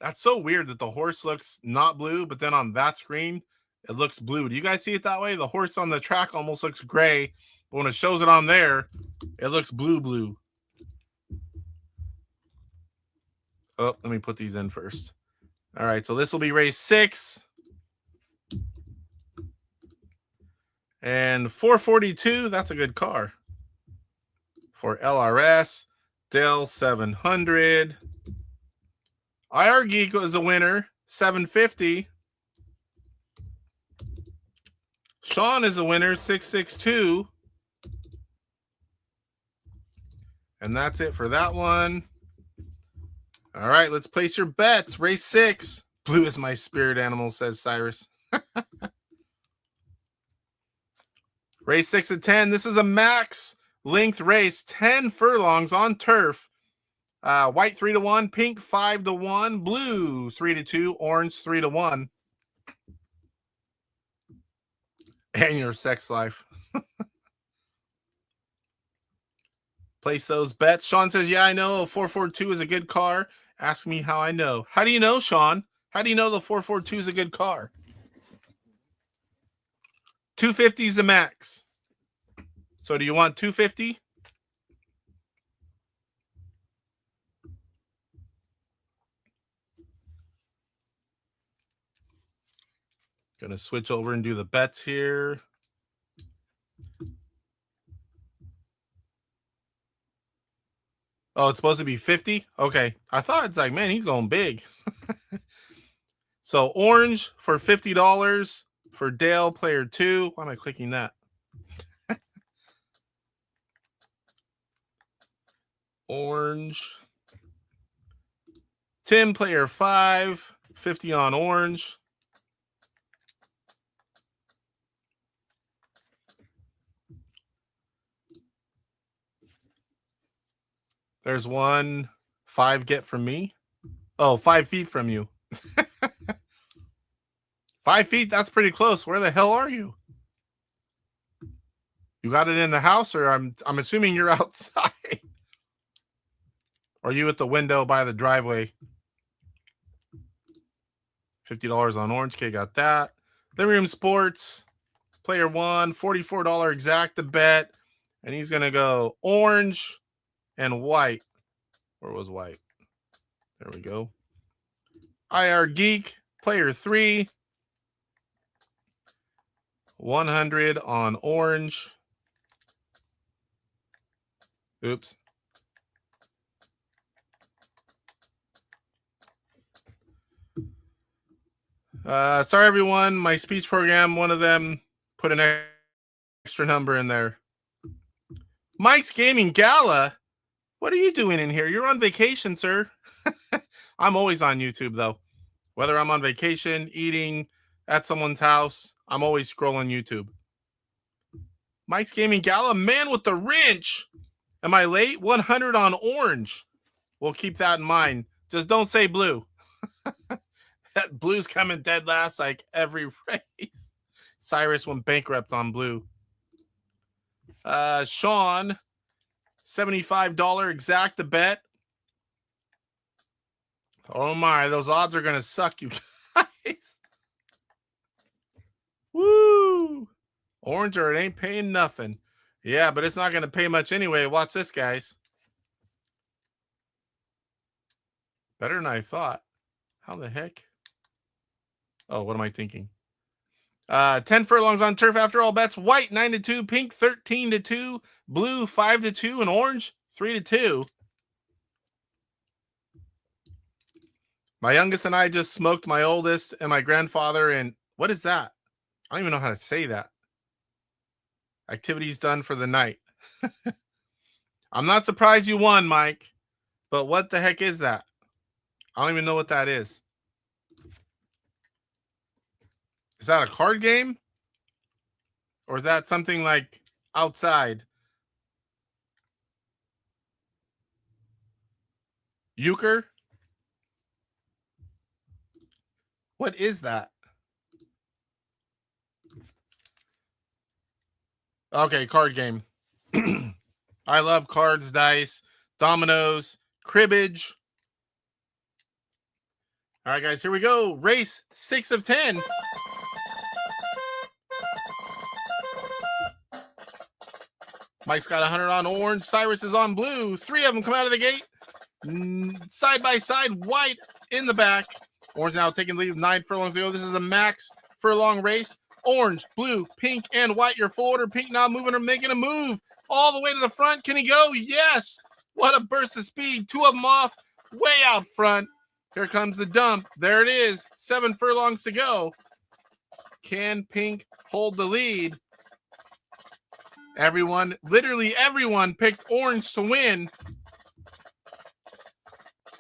That's so weird that the horse looks not blue, but then on that screen, it looks blue. Do you guys see it that way? The horse on the track almost looks gray, but when it shows it on there, it looks blue. Oh, let me put these in first. All right, so this will be race 6. And 442, that's a good car. For LRS, Dell 700. IR Geek is a winner, 750. Sean is a winner, 662. And that's it for that one. All right, let's place your bets. Race 6. Blue is my spirit animal, says Cyrus. Race 6 of 10. This is a max length race. 10 furlongs on turf. White 3-1, pink 5-1, blue 3-2, orange 3-1. And your sex life. Place those bets. Sean says, yeah, I know a 442 is a good car. Ask me how I know. How do you know, Sean? How do you know the 442 is a good car? 250 is the max. So do you want 250? Gonna switch over and do the bets here. Oh, it's supposed to be 50? Okay. I thought it's like, man, he's going big. So orange for $50 for Dale, player 2. Why am I clicking that? Orange. Tim, player 5. 50 on orange. There's one. 5 get from me. Oh, 5 feet from you. 5 feet, that's pretty close. Where the hell are you? You got it in the house, or I'm assuming you're outside. Or are you at the window by the driveway? $50 on orange. Okay, got that. Living Room Sports, player 1, $44 exact to bet. And he's going to go orange and white. Where was white? There we go. IR Geek, player 3, 100 on orange. Oops. Sorry, everyone. My speech program, one of them put an extra number in there. Mike's Gaming Gala. What are you doing in here? You're on vacation, sir. I'm always on YouTube, though. Whether I'm on vacation, eating, at someone's house, I'm always scrolling YouTube. Mike's Gaming Gala, man with the wrench. Am I late? 100 on orange. We'll keep that in mind. Just don't say blue. That blue's coming dead last like every race. Cyrus went bankrupt on blue. Sean, $75 exact to bet. Oh my, those odds are gonna suck, you guys. Woo! Orange or it ain't paying nothing. Yeah, but it's not gonna pay much anyway. Watch this, guys. Better than I thought. How the heck? Oh, what am I thinking? 10 furlongs on turf after all bets. White 9-2, pink 13-2, blue 5-2, and orange 3-2. My youngest and I just smoked my oldest and my grandfather. And what is that? I don't even know how to say that. Activities done for the night. I'm not surprised you won, Mike. But what the heck is that? I don't even know what that is. Is that a card game? Or is that something like outside? Euchre? What is that? Okay, card game. I love cards, dice, dominoes, cribbage. All right, guys, here we go. Race 6 of 10. Mike's got 100 on orange. Cyrus is on blue. 3 of them come out of the gate. Side by side, white in the back. Orange now taking the lead with 9 furlongs to go. This is a max furlong race. Orange, blue, pink, and white. Your full order. Pink now moving or making a move all the way to the front. Can he go? Yes. What a burst of speed. 2 of them off, way out front. Here comes the dump. There it is. 7 furlongs to go. Can pink hold the lead? Everyone, literally everyone picked orange to win.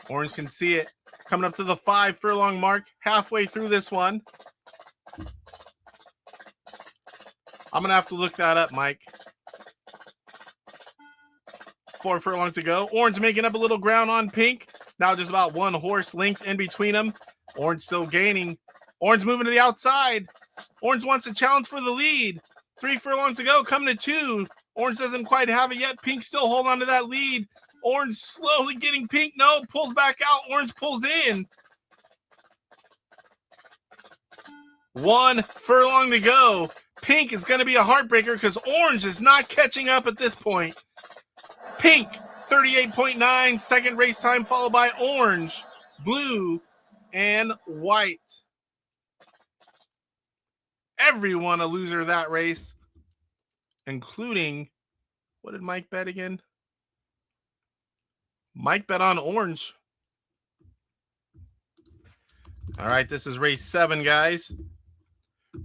Orange can see it. Coming up to the 5 furlong mark. Halfway through this one. I'm going to have to look that up, Mike. 4 furlongs to go. Orange making up a little ground on pink. Now just about 1 horse length in between them. Orange still gaining. Orange moving to the outside. Orange wants to challenge for the lead. 3 furlongs to go. Coming to 2. Orange doesn't quite have it yet. Pink still holding on to that lead. Orange slowly getting pink. No, pulls back out. Orange pulls in. 1 furlong to go. Pink is going to be a heartbreaker because orange is not catching up at this point. Pink, 38.9. Second race time followed by orange, blue, and white. everyone a loser that race, including, what did Mike bet again? Mike bet on orange. All right, this is race 7, guys.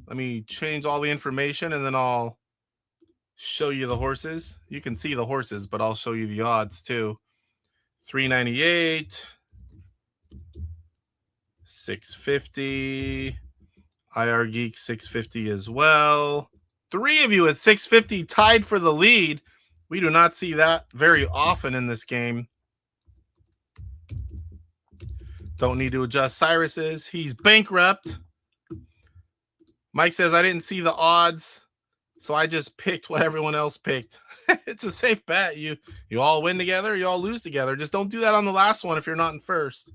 Let me change all the information and then I'll show you the horses. You can see the horses, but I'll show you the odds too. 398, 650, IR Geek 650 as well. 3 of you at 650 tied for the lead. We do not see that very often in this game. Don't need to adjust Cyrus's. He's bankrupt. Mike says, I didn't see the odds, so I just picked what everyone else picked. It's a safe bet. You all win together, you all lose together. Just don't do that on the last one if you're not in first.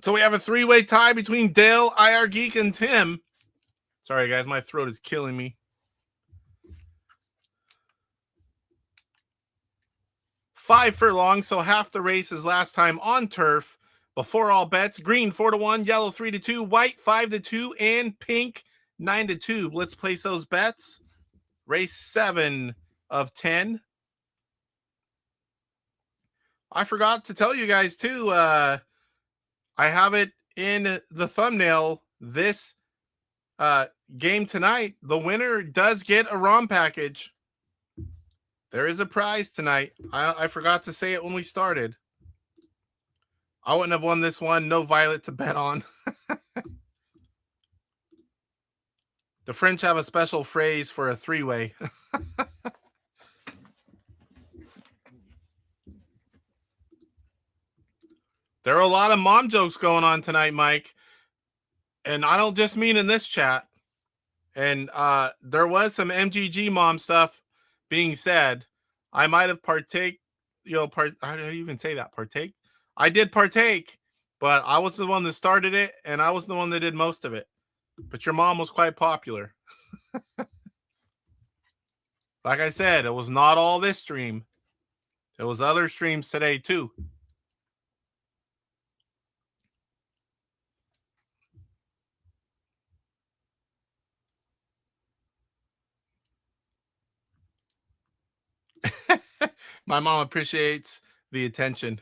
So we have a 3-way tie between Dale, IR Geek, and Tim. Sorry, guys, my throat is killing me. 5 furlongs, so half the race is last time on turf. Before all bets, green 4-1, yellow 3-2, white 5-2, and pink 9-2. Let's place those bets. Race 7 of 10. I forgot to tell you guys too. I have it in the thumbnail. This game tonight, the winner does get a ROM package. There is a prize tonight. I forgot to say it when we started. I wouldn't have won this one. No Violet to bet on. The French have a special phrase for a 3-way. There are a lot of mom jokes going on tonight, Mike. And I don't just mean in this chat. And there was some MGG mom stuff being said. I might have how do you even say that? Partake? I did partake, but I was the one that started it, and I was the one that did most of it. But your mom was quite popular. Like I said, it was not all this stream. There was other streams today, too. My mom appreciates the attention.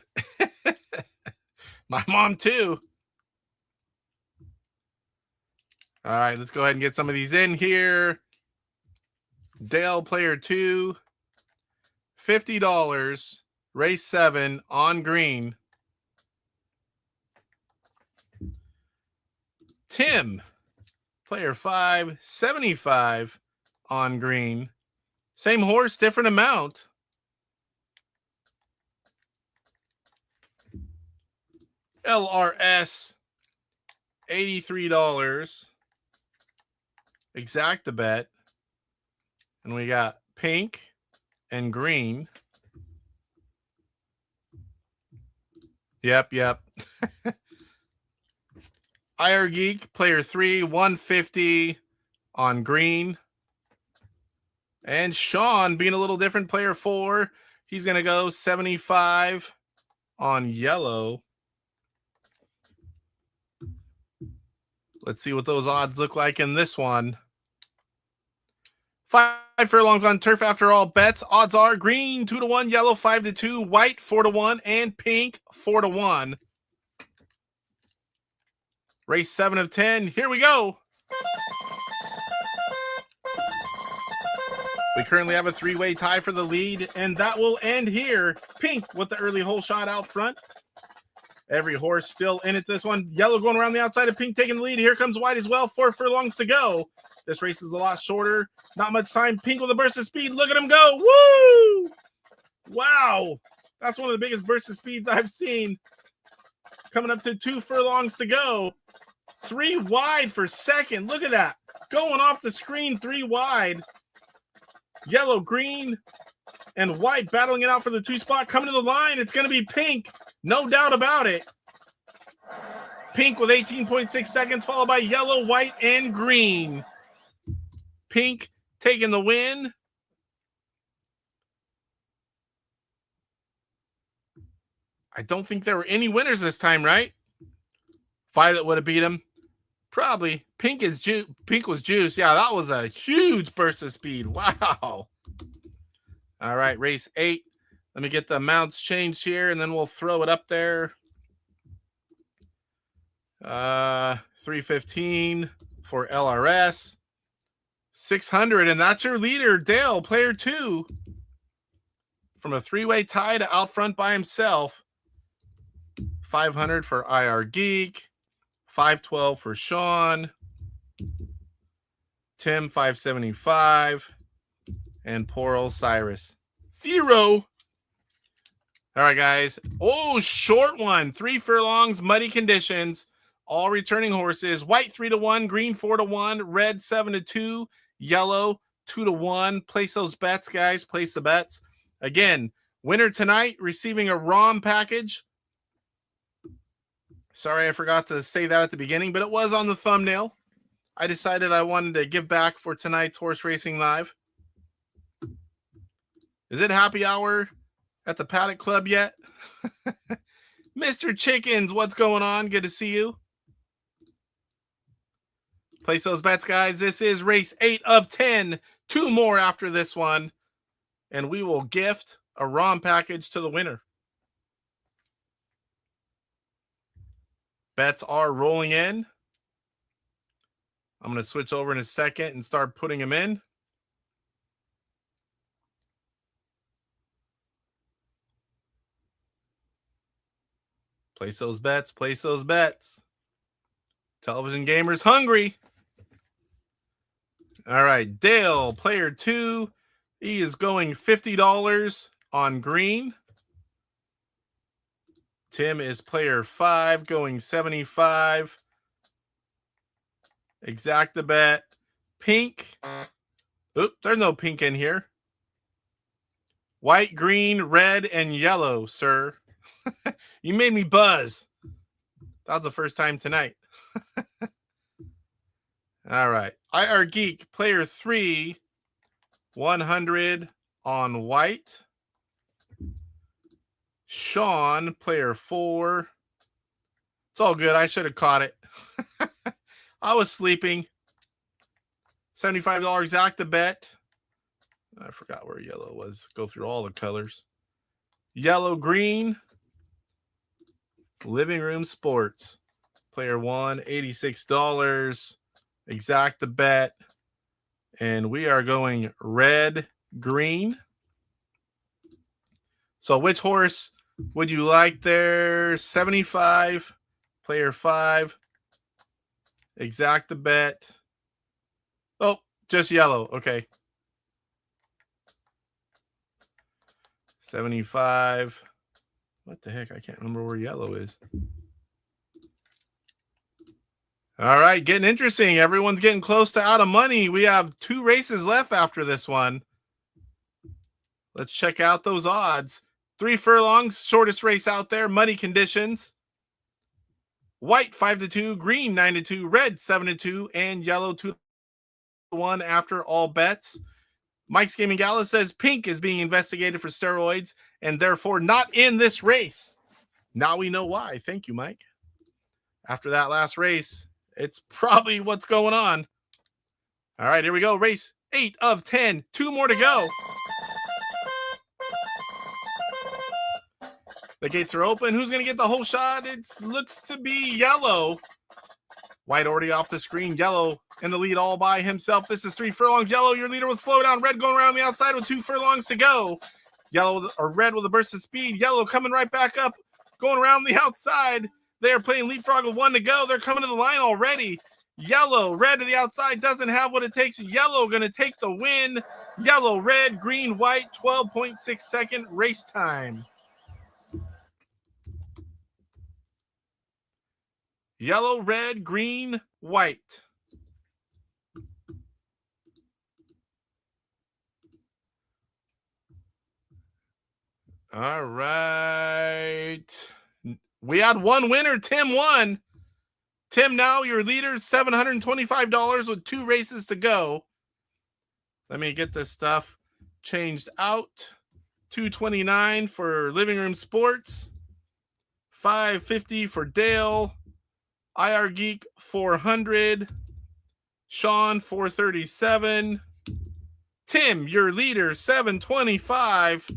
My mom, too. All right, let's go ahead and get some of these in here. Dale, player 2, $50, race 7 on green. Tim, player 5, $75 on green. Same horse, different amount. LRS, $83. Exact the bet. And we got pink and green. Yep. IR Geek, player 3, $150 on green. And Sean, being a little different, player 4, he's going to go $75 on yellow. Let's see what those odds look like in this one. 5 furlongs on turf after all bets. Odds are green 2-1, yellow 5-2, white 4-1, and pink 4-1. Race 7 of 10. Here we go. We currently have a 3-way tie for the lead, and that will end here. Pink with the early hole shot out front. Every horse still in it this one. Yellow going around the outside of pink, taking the lead. Here comes white as well. 4 furlongs to go. This race is a lot shorter. Not much time. Pink with a burst of speed. Look at him go. Woo! Wow. That's one of the biggest bursts of speeds I've seen. Coming up to 2 furlongs to go. 3 wide for second. Look at that. Going off the screen, 3 wide. Yellow, green, and white battling it out for the 2 spot. Coming to the line. It's going to be pink. No doubt about it. Pink with 18.6 seconds, followed by yellow, white, and green. Pink taking the win. I don't think there were any winners this time, right? Violet would have beat him. Probably. Pink was juice. Yeah, that was a huge burst of speed. Wow. All right, race 8. Let me get the amounts changed here, and then we'll throw it up there. 315 for LRS. 600, and that's your leader, Dale, player 2. From a 3-way tie to out front by himself. 500 for IR Geek. 512 for Sean. Tim, 575. And poor old Cyrus, 0. All right, guys. Oh, short one. 3 furlongs, muddy conditions. All returning horses. White 3-1, green 4-1, red 7-2, yellow 2-1. Place those bets, guys. Place the bets. Again, winner tonight receiving a ROM package. Sorry, I forgot to say that at the beginning, but it was on the thumbnail. I decided I wanted to give back for tonight's Horse Racing Live. Is it happy hour at the Paddock Club yet? Mr. Chickens, what's going on? Good to see you. Place those bets, guys. This is race 8 of 10. 2 more after this one. And we will gift a ROM package to the winner. Bets are rolling in. I'm going to switch over in a second and start putting them in. Place those bets. Place those bets. Television Gamer's hungry. All right. Dale, player 2. He is going $50 on green. Tim is player 5, going 75. Exact the bet. Pink. Oop, there's no pink in here. White, green, red, and yellow, sir. You made me buzz. That was the first time tonight. All right. IR Geek, player 3, 100 on white. Sean, player 4. It's all good. I should have caught it. I was sleeping. $75 exact the bet. I forgot where yellow was. Go through all the colors. Yellow, green. Living Room Sports. Player 1, $86. Exact the bet. And we are going red, green. So which horse would you like there? 75. Player 5. Exact the bet. Oh, just yellow. Okay. 75. What the heck? I can't remember where yellow is. All right, getting interesting. Everyone's getting close to out of money. We have 2 races left after this one. Let's check out those odds. 3 furlongs, shortest race out there, muddy conditions. White 5-2, green 9-2, red 7-2, and yellow 2-1 after all bets. Mike's Gaming Gala says pink is being investigated for steroids and therefore not in this race. Now we know why. Thank you, Mike. After that last race, it's probably what's going on. All right, here we go. Race 8 of 10. 2 more to go. The gates are open. Who's going to get the whole shot? It looks to be yellow. White already off the screen. Yellow in the lead all by himself. This is 3 furlongs. Yellow, your leader will slow down. Red going around the outside with 2 furlongs to go. Yellow or red with a burst of speed. Yellow coming right back up, going around the outside. They are playing leapfrog with 1 to go. They're coming to the line already. Yellow, red to the outside doesn't have what it takes. Yellow going to take the win. Yellow, red, green, white, 12.6 second race time. Yellow, red, green, white. All right. We had 1 winner. Tim won. Tim, now your leader, $725 with 2 races to go. Let me get this stuff changed out. $229 for Living Room Sports. $550 for Dale. IR Geek 400. Sean 437. Tim, your leader 725.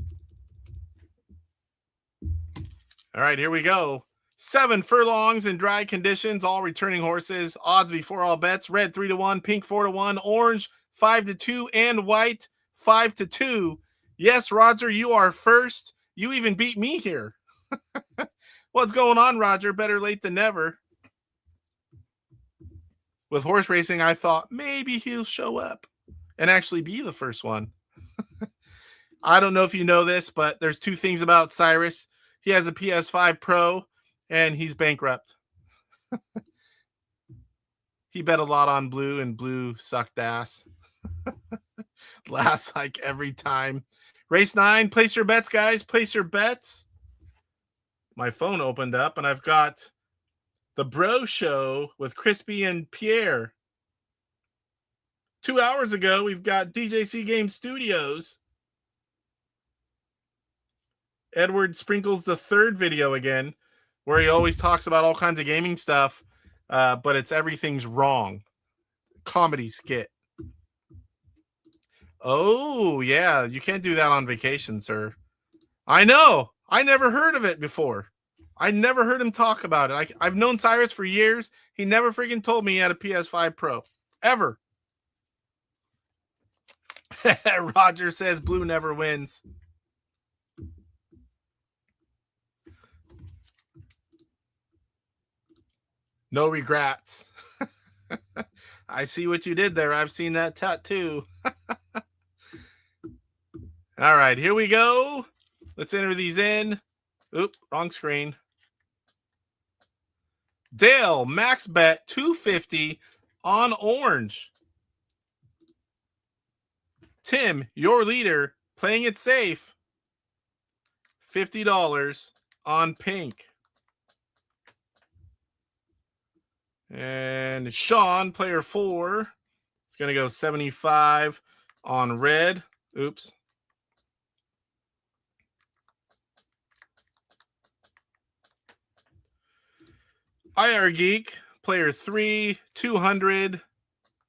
All right, here we go. 7 furlongs in dry conditions, all returning horses. Odds before all bets. Red 3-1, pink 4-1, orange 5-2, and white 5-2. Yes, Roger, you are first. You even beat me here. What's going on, Roger? Better late than never. With horse racing, I thought maybe he'll show up and actually be the first one. I don't know if you know this, but there's 2 things about Cyrus. He has a PS5 Pro, and he's bankrupt. He bet a lot on blue, and blue sucked ass. Last like every time. Race 9, place your bets, guys. Place your bets. My phone opened up, and I've got the Bro Show with Crispy and Pierre. 2 hours ago, we've got DJC Game Studios. Edward sprinkles the 3rd video again, where he always talks about all kinds of gaming stuff, but it's everything's wrong. Comedy skit. Oh, yeah, you can't do that on vacation, sir. I know. I never heard of it before. I never heard him talk about it. I've known Cyrus for years. He never freaking told me he had a PS5 Pro. Ever. Roger says blue never wins. No regrets. I see what you did there. I've seen that tattoo. All right, here we go. Let's enter these in. Oop, wrong screen. Dale, max bet 250 on orange. Tim, your leader, playing it safe. $50 on pink. And Sean, player 4, is going to go 75 on red. Oops. IR Geek, player 3, 200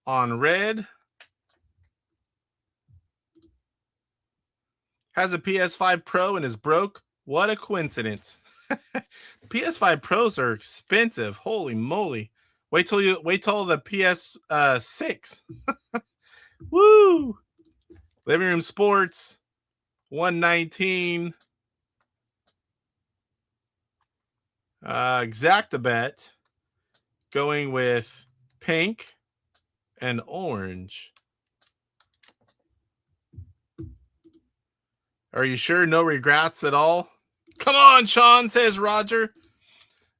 on red. Has a PS5 Pro and is broke. What a coincidence. PS5 Pros are expensive. Holy moly. Wait till the PS6. Woo! Living Room Sports, 119. Exactabet, going with pink and orange. Are you sure? No regrets at all? Come on, Sean, says Roger.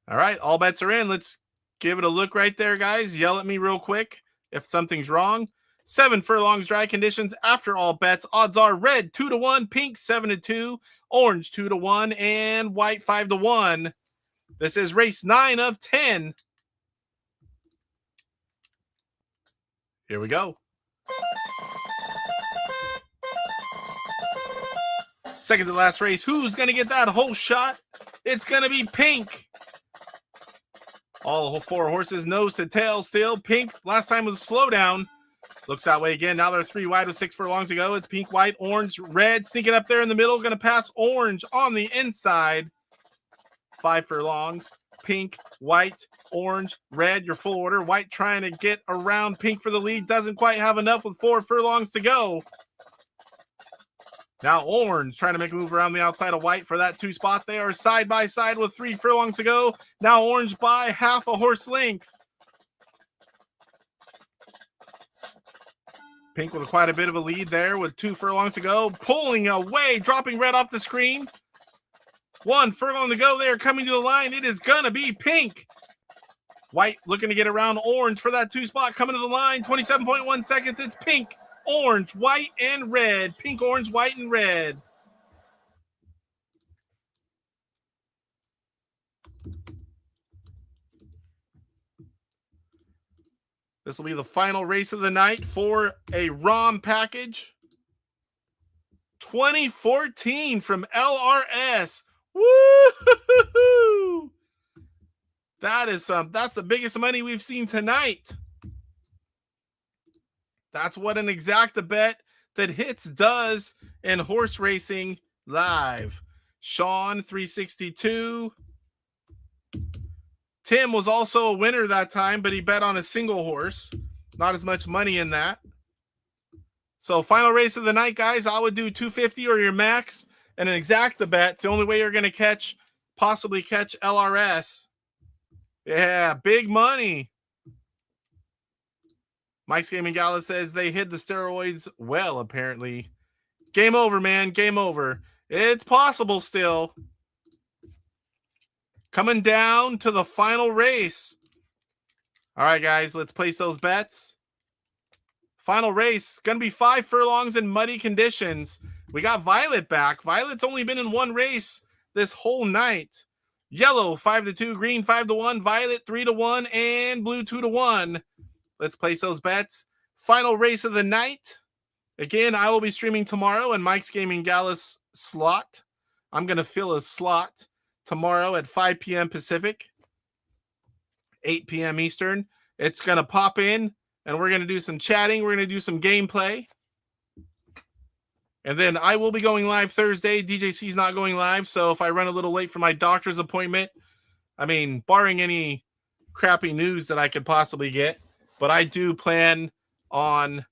All right, all bets are in. Let's give it a look right there, guys. Yell at me real quick if something's wrong. 7 furlongs, dry conditions. After all bets, odds are red 2-1, pink 7-2, orange 2-1, and white 5-1. This is race 9 of 10. Here we go. Second to last race. Who's going to get that whole shot? It's going to be pink. All 4 horses nose to tail still. Pink last time was a slowdown. Looks that way again. Now they're 3 wide with 6 furlongs to go. It's pink, white, orange, red. Sneaking up there in the middle. Going to pass orange on the inside. 5 furlongs. Pink, white, orange, red. Your full order. White trying to get around pink for the lead. Doesn't quite have enough with 4 furlongs to go. Now orange trying to make a move around the outside of white for that 2 spot. They are side by side with 3 furlongs to go. Now orange by half a horse length. Pink with quite a bit of a lead there with 2 furlongs to go. Pulling away, dropping red off the screen. 1 furlong to go. They are coming to the line. It is going to be pink. White looking to get around orange for that 2 spot. Coming to the line. 27.1 seconds. It's pink, orange, white, and red. Pink, orange, white, and red. This will be the final race of the night for a ROM package. 2014 from LRS. Woo! That's the biggest money we've seen tonight. That's what an exacta bet that hits does in horse racing live. Sean 362. Tim was also a winner that time, but he bet on a single horse. Not as much money in that. So final race of the night, guys. I would do 250 or your max and an exacta bet. It's the only way you're going to possibly catch LRS. Yeah, big money. Mike's Gaming Gala says they hid the steroids well, apparently. Game over, man. Game over. It's possible still. Coming down to the final race. All right, guys, let's place those bets. Final race. Going to be 5 furlongs in muddy conditions. We got Violet back. Violet's only been in one race this whole night. Yellow 5-2, green 5-1, violet 3-1, and blue 2-1. Let's place those bets. Final race of the night. Again, I will be streaming tomorrow in Mike's Gaming Gala's slot. I'm going to fill a slot tomorrow at 5 p.m. Pacific, 8 p.m. Eastern. It's going to pop in, and we're going to do some chatting. We're going to do some gameplay. And then I will be going live Thursday. DJC's not going live, so if I run a little late for my doctor's appointment, I mean, barring any crappy news that I could possibly get, but I do plan on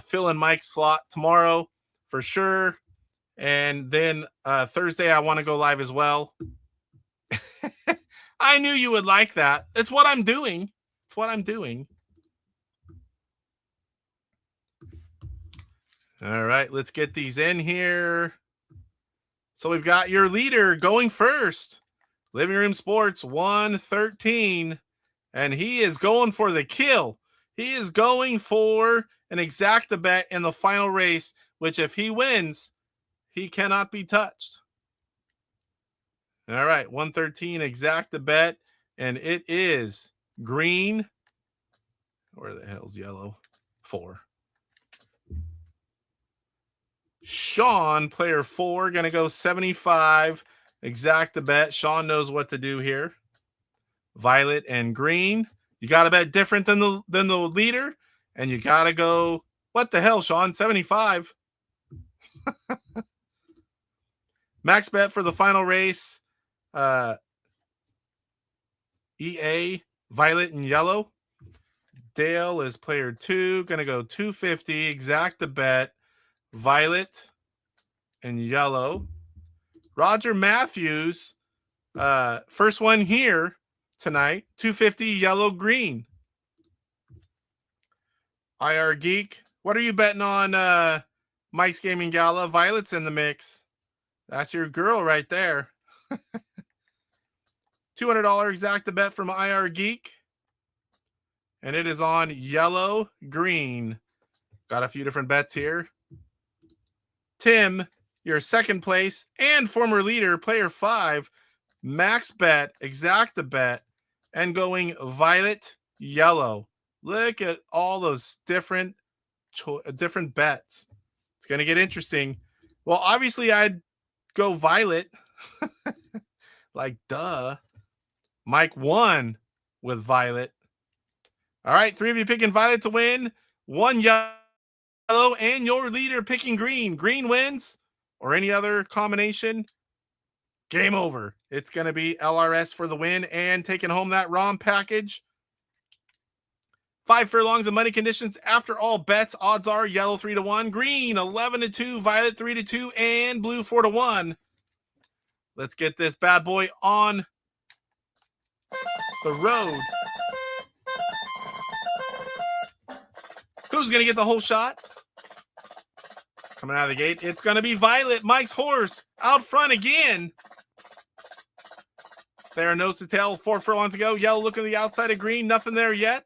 filling Mike's slot tomorrow for sure. And then Thursday, I want to go live as well. I knew you would like that. It's what I'm doing. It's what I'm doing. All right, let's get these in here. So we've got your leader going first. Living Room Sports 113. And he is going for the kill. He is going for an exacta bet in the final race, which if he wins, he cannot be touched. All right, 113 exacta bet, and it is green. Where the hell's yellow? 4. Sean, player 4, going to go 75 exacta bet. Sean knows what to do here. Violet and green. You got to bet different than the leader, and you got to go, what the hell, Sean? 75. Max bet for the final race. EA, violet and yellow. Dale is player 2, going to go 250, exacta bet, violet and yellow. Roger Matthews, first one here tonight, 250, yellow, green. IR Geek, what are you betting on Mike's Gaming Gala? Violet's in the mix. That's your girl right there. $200 exacta bet from IR Geek. And it is on yellow, green. Got a few different bets here. Tim, your second place and former leader, player 5, max bet, exacta bet, and going violet, yellow. Look at all those different bets. It's going to get interesting. Well, obviously, I'd go violet. Like, duh. Mike won with violet. All right, 3 of you picking violet to win. 1 yellow, and your leader picking green. Green wins, or any other combination. Game over. It's going to be LRS for the win and taking home that ROM package. 5 furlongs of money conditions. After all bets, odds are yellow 3-1, green 11-2, violet 3-2, and blue 4-1. Let's get this bad boy on the road. Who's going to get the whole shot? Coming out of the gate, it's going to be Violet. Mike's horse out front again. There, nose to tail, 4 furlongs to go. Yellow looking at the outside of green. Nothing there yet.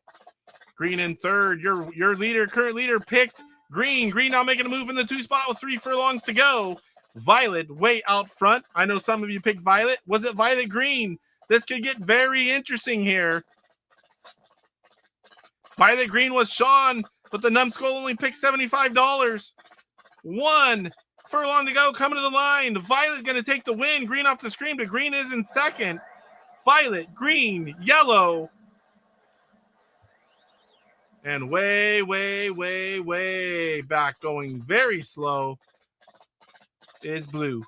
Green in third. Your leader, current leader, picked green. Green now making a move in the 2 spot with 3 furlongs to go. Violet way out front. I know some of you picked Violet. Was it Violet green? This could get very interesting here. Violet green was Sean, but the numbskull only picked $75. 1 furlong to go, coming to the line. Violet going to take the win. Green off the screen, but green is in second. violet, green, yellow, and way, way, way, way back, going very slow, is blue.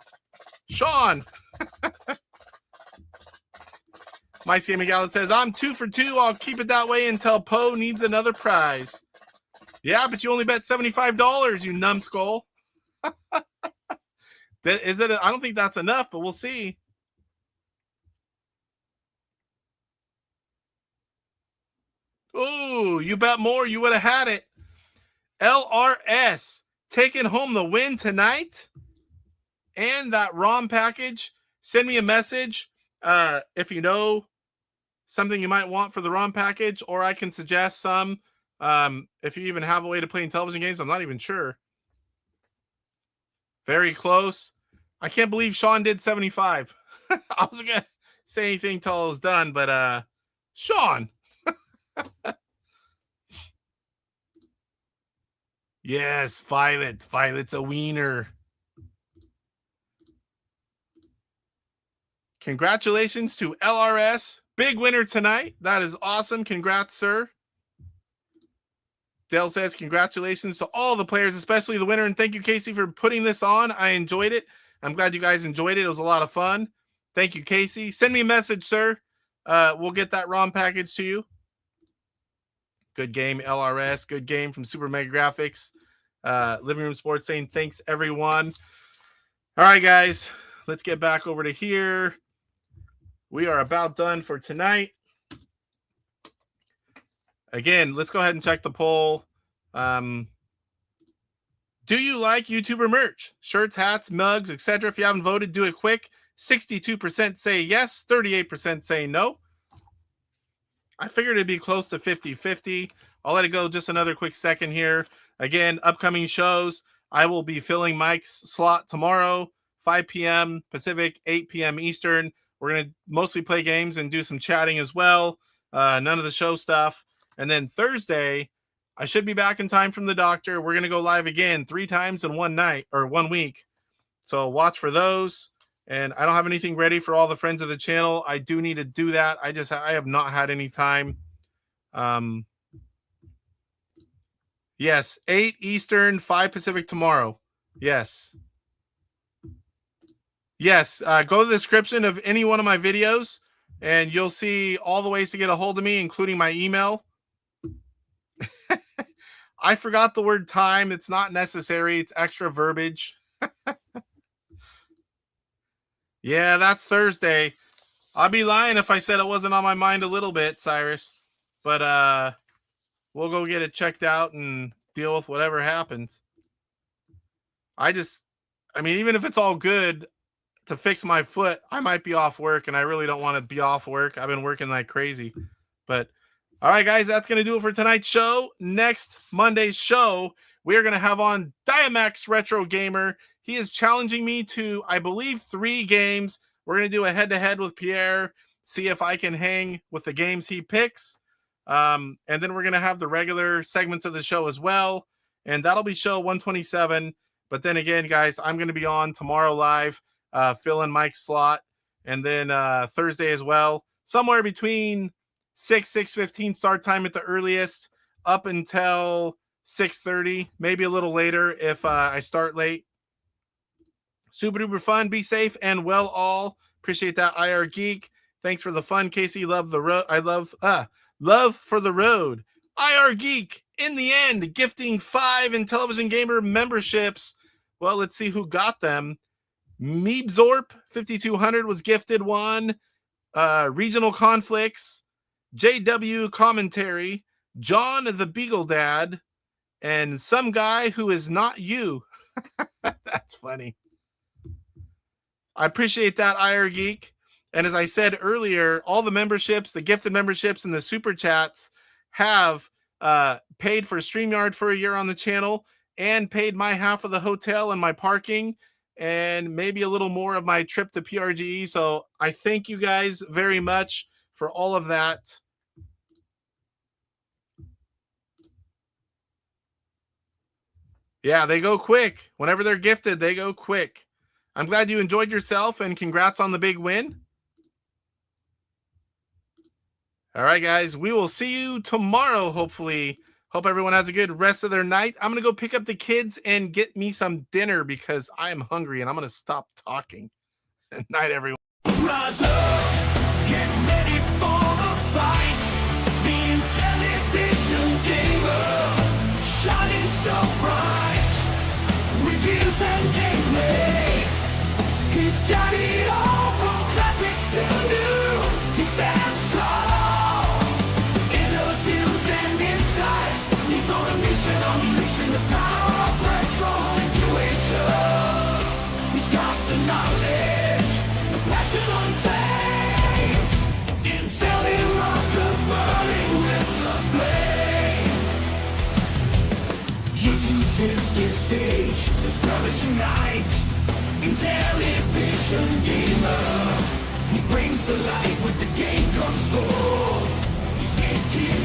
Sean. My Gaming Gallon says, I'm 2 for 2. I'll keep it that way until Poe needs another prize. Yeah, but you only bet $75, you numbskull. Is it? I don't think that's enough, but we'll see. Ooh, you bet more, you would have had it. LRS taking home the win tonight. And that ROM package. Send me a message if you know something you might want for the ROM package, or I can suggest some. If you even have a way to play Intellivision games, I'm not even sure. Very close. I can't believe Sean did 75. I wasn't going to say anything till it was done, but Sean. Yes, Violet. Violet's a wiener. Congratulations to LRS. Big winner tonight. That is awesome. Congrats, sir. Dale says, congratulations to all the players, especially the winner. And thank you, Casey, for putting this on. I enjoyed it. I'm glad you guys enjoyed it. It was a lot of fun. Thank you, Casey. Send me a message, sir. We'll get that ROM package to you. Good game, LRS. Good game from Super Mega Graphics. Living Room Sports saying thanks, everyone. All right, guys. Let's get back over to here. We are about done for tonight. Again, let's go ahead and check the poll. Do you like YouTuber merch? Shirts, hats, mugs, etc. If you haven't voted, do it quick. 62% say yes. 38% say no. I figured it'd be close to 50-50. I'll let it go just another quick second here. Again, upcoming shows. I will be filling Mike's slot tomorrow, 5 p.m. Pacific, 8 p.m. Eastern. We're going to mostly play games and do some chatting as well. None of the show stuff. And then Thursday, I should be back in time from the doctor. We're going to go live again 3 times in one night or 1 week. So watch for those. And I don't have anything ready for all the friends of the channel. I do need to do that. I have not had any time. Yes, 8 Eastern, 5 Pacific tomorrow. Yes. Yes, go to the description of any one of my videos, and you'll see all the ways to get a hold of me, including my email. I forgot the word time. It's not necessary. It's extra verbiage. Yeah, that's Thursday. I'd be lying if I said it wasn't on my mind a little bit, Cyrus. But we'll go get it checked out and deal with whatever happens. I mean, even if it's all good to fix my foot, I might be off work, and I really don't want to be off work. I've been working like crazy. But all right, guys, that's going to do it for tonight's show. Next Monday's show, we are going to have on Diamax Retro Gamer. He is challenging me to, I believe, 3 games. We're going to do a head-to-head with Pierre, see if I can hang with the games he picks. And then we're going to have the regular segments of the show as well. And that'll be show 127. But then again, guys, I'm going to be on tomorrow live, fill in Mike's slot. And then Thursday as well. Somewhere between 6:15 start time at the earliest, up until 6:30, maybe a little later if I start late. Super duper fun. Be safe and well all. Appreciate that, IR Geek. Thanks for the fun, Casey. Love the road. I love for the road. IR Geek, in the end, gifting 5 Intellivision Gamer memberships. Well, let's see who got them. Meebzorp 5200 was gifted 1. Regional Conflicts, JW Commentary, John the Beagle Dad, and some guy who is not you. That's funny. I appreciate that, IR Geek. And as I said earlier, all the memberships, the gifted memberships, and the super chats have paid for StreamYard for a year on the channel and paid my half of the hotel and my parking and maybe a little more of my trip to PRGE. So I thank you guys very much for all of that. Yeah, they go quick. Whenever they're gifted, they go quick. I'm glad you enjoyed yourself, and congrats on the big win. All right, guys. We will see you tomorrow, hopefully. Hope everyone has a good rest of their night. I'm going to go pick up the kids and get me some dinner because I am hungry, and I'm going to stop talking. Good night, everyone. Rise up, get ready for the fight. The Intellivision gamer, shining so bright. Reviews and gameplay, he's got it all from classics to new. He stands tall, interviews and insights. He's on a mission, unleashing the power of retro intuition. He's got the knowledge, passion untamed. Intelli rocker burning with the flame. YouTube's his stage, subscribers unite. Intellivision gamer, he brings the light with the game console. He's making